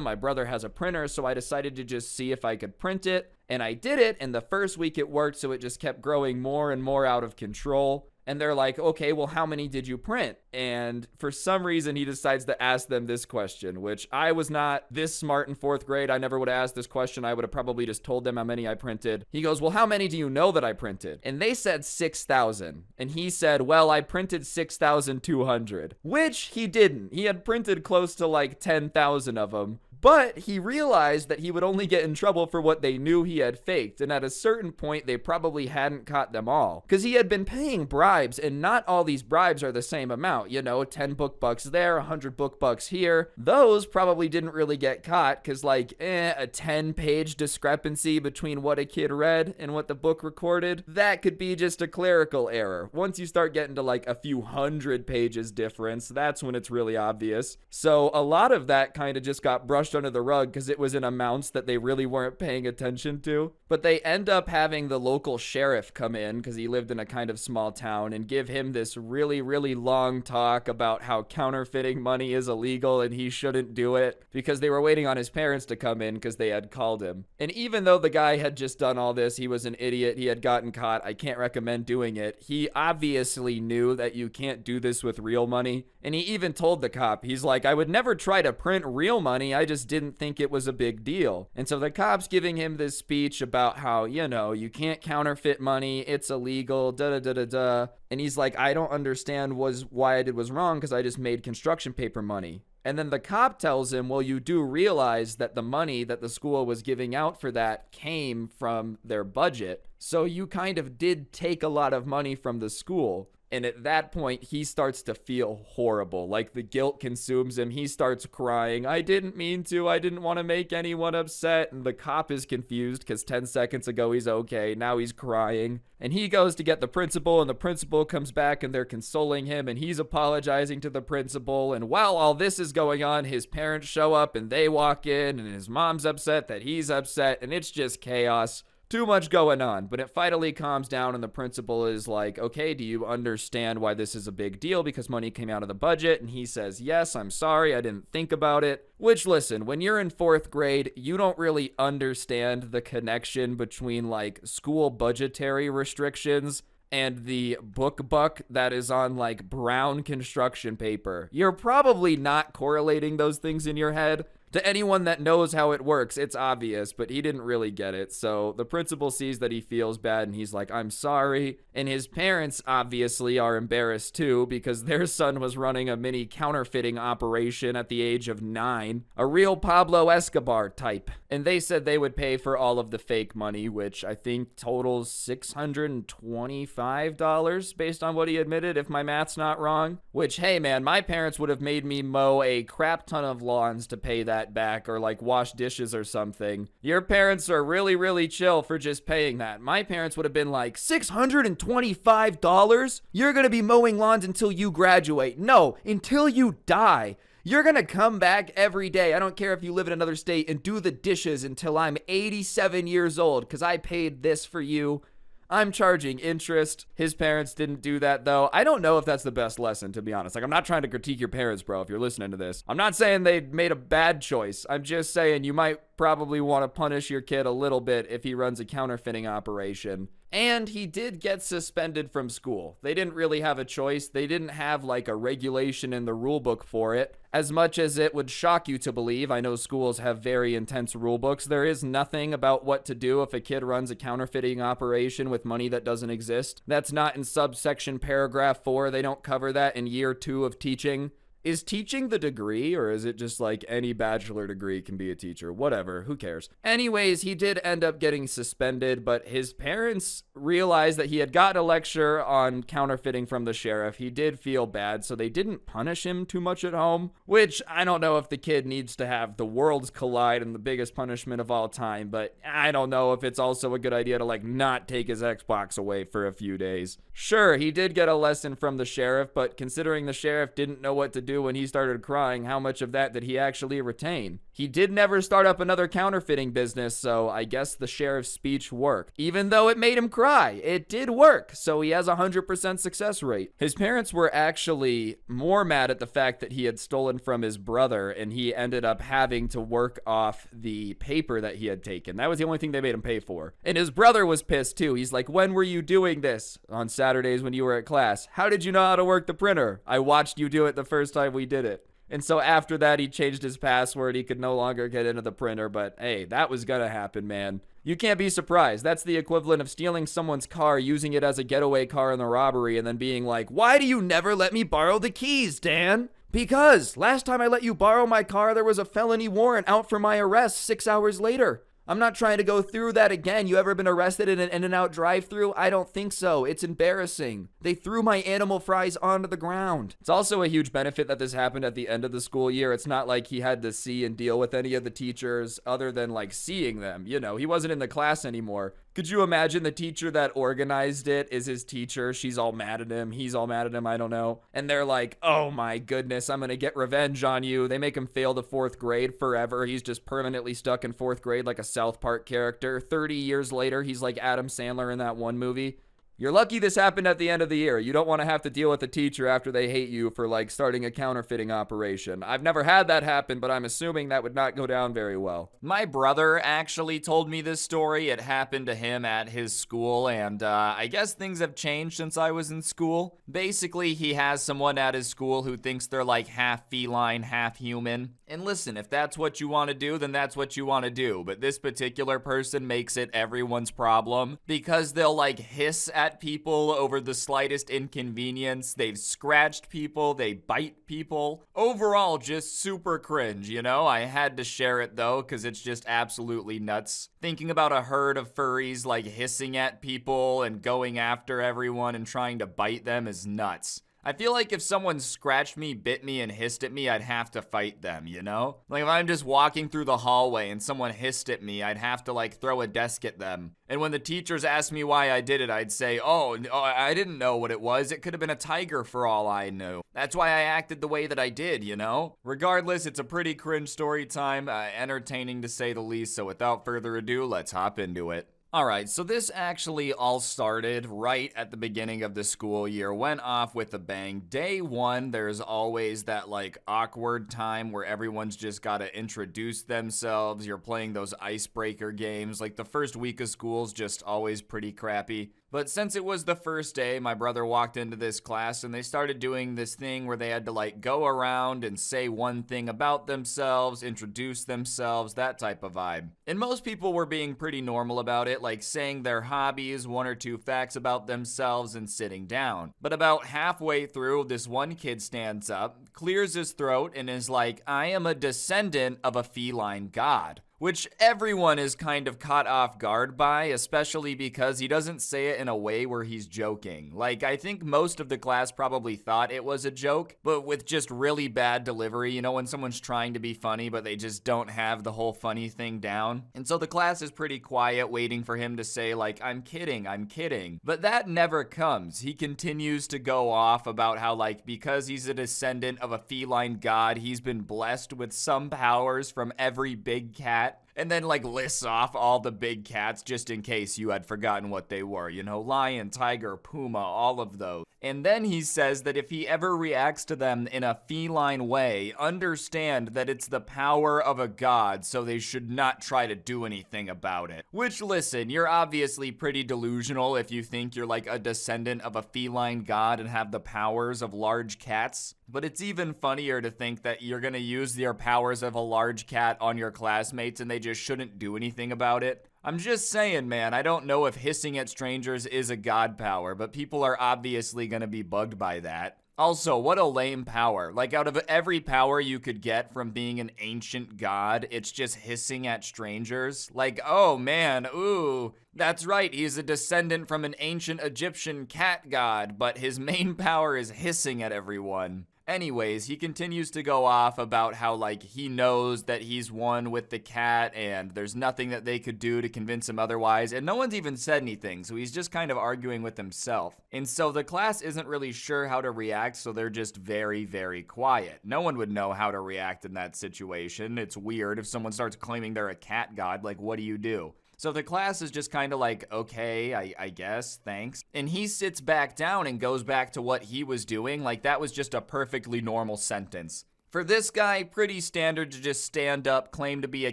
Speaker 1: My brother has a printer, so I decided to just see if I could print it. And I did it, and the first week it worked, so it just kept growing more and more out of control. And they're like, okay, well, how many did you print? And for some reason, he decides to ask them this question, which I was not this smart in fourth grade. I never would have asked this question. I would have probably just told them how many I printed. He goes, well, how many do you know that I printed? And they said 6,000. And he said, well, I printed 6,200, which he didn't. He had printed close to like 10,000 of them. But he realized that he would only get in trouble for what they knew he had faked, and at a certain point, they probably hadn't caught them all. Because he had been paying bribes, and not all these bribes are the same amount. 10 book bucks there, 100 book bucks here. Those probably didn't really get caught, because a 10-page discrepancy between what a kid read and what the book recorded, that could be just a clerical error. Once you start getting to a few hundred pages difference, that's when it's really obvious. So a lot of that kind of just got brushed under the rug because it was in amounts that they really weren't paying attention to. But they end up having the local sheriff come in, because he lived in a kind of small town, and give him this really, really long talk about how counterfeiting money is illegal and he shouldn't do it, because they were waiting on his parents to come in because they had called him. And even though the guy had just done all this, he was an idiot, he had gotten caught, I can't recommend doing it. He obviously knew that you can't do this with real money. And he even told the cop, he's like, I would never try to print real money, I just didn't think it was a big deal. And so the cop's giving him this speech about how, you can't counterfeit money, it's illegal, da-da-da-da-da. And he's like, I don't understand why I did was wrong, because I just made construction paper money. And then the cop tells him, well, you do realize that the money that the school was giving out for that came from their budget. So you kind of did take a lot of money from the school. And at that point, he starts to feel horrible. The guilt consumes him. He starts crying. I didn't mean to. I didn't want to make anyone upset. And the cop is confused because 10 seconds ago he's okay. Now he's crying. And he goes to get the principal, and the principal comes back, and they're consoling him, and he's apologizing to the principal. And while all this is going on, his parents show up, and they walk in, and his mom's upset that he's upset, and it's just chaos. Too much going on, but it finally calms down, and the principal is like, okay, do you understand why this is a big deal? Because money came out of the budget. And he says, yes, I'm sorry, I didn't think about it. Which, listen, when you're in 4th grade, you don't really understand the connection between school budgetary restrictions and the book buck that is on brown construction paper. You're probably not correlating those things in your head. To anyone that knows how it works, it's obvious, but he didn't really get it. So the principal sees that he feels bad, and he's like, I'm sorry. And his parents obviously are embarrassed too, because their son was running a mini counterfeiting operation at the age of 9, a real Pablo Escobar type. And they said they would pay for all of the fake money, which I think totals $625 based on what he admitted, if my math's not wrong. Which, hey man, my parents would have made me mow a crap ton of lawns to pay that back, or wash dishes or something. Your parents are really, really chill for just paying that. My parents would have been like, $625? You're gonna be mowing lawns until you graduate. No, until you die. You're gonna come back every day, I don't care if you live in another state, and do the dishes until I'm 87 years old, because I paid this for you. I'm charging interest. His parents didn't do that, though. I don't know if that's the best lesson, to be honest. I'm not trying to critique your parents, bro, if you're listening to this. I'm not saying they made a bad choice. I'm just saying you might probably want to punish your kid a little bit if he runs a counterfeiting operation. And he did get suspended from school. They didn't really have a choice. They didn't have a regulation in the rule book for it. As much as it would shock you to believe, I know schools have very intense rule books. There is nothing about what to do if a kid runs a counterfeiting operation with money that doesn't exist. That's not in subsection paragraph 4. They don't cover that in year 2 of teaching. Is teaching the degree, or is it just any bachelor degree can be a teacher? Whatever, who cares? Anyways, he did end up getting suspended, but his parents realized that he had gotten a lecture on counterfeiting from the sheriff. He did feel bad, so they didn't punish him too much at home, which I don't know if the kid needs to have the worlds collide and the biggest punishment of all time, but I don't know if it's also a good idea to not take his Xbox away for a few days. Sure, he did get a lesson from the sheriff, but considering the sheriff didn't know what to do when he started crying, how much of that did he actually retain? He did never start up another counterfeiting business, so I guess the sheriff's speech worked. Even though it made him cry, it did work, so he has a 100% success rate. His parents were actually more mad at the fact that he had stolen from his brother, and he ended up having to work off the paper that he had taken. That was the only thing they made him pay for. And his brother was pissed too. He's like, when were you doing this? On Saturdays when you were at class. How did you know how to work the printer? I watched you do it the first time we did it. And so after that, he changed his password. He could no longer get into the printer, but hey, that was gonna happen, man. You can't be surprised. That's the equivalent of stealing someone's car, using it as a getaway car in the robbery, and then being like, why do you never let me borrow the keys, Dan? Because last time I let you borrow my car, there was a felony warrant out for my arrest 6 hours later. I'm not trying to go through that again. You ever been arrested in an In-N-Out drive-thru? I don't think so. It's embarrassing. They threw my animal fries onto the ground. It's also a huge benefit that this happened at the end of the school year. It's not like he had to see and deal with any of the teachers other than like seeing them. You know, he wasn't in the class anymore. Could you imagine the teacher that organized it is his teacher? She's all mad at him. He's all mad at him. I don't know. And they're like, oh my goodness, I'm going to get revenge on you. They make him fail the 4th grade forever. He's just permanently stuck in 4th grade like a South Park character. 30 years later, he's like Adam Sandler in that one movie. You're lucky this happened at the end of the year. You don't want to have to deal with a teacher after they hate you for like starting a counterfeiting operation. I've never had that happen, but I'm assuming that would not go down very well. My brother actually told me this story. It happened to him at his school, and I guess things have changed since I was in school. Basically, he has someone at his school who thinks they're like half feline, half human. And listen, if that's what you want to do, then that's what you want to do. But this particular person makes it everyone's problem because they'll like hiss at people over the slightest inconvenience. They've scratched people, they bite people. Overall, just super cringe, you know? I had to share it though, because it's just absolutely nuts. Thinking about a herd of furries like hissing at people and going after everyone and trying to bite them is nuts. I feel like if someone scratched me, bit me, and hissed at me, I'd have to fight them, you know? Like if I'm just walking through the hallway and someone hissed at me, I'd have to like throw a desk at them. And when the teachers asked me why I did it, I'd say, oh, I didn't know what it was. It could have been a tiger for all I knew. That's why I acted the way that I did, you know? Regardless, it's a pretty cringe story time, entertaining to say the least. So without further ado, let's hop into it. Alright, so this actually all started right at the beginning of the school year, went off with a bang. Day one, there's always that like awkward time where everyone's just gotta introduce themselves. You're playing those icebreaker games. Like the first week of school's just always pretty crappy. But since it was the first day, my brother walked into this class and they started doing this thing where they had to like go around and say one thing about themselves, introduce themselves, that type of vibe. And most people were being pretty normal about it, like saying their hobbies, 1 or 2 facts about themselves, and sitting down. But about halfway through, this one kid stands up, clears his throat, and is like, I am a descendant of a feline god. Which everyone is kind of caught off guard by, especially because he doesn't say it in a way where he's joking. Like, I think most of the class probably thought it was a joke, but with just really bad delivery, you know, when someone's trying to be funny, but they just don't have the whole funny thing down. And so the class is pretty quiet, waiting for him to say, like, I'm kidding, I'm kidding. But that never comes. He continues to go off about how, like, because he's a descendant of a feline god, he's been blessed with some powers from every big cat. And then like lists off all the big cats just in case you had forgotten what they were. You know, lion, tiger, puma, all of those. And then he says that if he ever reacts to them in a feline way, understand that it's the power of a god, so they should not try to do anything about it. Which, listen, you're obviously pretty delusional if you think you're like a descendant of a feline god and have the powers of large cats. But it's even funnier to think that you're gonna use your powers of a large cat on your classmates and they just shouldn't do anything about it. I'm just saying, man, I don't know if hissing at strangers is a god power, but people are obviously gonna be bugged by that. Also, what a lame power. Like, out of every power you could get from being an ancient god, it's just hissing at strangers. Like, oh man, ooh, that's right, he's a descendant from an ancient Egyptian cat god, but his main power is hissing at everyone. Anyways, he continues to go off about how, like, he knows that he's one with the cat and there's nothing that they could do to convince him otherwise, and no one's even said anything, so he's just kind of arguing with himself. And so the class isn't really sure how to react, so they're just very, very quiet. No one would know how to react in that situation. It's weird if someone starts claiming they're a cat god, like, what do you do? So the class is just kind of like, okay, I guess, thanks. And he sits back down and goes back to what he was doing, like that was just a perfectly normal sentence. For this guy, pretty standard to just stand up, claim to be a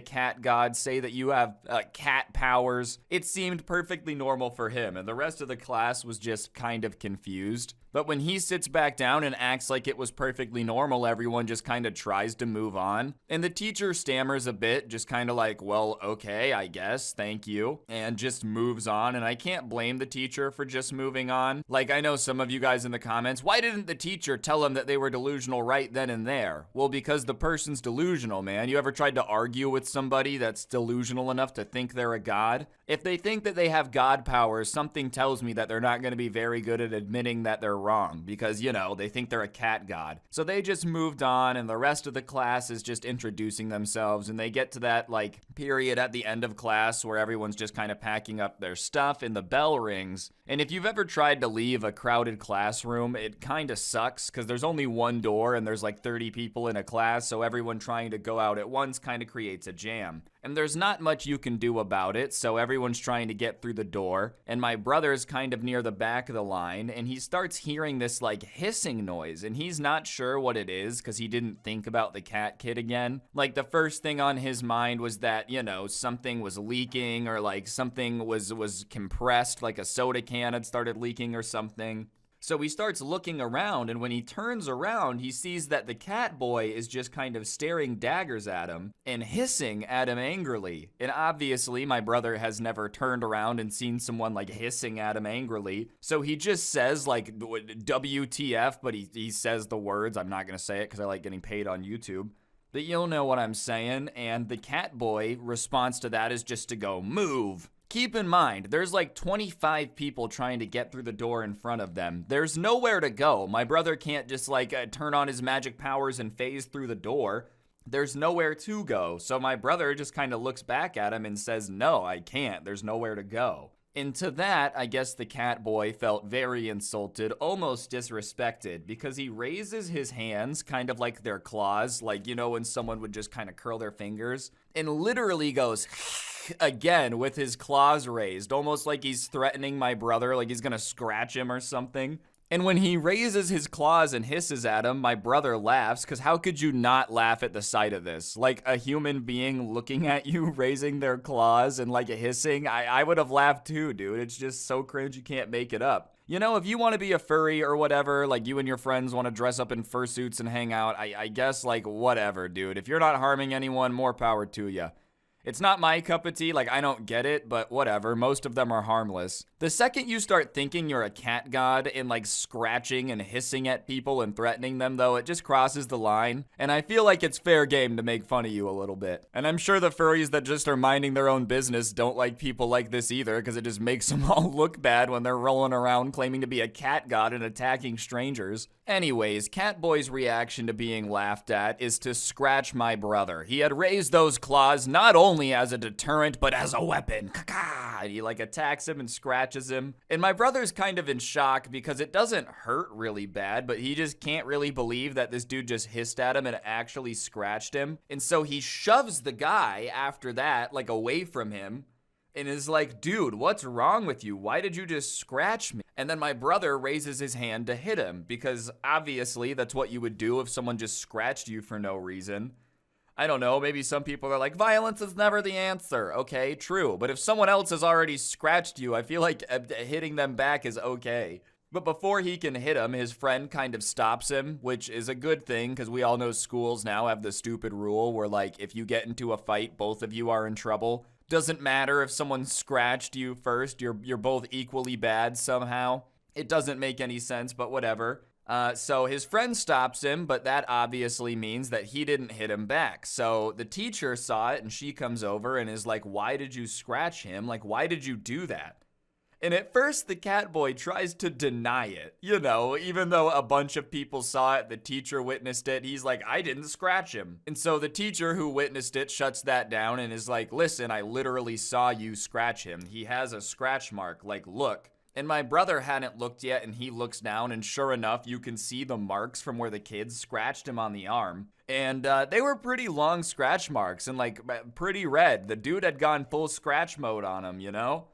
Speaker 1: cat god, say that you have cat powers. It seemed perfectly normal for him, and the rest of the class was just kind of confused. But when he sits back down and acts like it was perfectly normal, everyone just kind of tries to move on. And the teacher stammers a bit, just kind of like, well, okay, I guess, thank you, and just moves on. And I can't blame the teacher for just moving on. Like, I know some of you guys in the comments, why didn't the teacher tell them that they were delusional right then and there? Well, because the person's delusional, man. You ever tried to argue with somebody that's delusional enough to think they're a god? If they think that they have god powers, something tells me that they're not going to be very good at admitting that they're wrong, because, you know, they think they're a cat god. So they just moved on, and the rest of the class is just introducing themselves, and they get to that, like, period at the end of class where everyone's just kind of packing up their stuff, and the bell rings. And if you've ever tried to leave a crowded classroom, it kind of sucks, because there's only one door, and there's like 30 people in a class, so everyone trying to go out at once kind of creates a jam. And there's not much you can do about it, so everyone's trying to get through the door, and my brother's kind of near the back of the line, and he starts hearing this like hissing noise, and he's not sure what it is because he didn't think about the cat kid again. Like, the first thing on his mind was that, you know, something was leaking, or like something was compressed, like a soda can had started leaking or something. So he starts looking around, and when he turns around, he sees that the cat boy is just kind of staring daggers at him and hissing at him angrily. And obviously, my brother has never turned around and seen someone like hissing at him angrily. So he just says like WTF, but he says the words. I'm not going to say it because I like getting paid on YouTube. But you'll know what I'm saying. And the cat boy response to that is just to go, move. Keep in mind, there's like 25 people trying to get through the door in front of them. There's nowhere to go. My brother can't just like turn on his magic powers and phase through the door. There's nowhere to go. So my brother just kind of looks back at him and says, no, I can't. There's nowhere to go. And to that, I guess the cat boy felt very insulted, almost disrespected, because he raises his hands kind of like their claws, like, you know, when someone would just kind of curl their fingers, and literally goes again with his claws raised, almost like he's threatening my brother, like he's gonna scratch him or something. And when he raises his claws and hisses at him, my brother laughs, because how could you not laugh at the sight of this? Like a human being looking at you, raising their claws and like hissing, I would have laughed too, dude. It's just so cringe, you can't make it up. You know, if you want to be a furry or whatever, like you and your friends want to dress up in fursuits and hang out, I guess like whatever, dude. If you're not harming anyone, more power to you. It's not my cup of tea, like I don't get it, but whatever, most of them are harmless. The second you start thinking you're a cat god and like scratching and hissing at people and threatening them though, it just crosses the line. And I feel like it's fair game to make fun of you a little bit. And I'm sure the furries that just are minding their own business don't like people like this either, because it just makes them all look bad when they're rolling around claiming to be a cat god and attacking strangers. Anyways, Catboy's reaction to being laughed at is to scratch my brother. He had raised those claws not only as a deterrent, but as a weapon. And he like attacks him and scratches him. And my brother's kind of in shock because it doesn't hurt really bad, but he just can't really believe that this dude just hissed at him and actually scratched him. And so he shoves the guy after that, like away from him, and is like, dude, what's wrong with you? Why did you just scratch me? And then my brother raises his hand to hit him, because obviously that's what you would do if someone just scratched you for no reason. I don't know, maybe some people are like, violence is never the answer. Okay, true. But if someone else has already scratched you, I feel like hitting them back is okay. But before he can hit him, his friend kind of stops him, which is a good thing, because we all know schools now have the stupid rule where, like, if you get into a fight, both of you are in trouble. Doesn't matter if someone scratched you first, you're both equally bad somehow. It doesn't make any sense, but whatever. So his friend stops him, but that obviously means that he didn't hit him back. So the teacher saw it, and she comes over and is like, why did you scratch him? Like, why did you do that? And at first, the cat boy tries to deny it. You know, even though a bunch of people saw it, the teacher witnessed it, he's like, I didn't scratch him. And so the teacher who witnessed it shuts that down and is like, listen, I literally saw you scratch him. He has a scratch mark, like, look. And my brother hadn't looked yet, and he looks down, and sure enough, you can see the marks from where the kids scratched him on the arm. And they were pretty long scratch marks and, like, pretty red. The dude had gone full scratch mode on him, you know?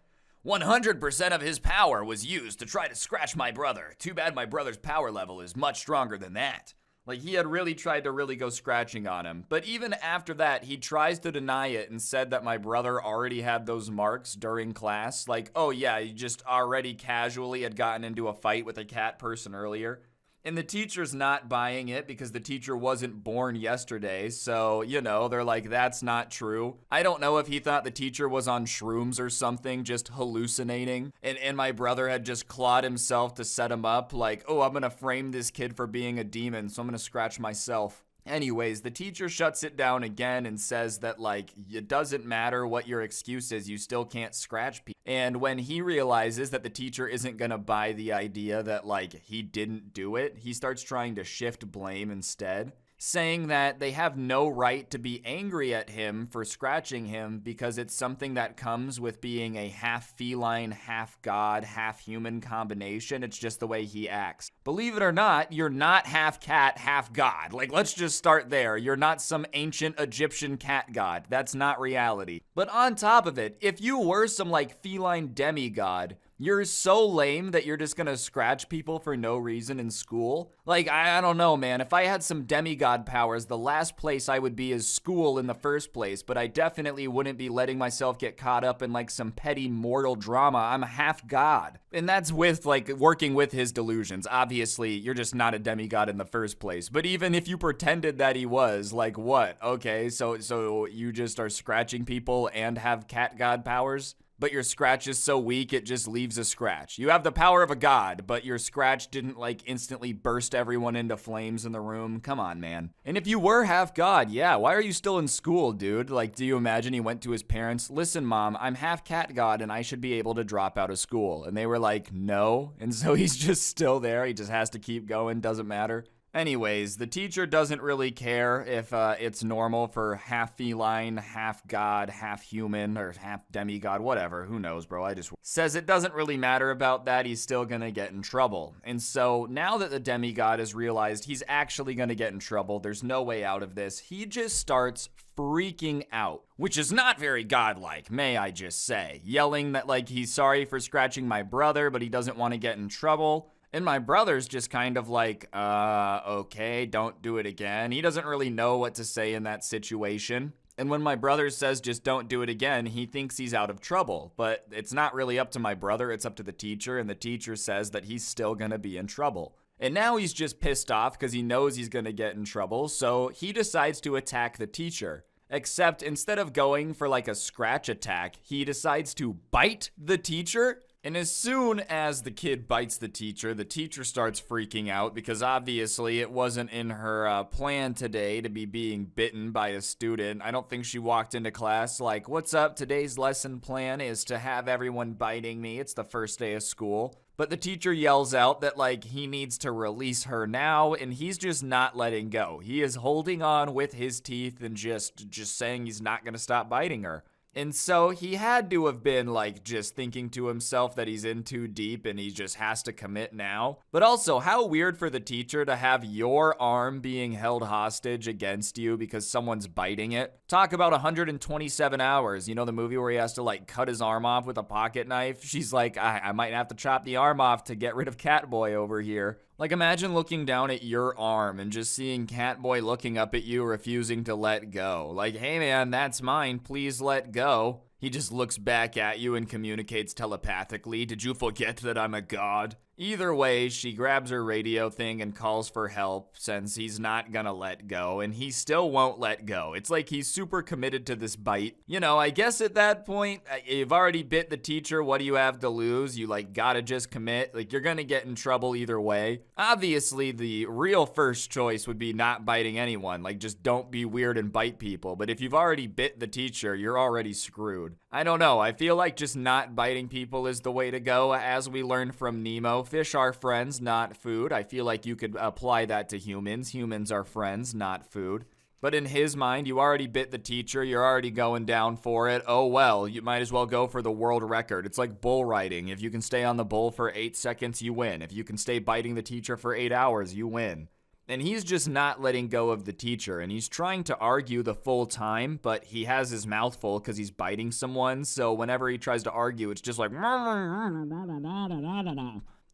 Speaker 1: 100% of his power was used to try to scratch my brother. Too bad my brother's power level is much stronger than that. Like, he had really tried to really go scratching on him. But even after that, he tries to deny it and said that my brother already had those marks during class. Like, oh yeah, he just already casually had gotten into a fight with a cat person earlier. And the teacher's not buying it because the teacher wasn't born yesterday. So, they're like, that's not true. I don't know if he thought the teacher was on shrooms or something, just hallucinating. And my brother had just clawed himself to set him up. Like, oh, I'm going to frame this kid for being a demon, so I'm going to scratch myself. Anyways, the teacher shuts it down again and says that, like, it doesn't matter what your excuse is, you still can't scratch people. And when he realizes that the teacher isn't gonna buy the idea that, like, he didn't do it, he starts trying to shift blame instead, saying that they have no right to be angry at him for scratching him because it's something that comes with being a half feline, half god, half human combination. It's just the way he acts. Believe it or not, you're not half cat, half god. Like, let's just start there. You're not some ancient Egyptian cat god. That's not reality. But on top of it, if you were some, like, feline demigod, you're so lame that you're just gonna scratch people for no reason in school? Like, I don't know, man. If I had some demigod powers, the last place I would be is school in the first place, but I definitely wouldn't be letting myself get caught up in, like, some petty mortal drama. I'm half god. And that's with, like, working with his delusions. Obviously, you're just not a demigod in the first place. But even if you pretended that he was, like, what? Okay, so you just are scratching people and have cat god powers? But your scratch is so weak, it just leaves a scratch. You have the power of a god, but your scratch didn't, like, instantly burst everyone into flames in the room. Come on, man. And if you were half god, yeah, why are you still in school, dude? Like, do you imagine he went to his parents, listen, mom, I'm half cat god and I should be able to drop out of school. And they were like, no. And so he's just still there. He just has to keep going, doesn't matter. Anyways, the teacher doesn't really care if it's normal for half feline, half god, half human, or half demigod, whatever. Who knows, bro? I just says it doesn't really matter about that. He's still gonna get in trouble. And so now that the demigod has realized he's actually gonna get in trouble, there's no way out of this, he just starts freaking out, which is not very godlike, may I just say. Yelling that, like, he's sorry for scratching my brother, but he doesn't want to get in trouble. And my brother's just kind of like, okay, don't do it again. He doesn't really know what to say in that situation. And when my brother says just don't do it again, he thinks he's out of trouble. But it's not really up to my brother, it's up to the teacher. And the teacher says that he's still gonna be in trouble. And now he's just pissed off because he knows he's gonna get in trouble. So he decides to attack the teacher. Except instead of going for, like, a scratch attack, he decides to bite the teacher. And as soon as the kid bites the teacher starts freaking out because obviously it wasn't in her plan today to be being bitten by a student. I don't think she walked into class like, what's up? Today's lesson plan is to have everyone biting me. It's the first day of school. But the teacher yells out that, like, he needs to release her now, and he's just not letting go. He is holding on with his teeth and just saying he's not going to stop biting her. And so he had to have been, like, just thinking to himself that he's in too deep and he just has to commit now. But also, how weird for the teacher to have your arm being held hostage against you because someone's biting it. Talk about 127 hours. You know the movie where he has to, like, cut his arm off with a pocket knife? She's like, I might have to chop the arm off to get rid of Catboy over here. Like, imagine looking down at your arm and just seeing Catboy looking up at you, refusing to let go. Like, hey man, that's mine, please let go. He just looks back at you and communicates telepathically. Did you forget that I'm a god? Either way, she grabs her radio thing and calls for help since he's not gonna let go, and he still won't let go. It's like he's super committed to this bite. You know, I guess at that point, you've already bit the teacher, what do you have to lose? You, like, gotta just commit. Like, you're gonna get in trouble either way. Obviously, the real first choice would be not biting anyone. Like, just don't be weird and bite people. But if you've already bit the teacher, you're already screwed. I don't know, I feel like just not biting people is the way to go. As we learned from Nemo, fish are friends, not food. I feel like you could apply that to humans. Humans are friends, not food. But in his mind, you already bit the teacher, you're already going down for it. Oh well, you might as well go for the world record. It's like bull riding. If you can stay on the bull for 8 seconds, you win. If you can stay biting the teacher for 8 hours, you win. And he's just not letting go of the teacher, and he's trying to argue the full time, but he has his mouth full because he's biting someone, so whenever he tries to argue, it's just like...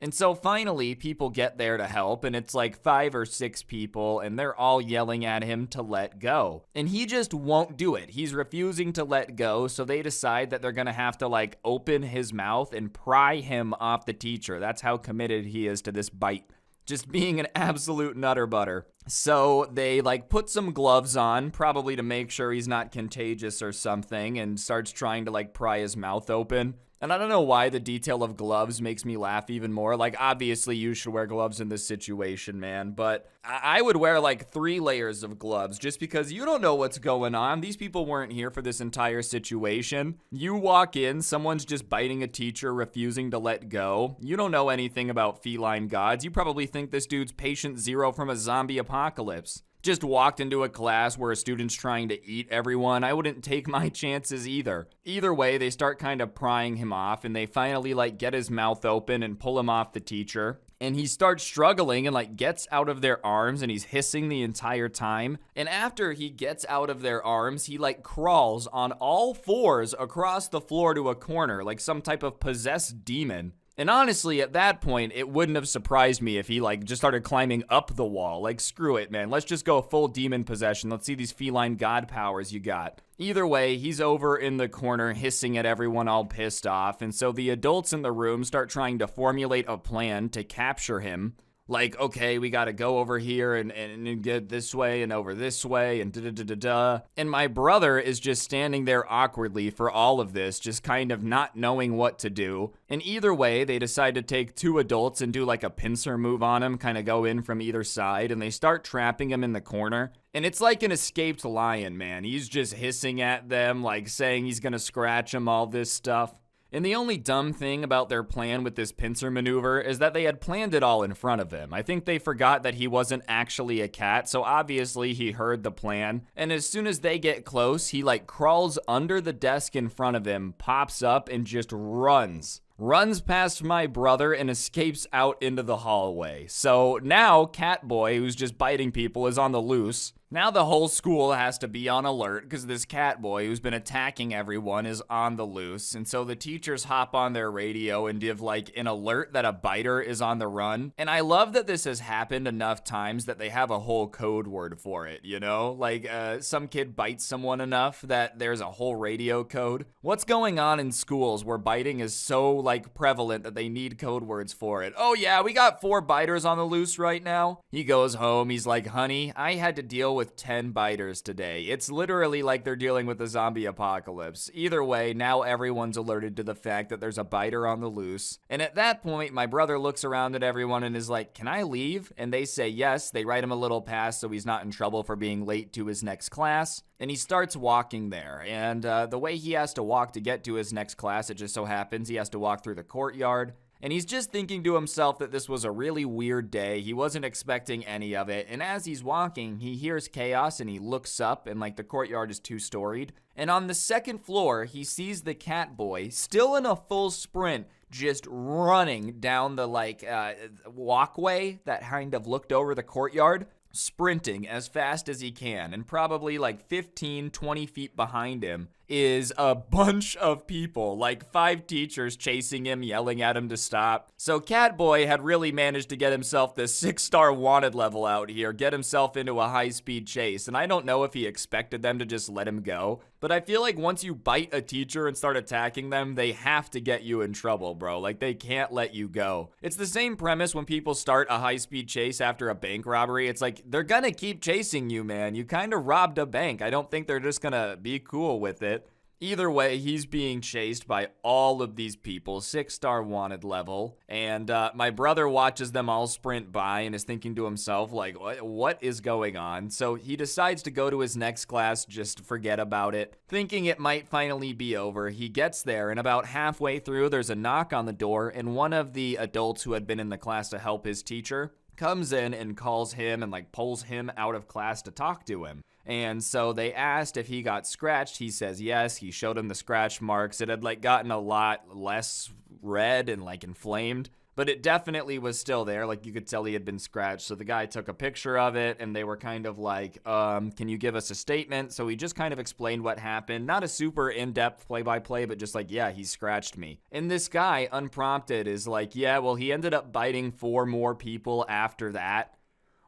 Speaker 1: And so finally, people get there to help, and it's like 5 or 6 people, and they're all yelling at him to let go. And he just won't do it. He's refusing to let go, so they decide that they're gonna have to like open his mouth and pry him off the teacher. That's how committed he is to this bite. Just being an absolute nutter butter. So they like put some gloves on, probably to make sure he's not contagious or something, and starts trying to like pry his mouth open. And I don't know why the detail of gloves makes me laugh even more. Like, obviously you should wear gloves in this situation, man, but I would wear like 3 layers of gloves just because you don't know what's going on. These people weren't here for this entire situation. You walk in, someone's just biting a teacher, refusing to let go. You don't know anything about feline gods. You probably think this dude's patient zero from a zombie apocalypse. Just walked into a class where a student's trying to eat everyone. I wouldn't take my chances either. Either way, they start kind of prying him off, and they finally like get his mouth open and pull him off the teacher. And he starts struggling and like gets out of their arms, and he's hissing the entire time. And after he gets out of their arms, he like crawls on all 4s across the floor to a corner like some type of possessed demon. And honestly, at that point, it wouldn't have surprised me if he like just started climbing up the wall. Like, screw it, man. Let's just go full demon possession. Let's see these feline god powers you got. Either way, he's over in the corner hissing at everyone all pissed off. And so the adults in the room start trying to formulate a plan to capture him. Like, okay, we gotta go over here and get this way and over this way and da-da-da-da-da. And my brother is just standing there awkwardly for all of this, just kind of not knowing what to do. And either way, they decide to take 2 adults and do like a pincer move on him, kind of go in from either side, and they start trapping him in the corner. And it's like an escaped lion, man. He's just hissing at them, like saying he's gonna scratch them, all this stuff. And the only dumb thing about their plan with this pincer maneuver is that they had planned it all in front of him. I think they forgot that he wasn't actually a cat, so obviously he heard the plan. And as soon as they get close, he like crawls under the desk in front of him, pops up, and just runs past my brother and escapes out into the hallway. So now Catboy, who's just biting people, is on the loose. Now the whole school has to be on alert because this Catboy who's been attacking everyone is on the loose. And so the teachers hop on their radio and give like an alert that a biter is on the run. And I love that this has happened enough times that they have a whole code word for it, you know? Like some kid bites someone enough that there's a whole radio code. What's going on in schools where biting is so like prevalent that they need code words for it? Oh yeah, we got 4 biters on the loose right now. He goes home, he's like, honey, I had to deal with 10 biters today. It's literally like they're dealing with the zombie apocalypse. Either way, now everyone's alerted to the fact that there's a biter on the loose. And at that point, my brother looks around at everyone and is like, can I leave? And they say yes. They write him a little pass so he's not in trouble for being late to his next class. And he starts walking there. And the way he has to walk to get to his next class, it just so happens he has to walk through the courtyard. And he's just thinking to himself that this was a really weird day. He wasn't expecting any of it. And as he's walking, he hears chaos and he looks up, and like the courtyard is 2-storied. And on the 2nd floor, he sees the Catboy still in a full sprint, just running down the like walkway that kind of looked over the courtyard, sprinting as fast as he can. And probably like 15, 20 feet behind him is a bunch of people, like 5 teachers chasing him, yelling at him to stop. So Catboy had really managed to get himself this 6-star wanted level out here, get himself into a high-speed chase. And I don't know if he expected them to just let him go, but I feel like once you bite a teacher and start attacking them, they have to get you in trouble, bro. Like, they can't let you go. It's the same premise when people start a high-speed chase after a bank robbery. It's like, they're gonna keep chasing you, man. You kind of robbed a bank. I don't think they're just gonna be cool with it. Either way, he's being chased by all of these people, 6-star wanted level, and my brother watches them all sprint by and is thinking to himself, like, what is going on? So he decides to go to his next class, just forget about it, thinking it might finally be over. He gets there, and about halfway through, there's a knock on the door, and one of the adults who had been in the class to help his teacher comes in and calls him and like pulls him out of class to talk to him. And so they asked if he got scratched. He says yes. He showed him the scratch marks. It had like gotten a lot less red and like inflamed. but it definitely was still there. Like, you could tell he had been scratched. So the guy took a picture of it, and they were kind of like, can you give us a statement? So he just kind of explained what happened. Not a super in-depth play-by-play, but just like, yeah, he scratched me. And this guy, unprompted, is like, yeah, well, he ended up biting 4 more people after that,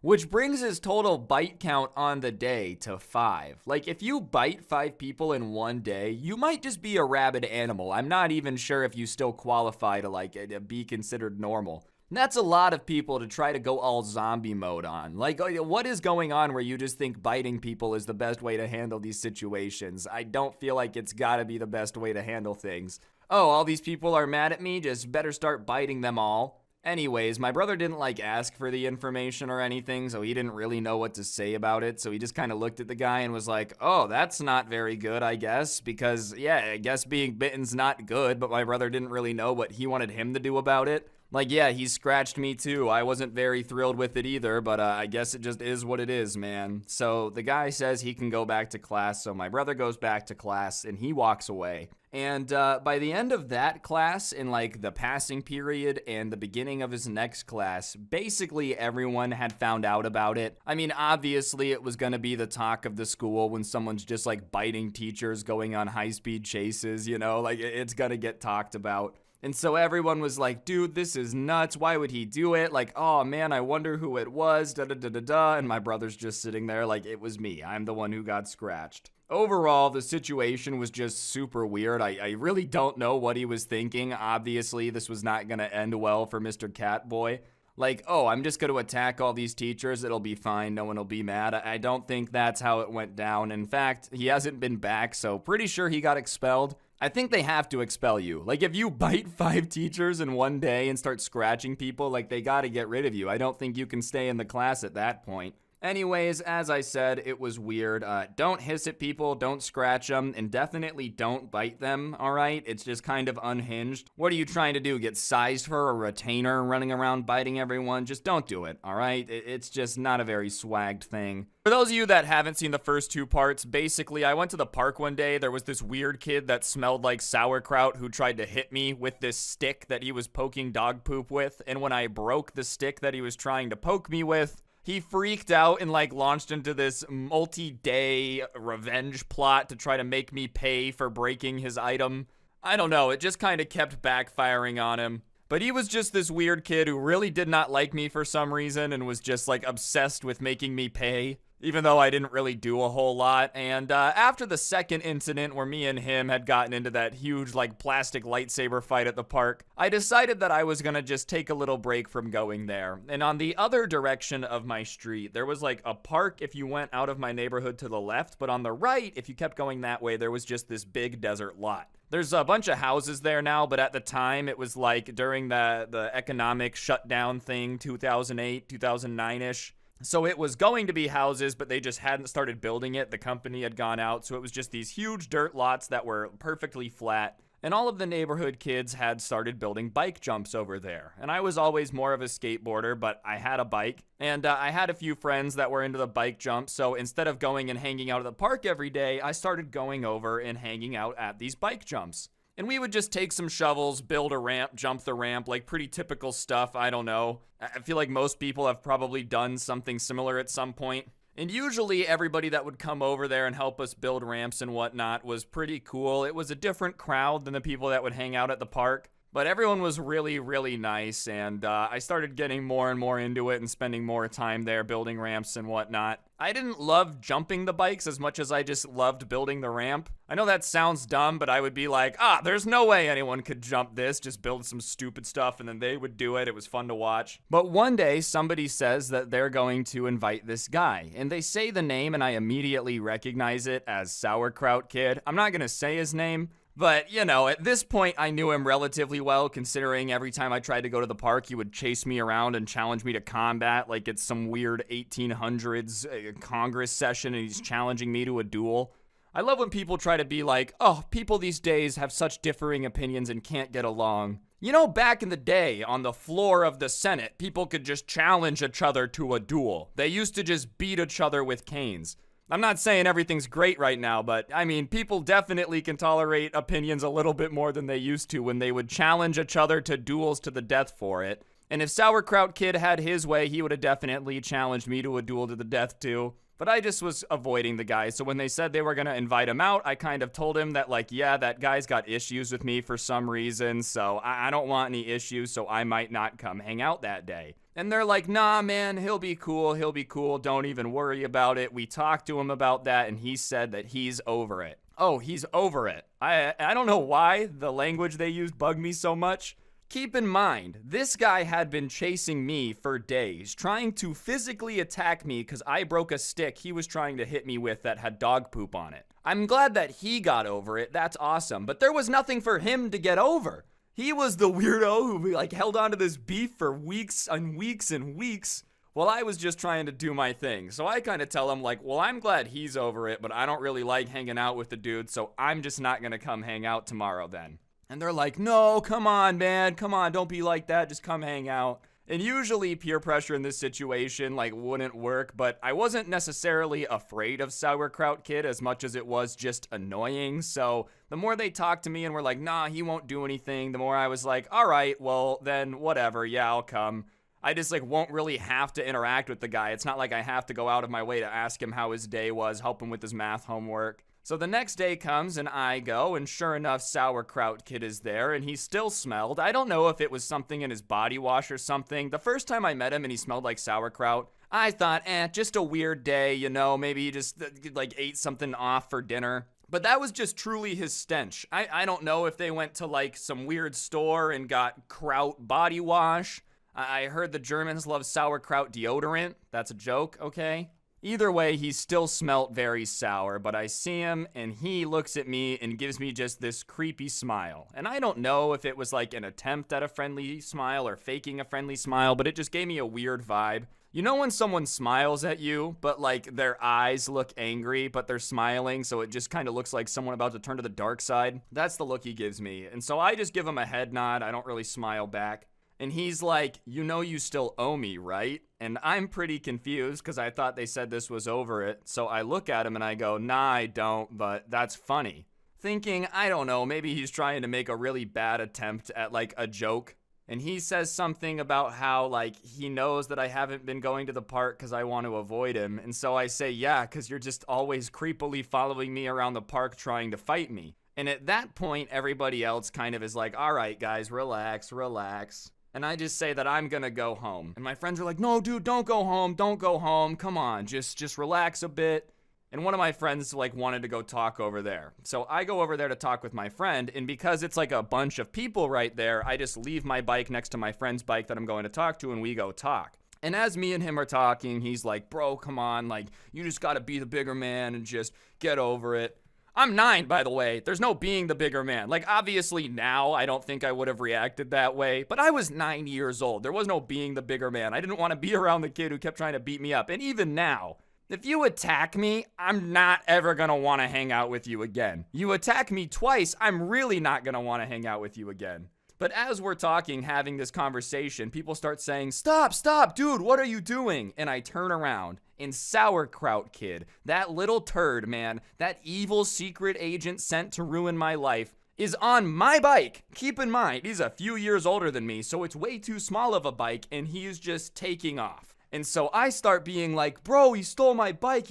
Speaker 1: which brings his total bite count on the day to 5. Like, if you bite 5 people in one day, you might just be a rabid animal. I'm not even sure if you still qualify to, like, be considered normal. That's a lot of people to try to go all zombie mode on. Like, what is going on where you just think biting people is the best way to handle these situations? I don't feel like it's gotta be the best way to handle things. Oh, all these people are mad at me? Just better start biting them all. Anyways, my brother didn't like ask for the information or anything, so he didn't really know what to say about it. So he just kind of looked at the guy and was like, oh, that's not very good, I guess. Because, yeah, I guess being bitten's not good, but my brother didn't really know what he wanted him to do about it. Like, yeah, he scratched me too. I wasn't very thrilled with it either, but I guess it just is what it is, man. So the guy says he can go back to class, so my brother goes back to class and he walks away. And by the end of that class, in like the passing period and the beginning of his next class, basically everyone had found out about it. I mean, obviously it was going to be the talk of the school when someone's just like biting teachers, going on high-speed chases, you know, like it's going to get talked about. And so everyone was like, dude, this is nuts. Why would he do it? Like, oh man, I wonder who it was, da-da-da-da-da. And my brother's just sitting there like, it was me. I'm the one who got scratched. Overall, the situation was just super weird. I really don't know what he was thinking. Obviously, this was not going to end well for Mr. Catboy. Like, oh, I'm just going to attack all these teachers. It'll be fine. No one will be mad. I don't think that's how it went down. In fact, he hasn't been back, so pretty sure he got expelled. I think they have to expel you. Like, if you bite 5 teachers in one day and start scratching people, like, they got to get rid of you. I don't think you can stay in the class at that point. Anyways, as I said, it was weird. Don't hiss at people, don't scratch them, and definitely don't bite them, alright? It's just kind of unhinged. What are you trying to do, get sized for a retainer running around biting everyone? Just don't do it, alright? It's just not a very swagged thing. For those of you that haven't seen the first 2 parts, basically, I went to the park one day. There was this weird kid that smelled like sauerkraut who tried to hit me with this stick that he was poking dog poop with, and when I broke the stick that he was trying to poke me with, he freaked out and like launched into this multi-day revenge plot to try to make me pay for breaking his item. I don't know, it just kind of kept backfiring on him. But he was just this weird kid who really did not like me for some reason and was just like obsessed with making me pay, even though I didn't really do a whole lot. And after the second incident where me and him had gotten into that huge like plastic lightsaber fight at the park, I decided that I was gonna just take a little break from going there. And on the other direction of my street, there was like a park if you went out of my neighborhood to the left, but on the right, if you kept going that way, there was just this big desert lot. There's a bunch of houses there now, but at the time, it was like during the economic shutdown thing, 2008, 2009-ish. So it was going to be houses, but they just hadn't started building it. The company had gone out, so it was just these huge dirt lots that were perfectly flat. And all of the neighborhood kids had started building bike jumps over there. And I was always more of a skateboarder, but I had a bike. And I had a few friends that were into the bike jump, so instead of going and hanging out at the park every day, I started going over and hanging out at these bike jumps. And we would just take some shovels, build a ramp, jump the ramp, like pretty typical stuff, I don't know. I feel like most people have probably done something similar at some point. And usually everybody that would come over there and help us build ramps and whatnot was pretty cool. It was a different crowd than the people that would hang out at the park. But everyone was really, really nice, and I started getting more and more into it and spending more time there building ramps and whatnot. I didn't love jumping the bikes as much as I just loved building the ramp. I know that sounds dumb, but I would be like, there's no way anyone could jump this, just build some stupid stuff, and then they would do it. It was fun to watch. But one day, somebody says that they're going to invite this guy, and they say the name, and I immediately recognize it as Sauerkraut Kid. I'm not gonna say his name, but, you know, at this point, I knew him relatively well, considering every time I tried to go to the park, he would chase me around and challenge me to combat like it's some weird 1800s Congress session and he's challenging me to a duel. I love when people try to be like, oh, people these days have such differing opinions and can't get along. You know, back in the day, on the floor of the Senate, people could just challenge each other to a duel. They used to just beat each other with canes. I'm not saying everything's great right now, but I mean, people definitely can tolerate opinions a little bit more than they used to when they would challenge each other to duels to the death for it. And if Sauerkraut Kid had his way, he would have definitely challenged me to a duel to the death too. But I just was avoiding the guy. So when they said they were going to invite him out, I kind of told him that, like, yeah, that guy's got issues with me for some reason. So I don't want any issues. So I might not come hang out that day. And they're like, nah, man, he'll be cool. He'll be cool. Don't even worry about it. We talked to him about that. And he said that he's over it. Oh, he's over it. I don't know why the language they used bugged me so much. Keep in mind, this guy had been chasing me for days, trying to physically attack me because I broke a stick he was trying to hit me with that had dog poop on it. I'm glad that he got over it, that's awesome, but there was nothing for him to get over. He was the weirdo who like held onto this beef for weeks and weeks and weeks while I was just trying to do my thing. So I kind of tell him like, well, I'm glad he's over it, but I don't really like hanging out with the dude, so I'm just not gonna come hang out tomorrow then. And they're like, no, come on, man. Come on, don't be like that. Just come hang out. And usually peer pressure in this situation, like, wouldn't work. But I wasn't necessarily afraid of Sauerkraut Kid as much as it was just annoying. So the more they talked to me and were like, nah, he won't do anything, the more I was like, all right, well, then whatever. Yeah, I'll come. I just, like, won't really have to interact with the guy. It's not like I have to go out of my way to ask him how his day was, help him with his math homework. So the next day comes and I go, and sure enough, Sauerkraut Kid is there, and he still smelled. I don't know if it was something in his body wash or something. The first time I met him and he smelled like sauerkraut, I thought, just a weird day, you know, maybe he just like ate something off for dinner. But that was just truly his stench. I don't know if they went to like some weird store and got kraut body wash. I heard the Germans love sauerkraut deodorant. That's a joke, okay? Either way, he still smelt very sour, but I see him and he looks at me and gives me just this creepy smile. And I don't know if it was like an attempt at a friendly smile or faking a friendly smile, but it just gave me a weird vibe. You know when someone smiles at you, but like their eyes look angry, but they're smiling, so it just kind of looks like someone about to turn to the dark side? That's the look he gives me. And so I just give him a head nod. I don't really smile back. And he's like, you know you still owe me, right? And I'm pretty confused because I thought they said this was over it. So I look at him and I go, nah, I don't, but that's funny. Thinking, I don't know, maybe he's trying to make a really bad attempt at like a joke. And he says something about how like he knows that I haven't been going to the park because I want to avoid him. And so I say, yeah, because you're just always creepily following me around the park trying to fight me. And at that point, everybody else kind of is like, all right, guys, relax, relax. And I just say that I'm gonna go home. And my friends are like, no, dude, don't go home. Don't go home. Come on, just relax a bit. And one of my friends like wanted to go talk over there. So I go over there to talk with my friend. And because it's like a bunch of people right there, I just leave my bike next to my friend's bike that I'm going to talk to and we go talk. And as me and him are talking, he's like, bro, come on. Like, you just gotta be the bigger man and just get over it. I'm 9, by the way. There's no being the bigger man. Like, obviously now, I don't think I would have reacted that way. But I was 9 years old. There was no being the bigger man. I didn't want to be around the kid who kept trying to beat me up. And even now, if you attack me, I'm not ever going to want to hang out with you again. You attack me twice, I'm really not going to want to hang out with you again. But as we're talking, having this conversation, people start saying, stop, dude, what are you doing? And I turn around, and Sauerkraut Kid, that little turd, man, that evil secret agent sent to ruin my life, is on my bike. Keep in mind, he's a few years older than me, so it's way too small of a bike, and he's just taking off. And so I start being like, bro, you stole my bike,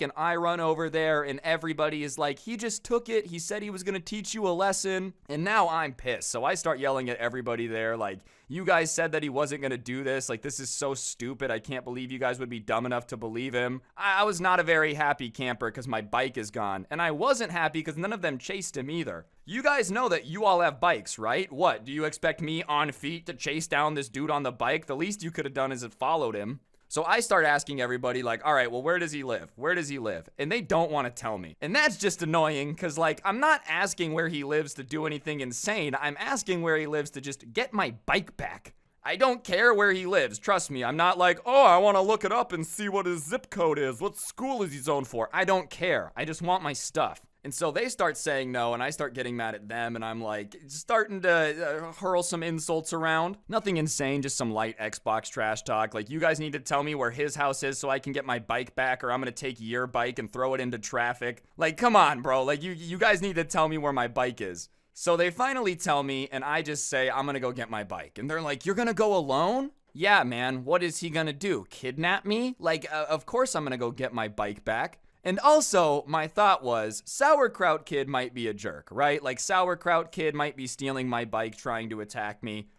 Speaker 1: and I run over there, and everybody is like, he just took it, he said he was gonna teach you a lesson, and now I'm pissed. So I start yelling at everybody there, like, you guys said that he wasn't gonna do this, like, this is so stupid, I can't believe you guys would be dumb enough to believe him. I was not a very happy camper because my bike is gone, and I wasn't happy because none of them chased him either. You guys know that you all have bikes, right? What, do you expect me on feet to chase down this dude on the bike? The least you could have done is have followed him. So I start asking everybody like, all right, well, where does he live? Where does he live? And they don't want to tell me. And that's just annoying because like, I'm not asking where he lives to do anything insane. I'm asking where he lives to just get my bike back. I don't care where he lives. Trust me. I'm not like, oh, I want to look it up and see what his zip code is. What school is he zoned for? I don't care. I just want my stuff. And so they start saying no, and I start getting mad at them, and I'm like starting to hurl some insults around. Nothing insane, just some light Xbox trash talk. Like, you guys need to tell me where his house is so I can get my bike back, or I'm gonna take your bike and throw it into traffic. Like, come on, bro. Like, you guys need to tell me where my bike is. So they finally tell me, and I just say, I'm gonna go get my bike. And they're like, you're gonna go alone? Yeah, man, what is he gonna do? Kidnap me? Like, of course I'm gonna go get my bike back. And also, my thought was, Sauerkraut Kid might be a jerk, right? Like, Sauerkraut Kid might be stealing my bike, trying to attack me.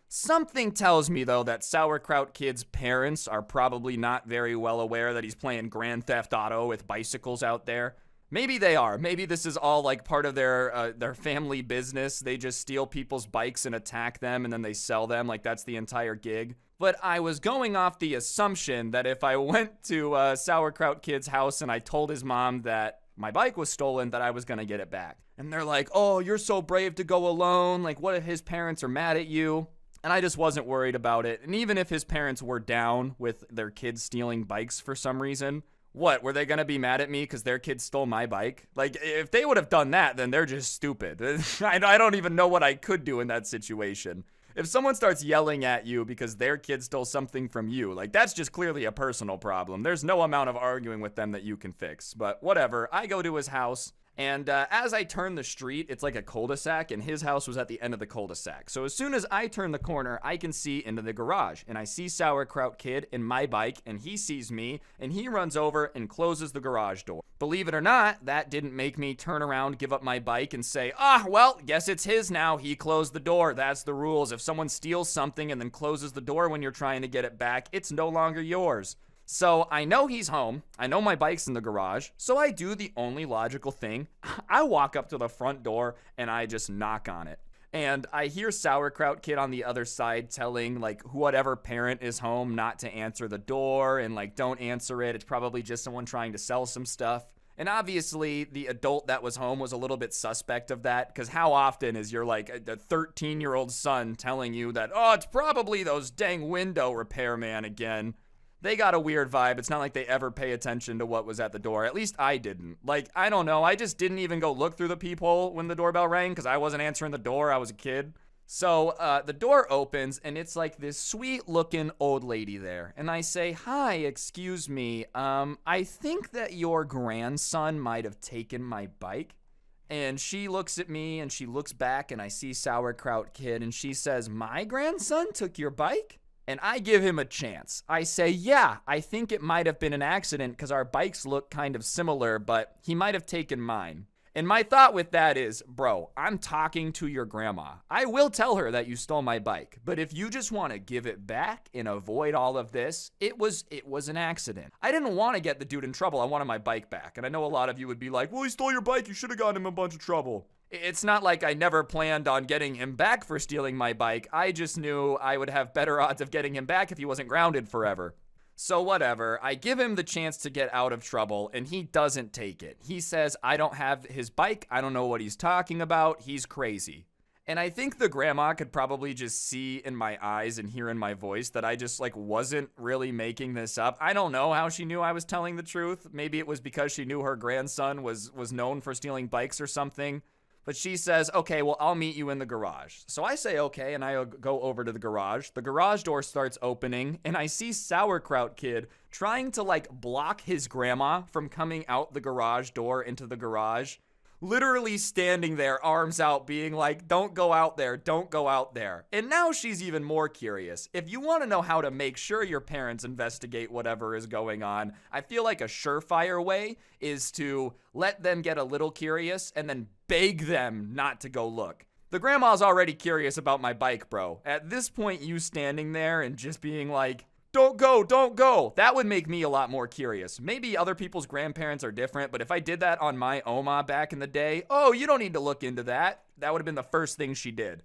Speaker 1: Something tells me, though, that Sauerkraut Kid's parents are probably not very well aware that he's playing Grand Theft Auto with bicycles out there. Maybe they are. Maybe this is all like part of their family business. They just steal people's bikes and attack them, and then they sell them. Like, that's the entire gig. But I was going off the assumption that if I went to Sauerkraut Kid's house and I told his mom that my bike was stolen, that I was going to get it back. And they're like, oh, you're so brave to go alone. Like, what if his parents are mad at you? And I just wasn't worried about it. And even if his parents were down with their kids stealing bikes for some reason, what, were they going to be mad at me because their kid stole my bike? Like, if they would have done that, then they're just stupid. I don't even know what I could do in that situation. If someone starts yelling at you because their kid stole something from you, like, that's just clearly a personal problem. There's no amount of arguing with them that you can fix. But whatever, I go to his house, and as I turn the street, it's like a cul-de-sac, and his house was at the end of the cul-de-sac. So as soon as I turn the corner, I can see into the garage, and I see Sauerkraut Kid in my bike, and he sees me, and he runs over and closes the garage door. Believe it or not, that didn't make me turn around, give up my bike, and say, well, guess it's his now. He closed the door. That's the rules. If someone steals something and then closes the door when you're trying to get it back, it's no longer yours. So I know he's home. I know my bike's in the garage. So I do the only logical thing. I walk up to the front door and I just knock on it. And I hear Sauerkraut Kid on the other side telling, like, whatever parent is home not to answer the door and, like, don't answer it. It's probably just someone trying to sell some stuff. And obviously, the adult that was home was a little bit suspect of that, because how often is your, like, a 13-year-old son telling you that, oh, it's probably those dang window repairman again? They got a weird vibe. It's not like they ever pay attention to what was at the door. At least I didn't. Like, I don't know. I just didn't even go look through the peephole when the doorbell rang because I wasn't answering the door. I was a kid. So the door opens, and it's like this sweet-looking old lady there. And I say, hi, excuse me. I think that your grandson might have taken my bike. And she looks at me, and she looks back, and I see Sauerkraut Kid, and she says, my grandson took your bike? And I give him a chance. I say, yeah, I think it might have been an accident because our bikes look kind of similar, but he might have taken mine. And my thought with that is, bro, I'm talking to your grandma. I will tell her that you stole my bike, but if you just want to give it back and avoid all of this, it was an accident. I didn't want to get the dude in trouble. I wanted my bike back. And I know a lot of you would be like, well, he stole your bike. You should have gotten him a bunch of trouble. It's not like I never planned on getting him back for stealing my bike. I just knew I would have better odds of getting him back if he wasn't grounded forever. So whatever, I give him the chance to get out of trouble, and he doesn't take it. He says, I don't have his bike. I don't know what he's talking about. He's crazy. And I think the grandma could probably just see in my eyes and hear in my voice that I just, like, wasn't really making this up. I don't know how she knew I was telling the truth. Maybe it was because she knew her grandson was known for stealing bikes or something. But she says, okay, well, I'll meet you in the garage. So I say, okay, and I go over to the garage. The garage door starts opening, and I see Sauerkraut Kid trying to, like, block his grandma from coming out the garage door into the garage. Literally standing there, arms out, being like, don't go out there, don't go out there. And now she's even more curious. If you want to know how to make sure your parents investigate whatever is going on, I feel like a surefire way is to let them get a little curious and then beg them not to go look. The grandma's already curious about my bike, bro. At this point, you standing there and just being like, don't go, don't go. That would make me a lot more curious. Maybe other people's grandparents are different, but if I did that on my Oma back in the day, oh, you don't need to look into that. That would have been the first thing she did.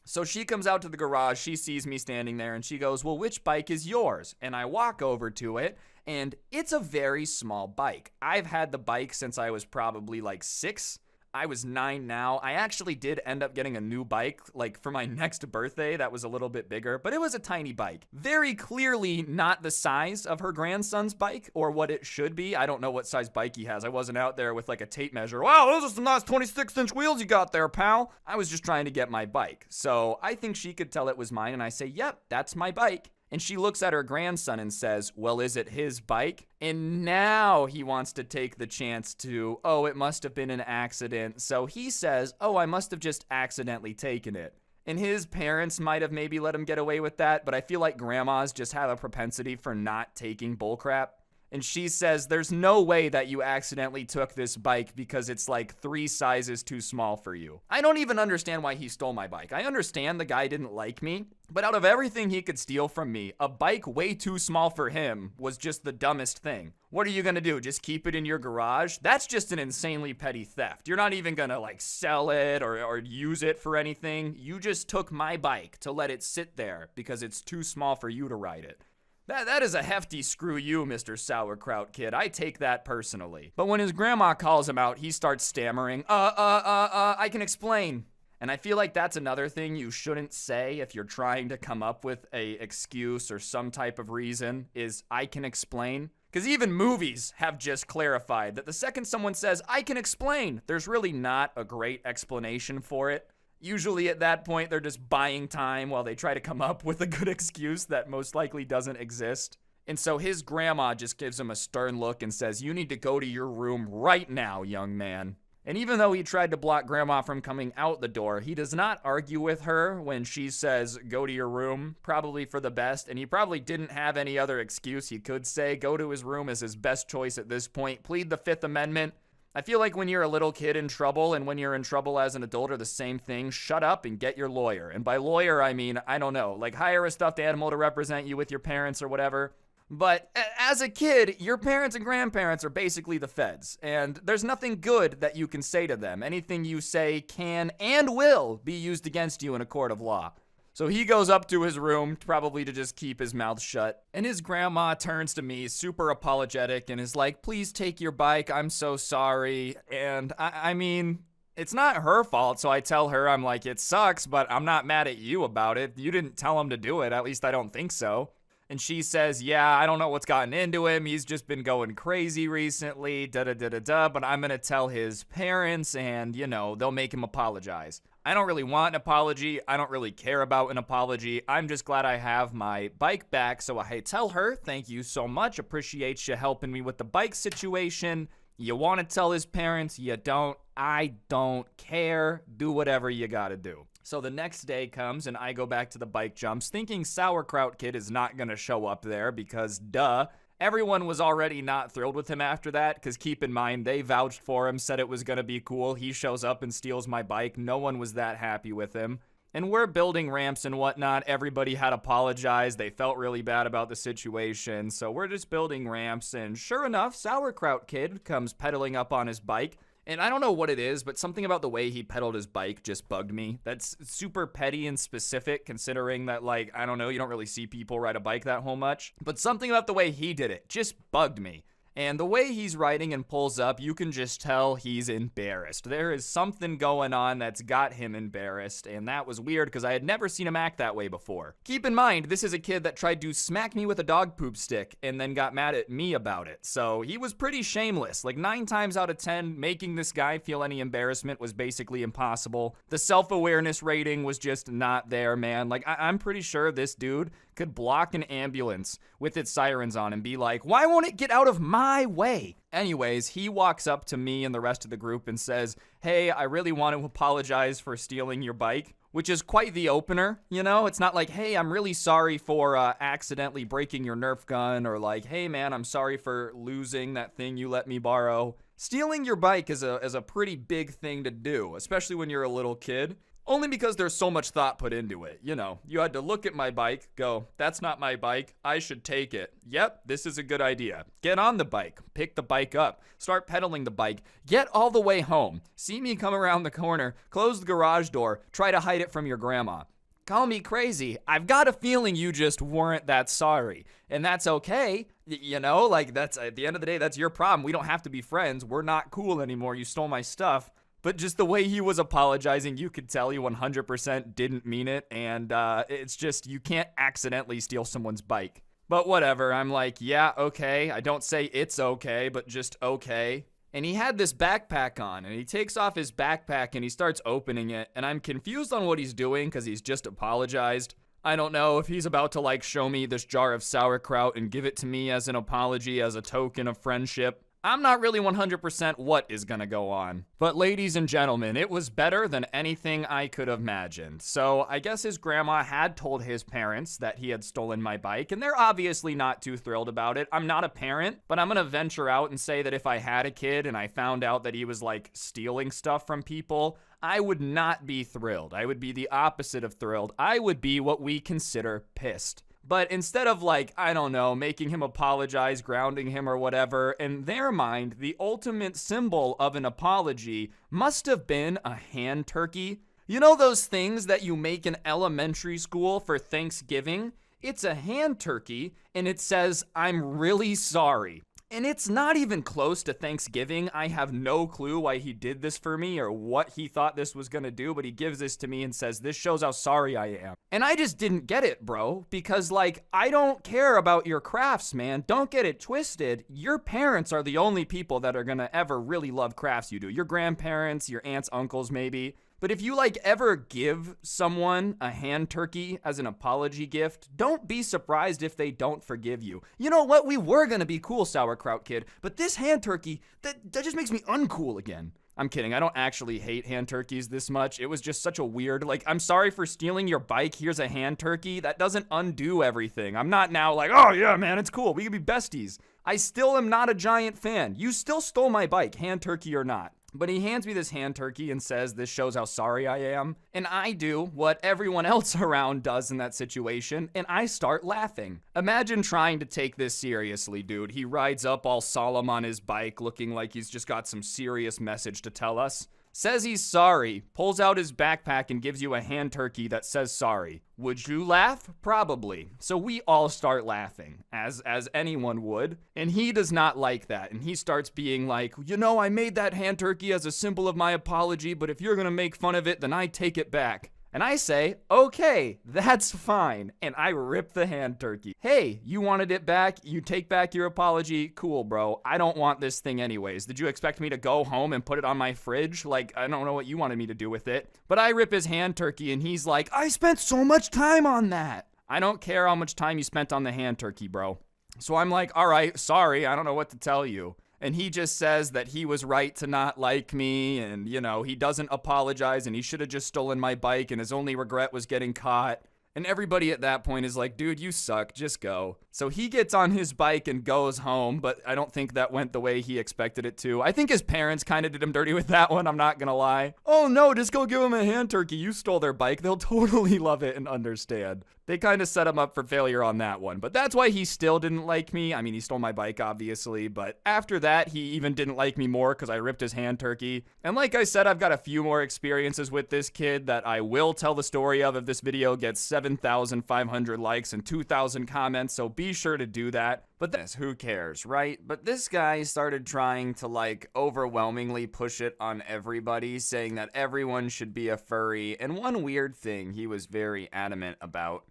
Speaker 1: So she comes out to the garage, she sees me standing there, and she goes, well, which bike is yours? And I walk over to it, and it's a very small bike. I've had the bike since I was probably like 6. I was 9 now. I actually did end up getting a new bike, like for my next birthday that was a little bit bigger, but it was a tiny bike. Very clearly not the size of her grandson's bike or what it should be. I don't know what size bike he has. I wasn't out there with like a tape measure. Wow, those are some nice 26-inch wheels you got there, pal. I was just trying to get my bike. So I think she could tell it was mine, and I say, yep, that's my bike. And she looks at her grandson and says, well, is it his bike? And now he wants to take the chance to, oh, it must have been an accident. So he says, oh, I must have just accidentally taken it. And his parents might have maybe let him get away with that, but I feel like grandmas just have a propensity for not taking bullcrap. And she says, there's no way that you accidentally took this bike because it's like 3 sizes too small for you. I don't even understand why he stole my bike. I understand the guy didn't like me, but out of everything he could steal from me, a bike way too small for him was just the dumbest thing. What are you gonna do? Just keep it in your garage? That's just an insanely petty theft. You're not even gonna like sell it or use it for anything. You just took my bike to let it sit there because it's too small for you to ride it. That is a hefty screw you, Mr. Sauerkraut Kid. I take that personally. But when his grandma calls him out, he starts stammering, I can explain. And I feel like that's another thing you shouldn't say if you're trying to come up with a excuse or some type of reason is I can explain. Because even movies have just clarified that the second someone says, I can explain, there's really not a great explanation for it. Usually at that point, they're just buying time while they try to come up with a good excuse that most likely doesn't exist. And so his grandma just gives him a stern look and says, you need to go to your room right now, young man. And even though he tried to block grandma from coming out the door, he does not argue with her when she says, go to your room, probably for the best. And he probably didn't have any other excuse he could say. Go to his room is his best choice at this point. Plead the Fifth Amendment. I feel like when you're a little kid in trouble and when you're in trouble as an adult are the same thing. Shut up and get your lawyer. And by lawyer, I mean, I don't know, like hire a stuffed animal to represent you with your parents or whatever. But as a kid, your parents and grandparents are basically the feds. And there's nothing good that you can say to them. Anything you say can and will be used against you in a court of law. So he goes up to his room, probably to just keep his mouth shut. And his grandma turns to me, super apologetic, and is like, please take your bike, I'm so sorry. And I mean, it's not her fault, so I tell her, I'm like, it sucks, but I'm not mad at you about it. You didn't tell him to do it, at least I don't think so. And she says, yeah, I don't know what's gotten into him. He's just been going crazy recently, da-da-da-da-da, but I'm gonna tell his parents and, you know, they'll make him apologize. I don't really want an apology. I don't really care about an apology. I'm just glad I have my bike back. So I tell her, thank you so much. Appreciate you helping me with the bike situation. You want to tell his parents, you don't. I don't care. Do whatever you gotta do. So the next day comes and I go back to the bike jumps thinking Sauerkraut Kid is not gonna show up there because duh. Everyone was already not thrilled with him after that, because keep in mind, they vouched for him, said it was going to be cool. He shows up and steals my bike. No one was that happy with him. And we're building ramps and whatnot. Everybody had apologized. They felt really bad about the situation. So we're just building ramps. And sure enough, Sauerkraut Kid comes pedaling up on his bike. And I don't know what it is, but something about the way he pedaled his bike just bugged me. That's super petty and specific, considering that, like, I don't know, you don't really see people ride a bike that whole much. But something about the way he did it just bugged me. And the way he's riding and pulls up, you can just tell he's embarrassed. There is something going on that's got him embarrassed, and that was weird because I had never seen him act that way before. Keep in mind, this is a kid that tried to smack me with a dog poop stick and then got mad at me about it. So he was pretty shameless. Like 9 times out of 10, making this guy feel any embarrassment was basically impossible. The self-awareness rating was just not there, man. Like I'm pretty sure this dude could block an ambulance with its sirens on and be like, why won't it get out of my way? Anyways, he walks up to me and the rest of the group and says, hey, I really want to apologize for stealing your bike, which is quite the opener, you know? It's not like, hey, I'm really sorry for accidentally breaking your Nerf gun, or like, hey, man, I'm sorry for losing that thing you let me borrow. Stealing your bike is a pretty big thing to do, especially when you're a little kid. Only because there's so much thought put into it. You know, you had to look at my bike, go, that's not my bike, I should take it. Yep, this is a good idea. Get on the bike, pick the bike up, start pedaling the bike, get all the way home, see me come around the corner, close the garage door, try to hide it from your grandma. Call me crazy. I've got a feeling you just weren't that sorry. And that's okay. You know, like that's at the end of the day, that's your problem. We don't have to be friends. We're not cool anymore. You stole my stuff. But just the way he was apologizing, you could tell he 100% didn't mean it. And it's just, you can't accidentally steal someone's bike. But whatever, I'm like, yeah, okay. I don't say it's okay, but just okay. And he had this backpack on, and he takes off his backpack and he starts opening it. And I'm confused on what he's doing because he's just apologized. I don't know if he's about to like show me this jar of sauerkraut and give it to me as an apology, as a token of friendship. I'm not really 100% what is gonna go on. But ladies and gentlemen, it was better than anything I could have imagined. So I guess his grandma had told his parents that he had stolen my bike, and they're obviously not too thrilled about it. I'm not a parent, but I'm gonna venture out and say that if I had a kid and I found out that he was like stealing stuff from people, I would not be thrilled. I would be the opposite of thrilled. I would be what we consider pissed. But instead of like, I don't know, making him apologize, grounding him or whatever, in their mind, the ultimate symbol of an apology must have been a hand turkey. You know those things that you make in elementary school for Thanksgiving? It's a hand turkey and it says, "I'm really sorry." And it's not even close to Thanksgiving. I have no clue why he did this for me or what he thought this was gonna do, but he gives this to me and says, "This shows how sorry I am." And I just didn't get it, bro, because like, I don't care about your crafts, man. Don't get it twisted. Your parents are the only people that are gonna ever really love crafts you do. Your grandparents, your aunts, uncles, maybe. But if you like ever give someone a hand turkey as an apology gift, don't be surprised if they don't forgive you. You know what? We were gonna be cool, sauerkraut kid, but this hand turkey, that just makes me uncool again. I'm kidding. I don't actually hate hand turkeys this much. It was just such a weird, like, I'm sorry for stealing your bike. Here's a hand turkey. That doesn't undo everything. I'm not now like, oh yeah, man, it's cool. We can be besties. I still am not a giant fan. You still stole my bike, hand turkey or not. But he hands me this hand turkey and says, "This shows how sorry I am." And I do what everyone else around does in that situation, and I start laughing. Imagine trying to take this seriously, dude. He rides up all solemn on his bike, looking like he's just got some serious message to tell us. Says he's sorry, pulls out his backpack and gives you a hand turkey that says sorry. Would you laugh? Probably. So we all start laughing, as anyone would. And he does not like that. And he starts being like, you know, I made that hand turkey as a symbol of my apology, but if you're gonna make fun of it, then I take it back. And I say, okay, that's fine. And I rip the hand turkey. Hey, you wanted it back? You take back your apology? Cool, bro. I don't want this thing anyways. Did you expect me to go home and put it on my fridge? Like, I don't know what you wanted me to do with it. But I rip his hand turkey and he's like, I spent so much time on that. I don't care how much time you spent on the hand turkey, bro. So I'm like, all right, sorry. I don't know what to tell you. And he just says that he was right to not like me and, you know, he doesn't apologize and he should have just stolen my bike and his only regret was getting caught. And everybody at that point is like, dude, you suck, just go. So he gets on his bike and goes home, but I don't think that went the way he expected it to. I think his parents kind of did him dirty with that one, I'm not gonna lie. Oh no, just go give him a hand turkey, you stole their bike. They'll totally love it and understand. They kind of set him up for failure on that one, but that's why he still didn't like me. I mean, he stole my bike, obviously, but after that, he even didn't like me more because I ripped his hand turkey. And like I said, I've got a few more experiences with this kid that I will tell the story of if this video gets 7,500 likes and 2,000 comments, so be sure to do that. But this, who cares, right? But this guy started trying to like overwhelmingly push it on everybody, saying that everyone should be a furry. And one weird thing he was very adamant about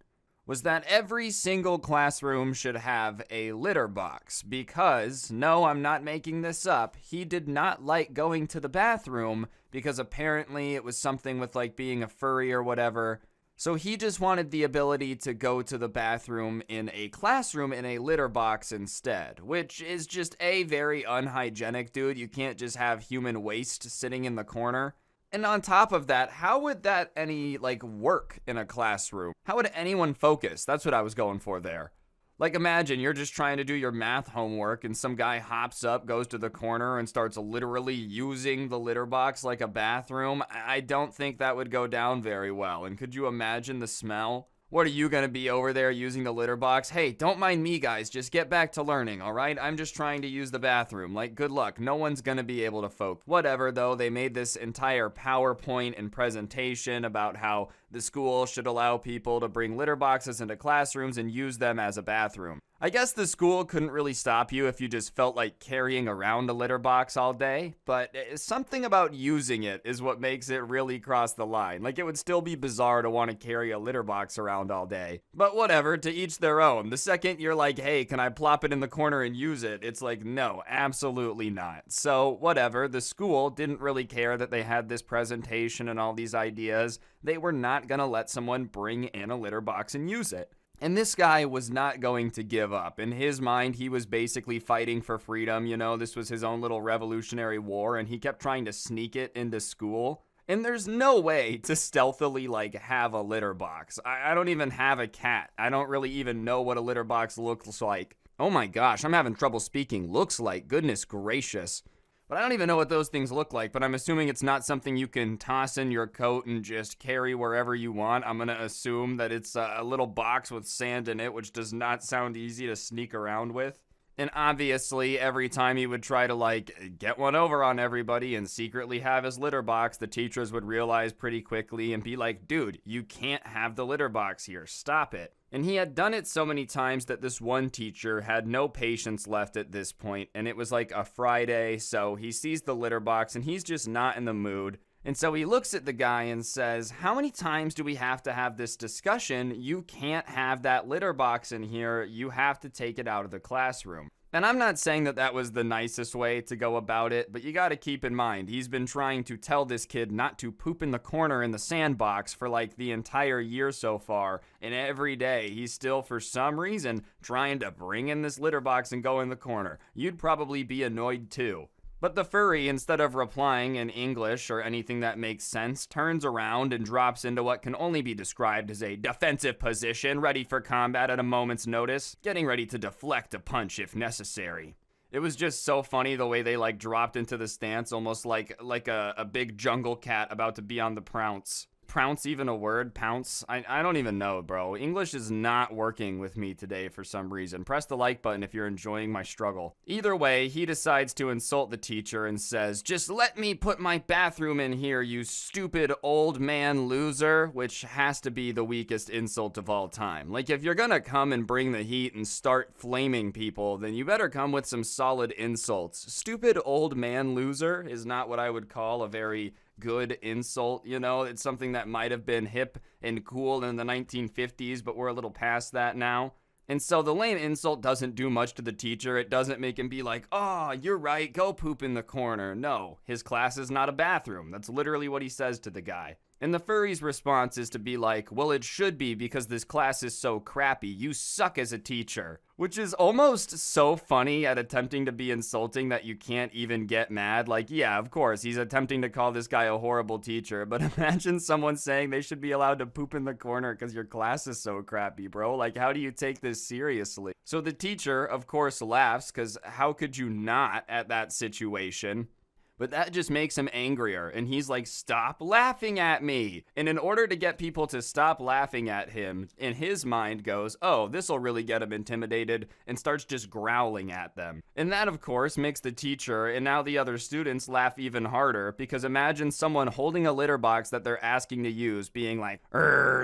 Speaker 1: was that every single classroom should have a litter box because, no, I'm not making this up, he did not like going to the bathroom because apparently it was something with like being a furry or whatever. So he just wanted the ability to go to the bathroom in a classroom in a litter box instead, which is just a very unhygienic, dude. You can't just have human waste sitting in the corner. And on top of that, how would that work in a classroom? How would anyone focus? That's what I was going for there. Like, imagine you're just trying to do your math homework and some guy hops up, goes to the corner and starts literally using the litter box like a bathroom. I don't think that would go down very well. And could you imagine the smell? What are you gonna be over there using the litter box? Hey, don't mind me, guys. Just get back to learning, all right? I'm just trying to use the bathroom. Like, good luck. No one's gonna be able to focus. Whatever, though. They made this entire PowerPoint and presentation about how the school should allow people to bring litter boxes into classrooms and use them as a bathroom. I guess the school couldn't really stop you if you just felt like carrying around a litter box all day, but something about using it is what makes it really cross the line. Like, it would still be bizarre to want to carry a litter box around all day. But whatever, to each their own. The second you're like, hey, can I plop it in the corner and use it? It's like, no, absolutely not. So, whatever, the school didn't really care that they had this presentation and all these ideas. They were not gonna let someone bring in a litter box and use it. And this guy was not going to give up. In his mind, he was basically fighting for freedom. You know, this was his own little revolutionary war, and he kept trying to sneak it into school. And there's no way to stealthily, like, have a litter box. I don't even have a cat. I don't really even know what a litter box looks like. Oh my gosh, I'm having trouble speaking. Looks like, goodness gracious. But I don't even know what those things look like, but I'm assuming it's not something you can toss in your coat and just carry wherever you want. I'm gonna assume that it's a little box with sand in it, which does not sound easy to sneak around with. And obviously, every time he would try to, like, get one over on everybody and secretly have his litter box, the teachers would realize pretty quickly and be like, dude, you can't have the litter box here. Stop it. And he had done it so many times that this one teacher had no patience left at this point, and it was like a Friday, so he sees the litter box and he's just not in the mood. And so he looks at the guy and says, how many times do we have to have this discussion? You can't have that litter box in here. You have to take it out of the classroom. And I'm not saying that that was the nicest way to go about it, but you gotta keep in mind, he's been trying to tell this kid not to poop in the corner in the sandbox for like the entire year so far, and every day he's still, for some reason, trying to bring in this litter box and go in the corner. You'd probably be annoyed too. But the furry, instead of replying in English or anything that makes sense, turns around and drops into what can only be described as a defensive position, ready for combat at a moment's notice, getting ready to deflect a punch if necessary. It was just so funny the way they like dropped into the stance, almost like a big jungle cat about to be on the pounce. Pounce even a word? Pounce? I don't even know, bro. English is not working with me today for some reason. Press the like button if you're enjoying my struggle. Either way, he decides to insult the teacher and says, just let me put my bathroom in here, you stupid old man loser, which has to be the weakest insult of all time. Like, if you're gonna come and bring the heat and start flaming people, then you better come with some solid insults. Stupid old man loser is not what I would call a very good insult, you know. It's something that might have been hip and cool in the 1950s, but we're a little past that now. And so the lame insult doesn't do much to the teacher. It doesn't make him be like, oh, you're right, go poop in the corner. No, his class is not a bathroom. That's literally what he says to the guy. And the furry's response is to be like, well, it should be because this class is so crappy. You suck as a teacher. Which is almost so funny at attempting to be insulting that you can't even get mad. Like, yeah, of course, he's attempting to call this guy a horrible teacher, but imagine someone saying they should be allowed to poop in the corner because your class is so crappy, bro. Like, how do you take this seriously? So the teacher, of course, laughs, because how could you not at that situation? But that just makes him angrier, and he's like, stop laughing at me. And in order to get people to stop laughing at him, in his mind goes, oh, this'll really get him intimidated, and starts just growling at them. And that, of course, makes the teacher and now the other students laugh even harder, because imagine someone holding a litter box that they're asking to use, being like,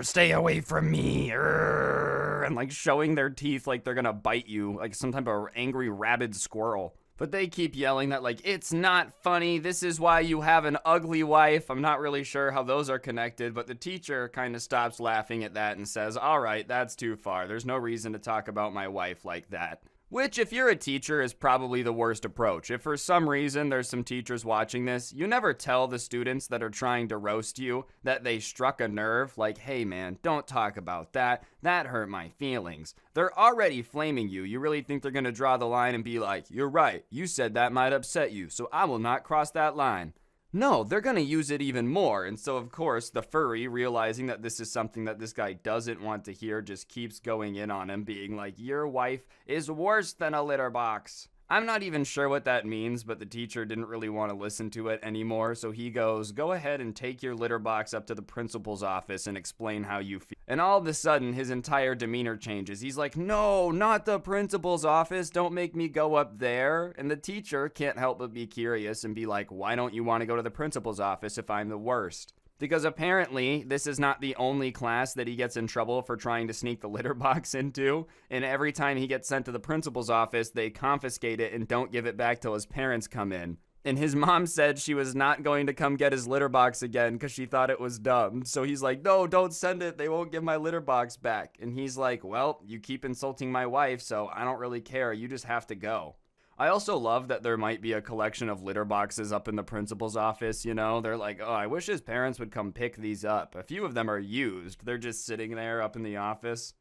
Speaker 1: stay away from me, and like showing their teeth like they're gonna bite you, like some type of angry rabid squirrel. But they keep yelling that, like, it's not funny, this is why you have an ugly wife. I'm not really sure how those are connected, but the teacher kind of stops laughing at that and says, all right, that's too far. There's no reason to talk about my wife like that. Which, if you're a teacher, is probably the worst approach. If for some reason there's some teachers watching this, you never tell the students that are trying to roast you that they struck a nerve, like, hey man, don't talk about that. That hurt my feelings. They're already flaming you. You really think they're gonna draw the line and be like, you're right, you said that might upset you, so I will not cross that line. No, they're gonna use it even more, and so of course the furry, realizing that this is something that this guy doesn't want to hear, just keeps going in on him, being like, your wife is worse than a litter box. I'm not even sure what that means, but the teacher didn't really want to listen to it anymore, so he goes, go ahead and take your litter box up to the principal's office and explain how you feel. And all of a sudden, his entire demeanor changes. He's like, no, not the principal's office, don't make me go up there. And the teacher can't help but be curious and be like, why don't you want to go to the principal's office if I'm the worst? Because apparently this is not the only class that he gets in trouble for trying to sneak the litter box into, and every time he gets sent to the principal's office, they confiscate it and don't give it back till his parents come in. And his mom said she was not going to come get his litter box again because she thought it was dumb. So he's like, no, don't send it. They won't give my litter box back. And he's like, well, you keep insulting my wife, so I don't really care. You just have to go. I also love that there might be a collection of litter boxes up in the principal's office, you know? They're like, oh, I wish his parents would come pick these up. A few of them are used. They're just sitting there up in the office.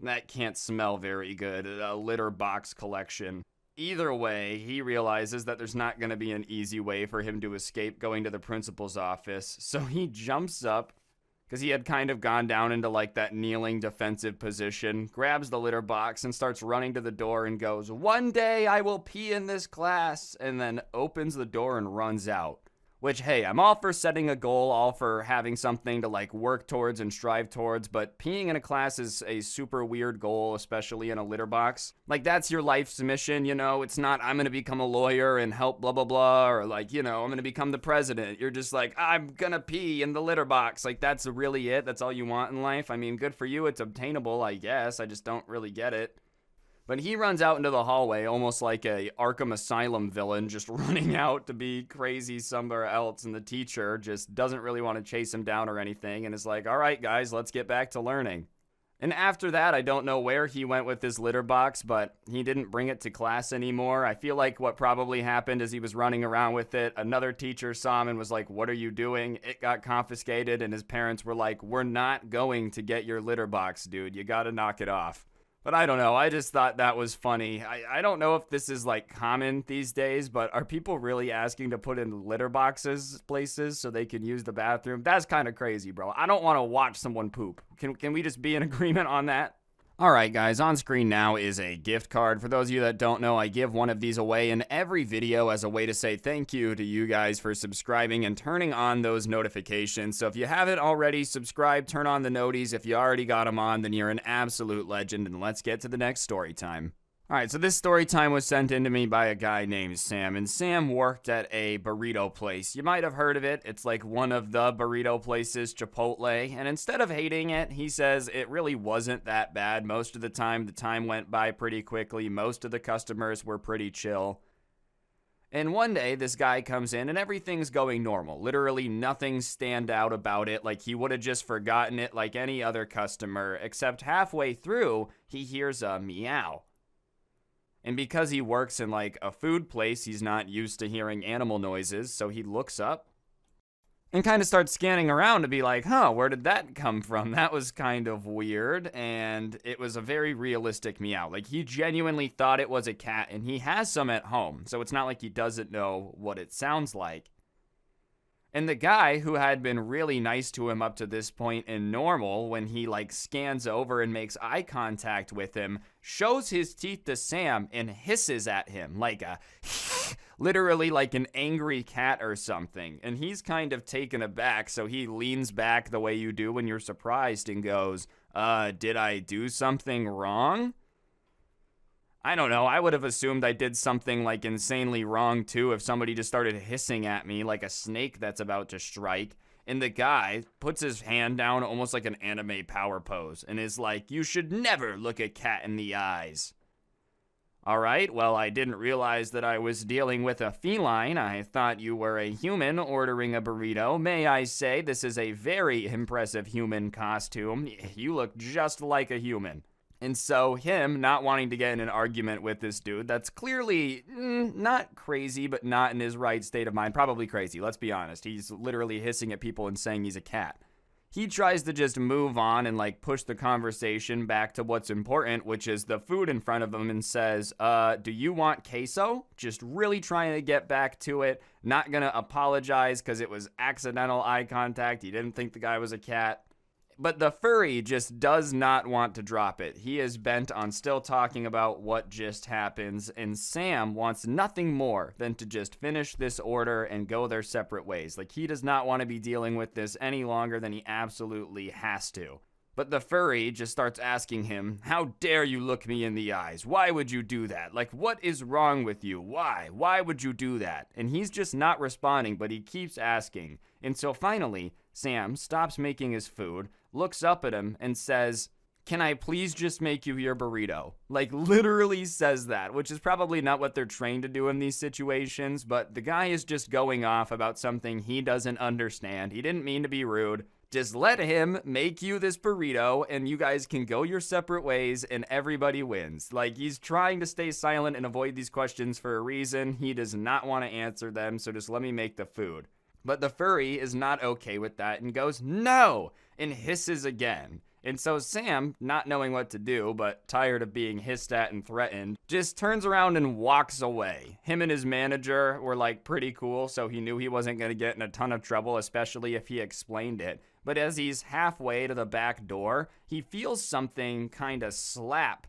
Speaker 1: That can't smell very good, a litter box collection. Either way, he realizes that there's not going to be an easy way for him to escape going to the principal's office. So he jumps up, because he had kind of gone down into like that kneeling defensive position, grabs the litter box and starts running to the door and goes, one day I will pee in this class, and then opens the door and runs out. Which, hey, I'm all for setting a goal, all for having something to like work towards and strive towards, but peeing in a class is a super weird goal, especially in a litter box. Like, that's your life's mission, you know? It's not, I'm gonna become a lawyer and help blah, blah, blah, or like, you know, I'm gonna become the president. You're just like, I'm gonna pee in the litter box. Like, that's really it? That's all you want in life? I mean, good for you. It's obtainable, I guess. I just don't really get it. But he runs out into the hallway almost like a Arkham Asylum villain, just running out to be crazy somewhere else, and the teacher just doesn't really want to chase him down or anything and is like, all right, guys, let's get back to learning. And after that, I don't know where he went with his litter box, but he didn't bring it to class anymore. I feel like what probably happened is he was running around with it. Another teacher saw him and was like, what are you doing? It got confiscated, and his parents were like, we're not going to get your litter box, dude. You gotta knock it off. But I don't know, I just thought that was funny. I don't know if this is like common these days, but are people really asking to put in litter boxes places so they can use the bathroom? That's kind of crazy, bro. I don't want to watch someone poop. Can we just be in agreement on that? Alright guys, on screen now is a gift card. For those of you that don't know, I give one of these away in every video as a way to say thank you to you guys for subscribing and turning on those notifications. So if you haven't already, subscribe, turn on the noties. If you already got them on, then you're an absolute legend, and let's get to the next story time. Alright, so this story time was sent in to me by a guy named Sam, and Sam worked at a burrito place. You might have heard of it. It's like one of the burrito places, Chipotle, and instead of hating it, he says it really wasn't that bad. Most of the time went by pretty quickly. Most of the customers were pretty chill. And one day, this guy comes in and everything's going normal. Literally nothing stand out about it, like he would have just forgotten it like any other customer, except halfway through, he hears a meow. And because he works in like a food place, he's not used to hearing animal noises, so he looks up and kind of starts scanning around to be like, huh, where did that come from? That was kind of weird, and it was a very realistic meow. Like, he genuinely thought it was a cat, and he has some at home, so it's not like he doesn't know what it sounds like. And the guy, who had been really nice to him up to this point in normal, when he like scans over and makes eye contact with him, shows his teeth to Sam and hisses at him like a literally like an angry cat or something. And he's kind of taken aback, so he leans back the way you do when you're surprised and goes, did I do something wrong? I don't know, I would have assumed I did something like insanely wrong too if somebody just started hissing at me like a snake that's about to strike. And the guy puts his hand down almost like an anime power pose and is like, you should never look a cat in the eyes. Alright, well, I didn't realize that I was dealing with a feline. I thought you were a human ordering a burrito. May I say, this is a very impressive human costume. You look just like a human. And so him not wanting to get in an argument with this dude that's clearly not crazy, but not in his right state of mind. Probably crazy, let's be honest. He's literally hissing at people and saying he's a cat. He tries to just move on and like push the conversation back to what's important, which is the food in front of him, and says, do you want queso? Just really trying to get back to it. Not gonna apologize because it was accidental eye contact. He didn't think the guy was a cat. But the furry just does not want to drop it. He is bent on still talking about what just happens, and Sam wants nothing more than to just finish this order and go their separate ways. Like, he does not want to be dealing with this any longer than he absolutely has to. But the furry just starts asking him, how dare you look me in the eyes? Why would you do that? Like, what is wrong with you? Why? Why would you do that? And he's just not responding, but he keeps asking. And so finally, Sam stops making his food, looks up at him, and says, can I please just make you your burrito? Like, literally says that, which is probably not what they're trained to do in these situations, but the guy is just going off about something he doesn't understand. He didn't mean to be rude. Just let him make you this burrito, and you guys can go your separate ways, and everybody wins. Like, he's trying to stay silent and avoid these questions for a reason. He does not want to answer them, so just let me make the food. But the furry is not okay with that and goes, no, and hisses again. And so Sam, not knowing what to do, but tired of being hissed at and threatened, just turns around and walks away. Him and his manager were like pretty cool, so he knew he wasn't going to get in a ton of trouble, especially if he explained it. But as he's halfway to the back door, he feels something kind of slap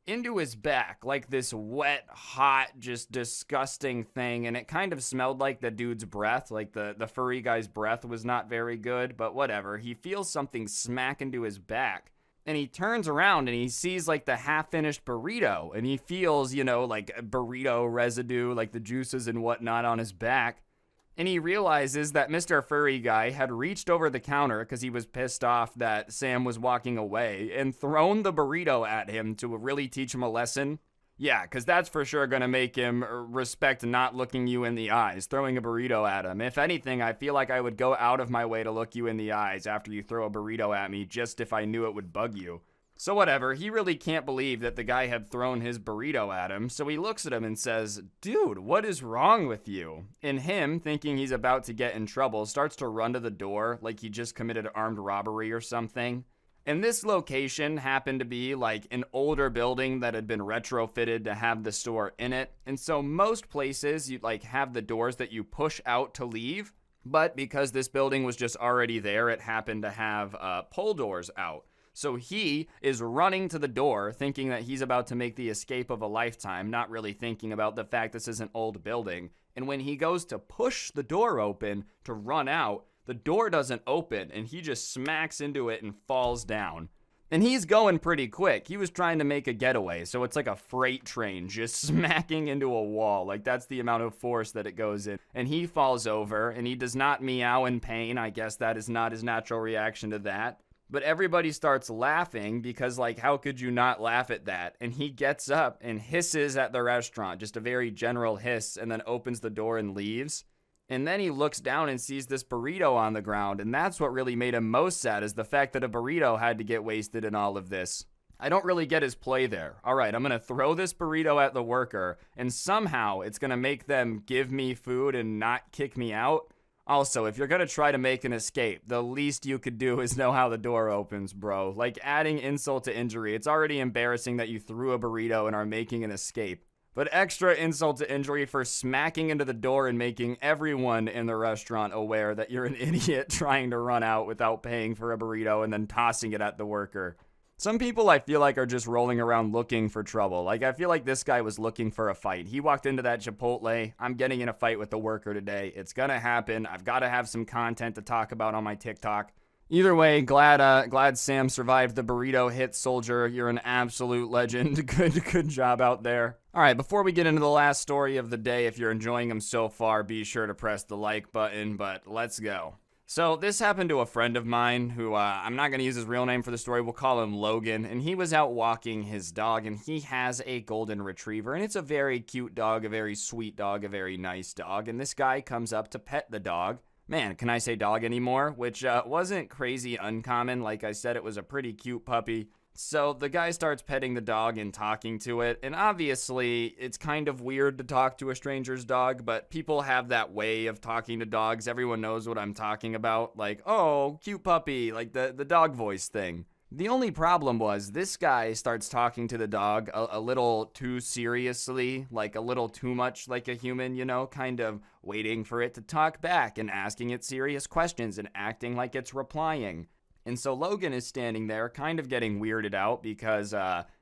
Speaker 1: into his back, like this wet, hot, just disgusting thing, and it kind of smelled like the dude's breath. Like the furry guy's breath was not very good, but whatever. He feels something smack into his back, and he turns around and he sees like the half-finished burrito, and he feels, you know, like burrito residue, like the juices and whatnot on his back. And he realizes that Mr. Furry Guy had reached over the counter because he was pissed off that Sam was walking away and thrown the burrito at him to really teach him a lesson. Yeah, because that's for sure going to make him respect not looking you in the eyes, throwing a burrito at him. If anything, I feel like I would go out of my way to look you in the eyes after you throw a burrito at me just if I knew it would bug you. So whatever, he really can't believe that the guy had thrown his burrito at him, so he looks at him and says, dude, what is wrong with you? And him, thinking he's about to get in trouble, starts to run to the door like he just committed armed robbery or something. And this location happened to be like an older building that had been retrofitted to have the store in it. And so most places you'd like have the doors that you push out to leave, but because this building was just already there, it happened to have pull doors out. So he is running to the door thinking that he's about to make the escape of a lifetime, not really thinking about the fact this is an old building. And when he goes to push the door open to run out, the door doesn't open and he just smacks into it and falls down. And he's going pretty quick. He was trying to make a getaway, so it's like a freight train just smacking into a wall. Like, that's the amount of force that it goes in. And he falls over and he does not meow in pain. I guess that is not his natural reaction to that. But everybody starts laughing because, like, how could you not laugh at that? And he gets up and hisses at the restaurant, just a very general hiss, and then opens the door and leaves. And then he looks down and sees this burrito on the ground, and that's what really made him most sad, is the fact that a burrito had to get wasted in all of this. I don't really get his play there. All right, I'm going to throw this burrito at the worker, and somehow it's going to make them give me food and not kick me out. Also, if you're going to try to make an escape, the least you could do is know how the door opens, bro. Like, adding insult to injury. It's already embarrassing that you threw a burrito and are making an escape. But extra insult to injury for smacking into the door and making everyone in the restaurant aware that you're an idiot trying to run out without paying for a burrito and then tossing it at the worker. Some people I feel like are just rolling around looking for trouble. Like, I feel like this guy was looking for a fight. He walked into that Chipotle. I'm getting in a fight with the worker today. It's gonna happen. I've got to have some content to talk about on my TikTok. Either way, glad Sam survived the burrito hit, soldier. You're an absolute legend. Good job out there. All right, before we get into the last story of the day, if you're enjoying them so far, be sure to press the like button, but let's go. So this happened to a friend of mine who, I'm not going to use his real name for the story, we'll call him Logan, and he was out walking his dog, and he has a golden retriever, and it's a very cute dog, a very sweet dog, a very nice dog, and this guy comes up to pet the dog. Man, can I say dog anymore? Which wasn't crazy uncommon. Like I said, it was a pretty cute puppy. So the guy starts petting the dog and talking to it, and obviously it's kind of weird to talk to a stranger's dog, but people have that way of talking to dogs. Everyone knows what I'm talking about. Like, oh, cute puppy, like the dog voice thing. The only problem was this guy starts talking to the dog a little too seriously, like a little too much like a human, you know, kind of waiting for it to talk back and asking it serious questions and acting like it's replying. And so Logan is standing there kind of getting weirded out because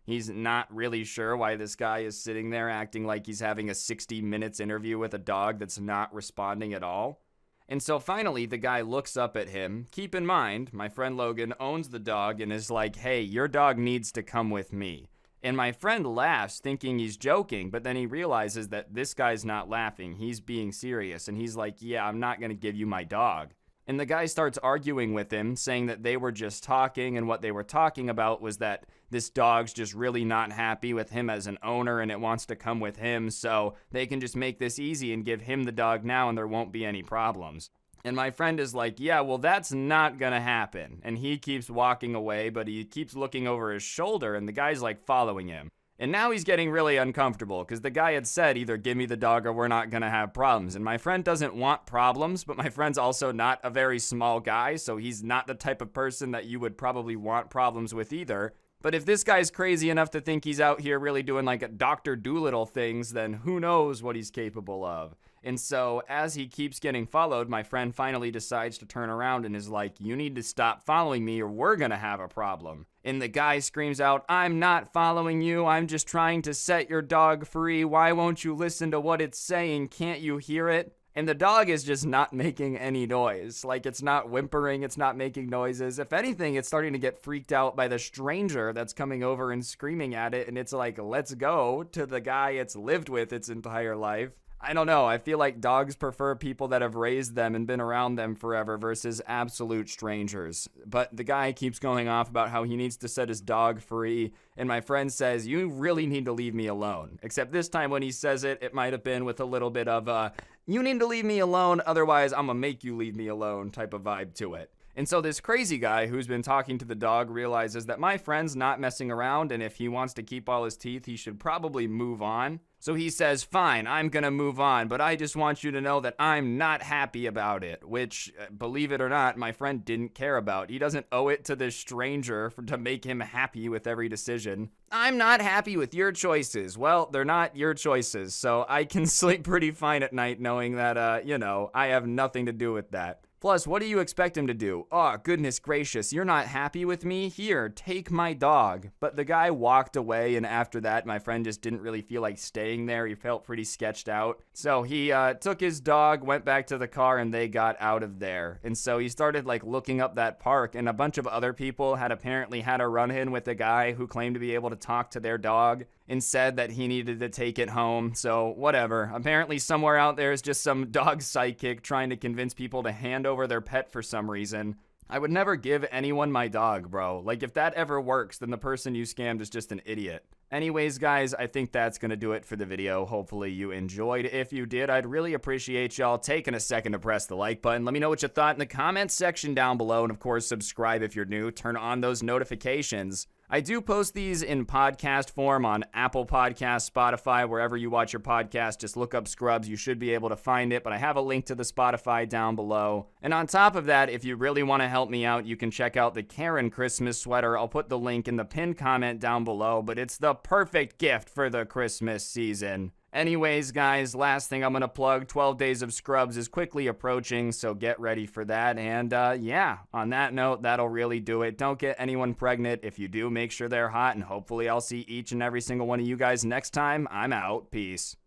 Speaker 1: he's not really sure why this guy is sitting there acting like he's having a 60 minutes interview with a dog that's not responding at all. And so finally, the guy looks up at him. Keep in mind, my friend Logan owns the dog and is like, hey, your dog needs to come with me. And my friend laughs, thinking he's joking, but then he realizes that this guy's not laughing. He's being serious, and he's like, yeah, I'm not going to give you my dog. And the guy starts arguing with him, saying that they were just talking, and what they were talking about was that this dog's just really not happy with him as an owner, and it wants to come with him, so they can just make this easy and give him the dog now, and there won't be any problems. And my friend is like, yeah, well, that's not gonna happen. And he keeps walking away, but he keeps looking over his shoulder, and the guy's like following him. And now he's getting really uncomfortable because the guy had said either give me the dog or we're not going to have problems. And my friend doesn't want problems, but my friend's also not a very small guy, so he's not the type of person that you would probably want problems with either. But if this guy's crazy enough to think he's out here really doing like Dr. Dolittle things, then who knows what he's capable of. And so as he keeps getting followed, my friend finally decides to turn around and is like, you need to stop following me or we're gonna have a problem. And the guy screams out, I'm not following you, I'm just trying to set your dog free. Why won't you listen to what it's saying? Can't you hear it? And the dog is just not making any noise. Like, it's not whimpering, it's not making noises. If anything, it's starting to get freaked out by the stranger that's coming over and screaming at it. And it's like, let's go, to the guy it's lived with its entire life. I don't know, I feel like dogs prefer people that have raised them and been around them forever versus absolute strangers. But the guy keeps going off about how he needs to set his dog free, and my friend says, you really need to leave me alone. Except this time when he says it, it might have been with a little bit of, you need to leave me alone, otherwise I'm gonna make you leave me alone type of vibe to it. And so this crazy guy who's been talking to the dog realizes that my friend's not messing around, and if he wants to keep all his teeth, he should probably move on. So he says, fine, I'm gonna move on, but I just want you to know that I'm not happy about it, which, believe it or not, my friend didn't care about. He doesn't owe it to this stranger to make him happy with every decision. I'm not happy with your choices. Well, they're not your choices, so I can sleep pretty fine at night knowing that, I have nothing to do with that. Plus, what do you expect him to do? Oh, goodness gracious, you're not happy with me? Here, take my dog. But the guy walked away, and after that, my friend just didn't really feel like staying there. He felt pretty sketched out. So he took his dog, went back to the car, and they got out of there. And so he started looking up that park, and a bunch of other people had apparently had a run-in with a guy who claimed to be able to talk to their dog and said that he needed to take it home. So whatever. Apparently somewhere out there is just some dog psychic trying to convince people to hand over their pet for some reason. I would never give anyone my dog, bro. If that ever works, then the person you scammed is just an idiot. Anyways, guys, I think that's going to do it for the video. Hopefully you enjoyed. If you did, I'd really appreciate y'all taking a second to press the like button. Let me know what you thought in the comments section down below. And of course, subscribe if you're new. Turn on those notifications. I do post these in podcast form on Apple Podcasts, Spotify, wherever you watch your podcast. Just look up Scrubs. You should be able to find it, but I have a link to the Spotify down below. And on top of that, if you really want to help me out, you can check out the Karen Christmas sweater. I'll put the link in the pinned comment down below, but it's the perfect gift for the Christmas season. Anyways, guys, last thing I'm going to plug, 12 Days of Scrubs is quickly approaching, so get ready for that. And yeah, on that note, that'll really do it. Don't get anyone pregnant. If you do, make sure they're hot, and hopefully I'll see each and every single one of you guys next time. I'm out. Peace.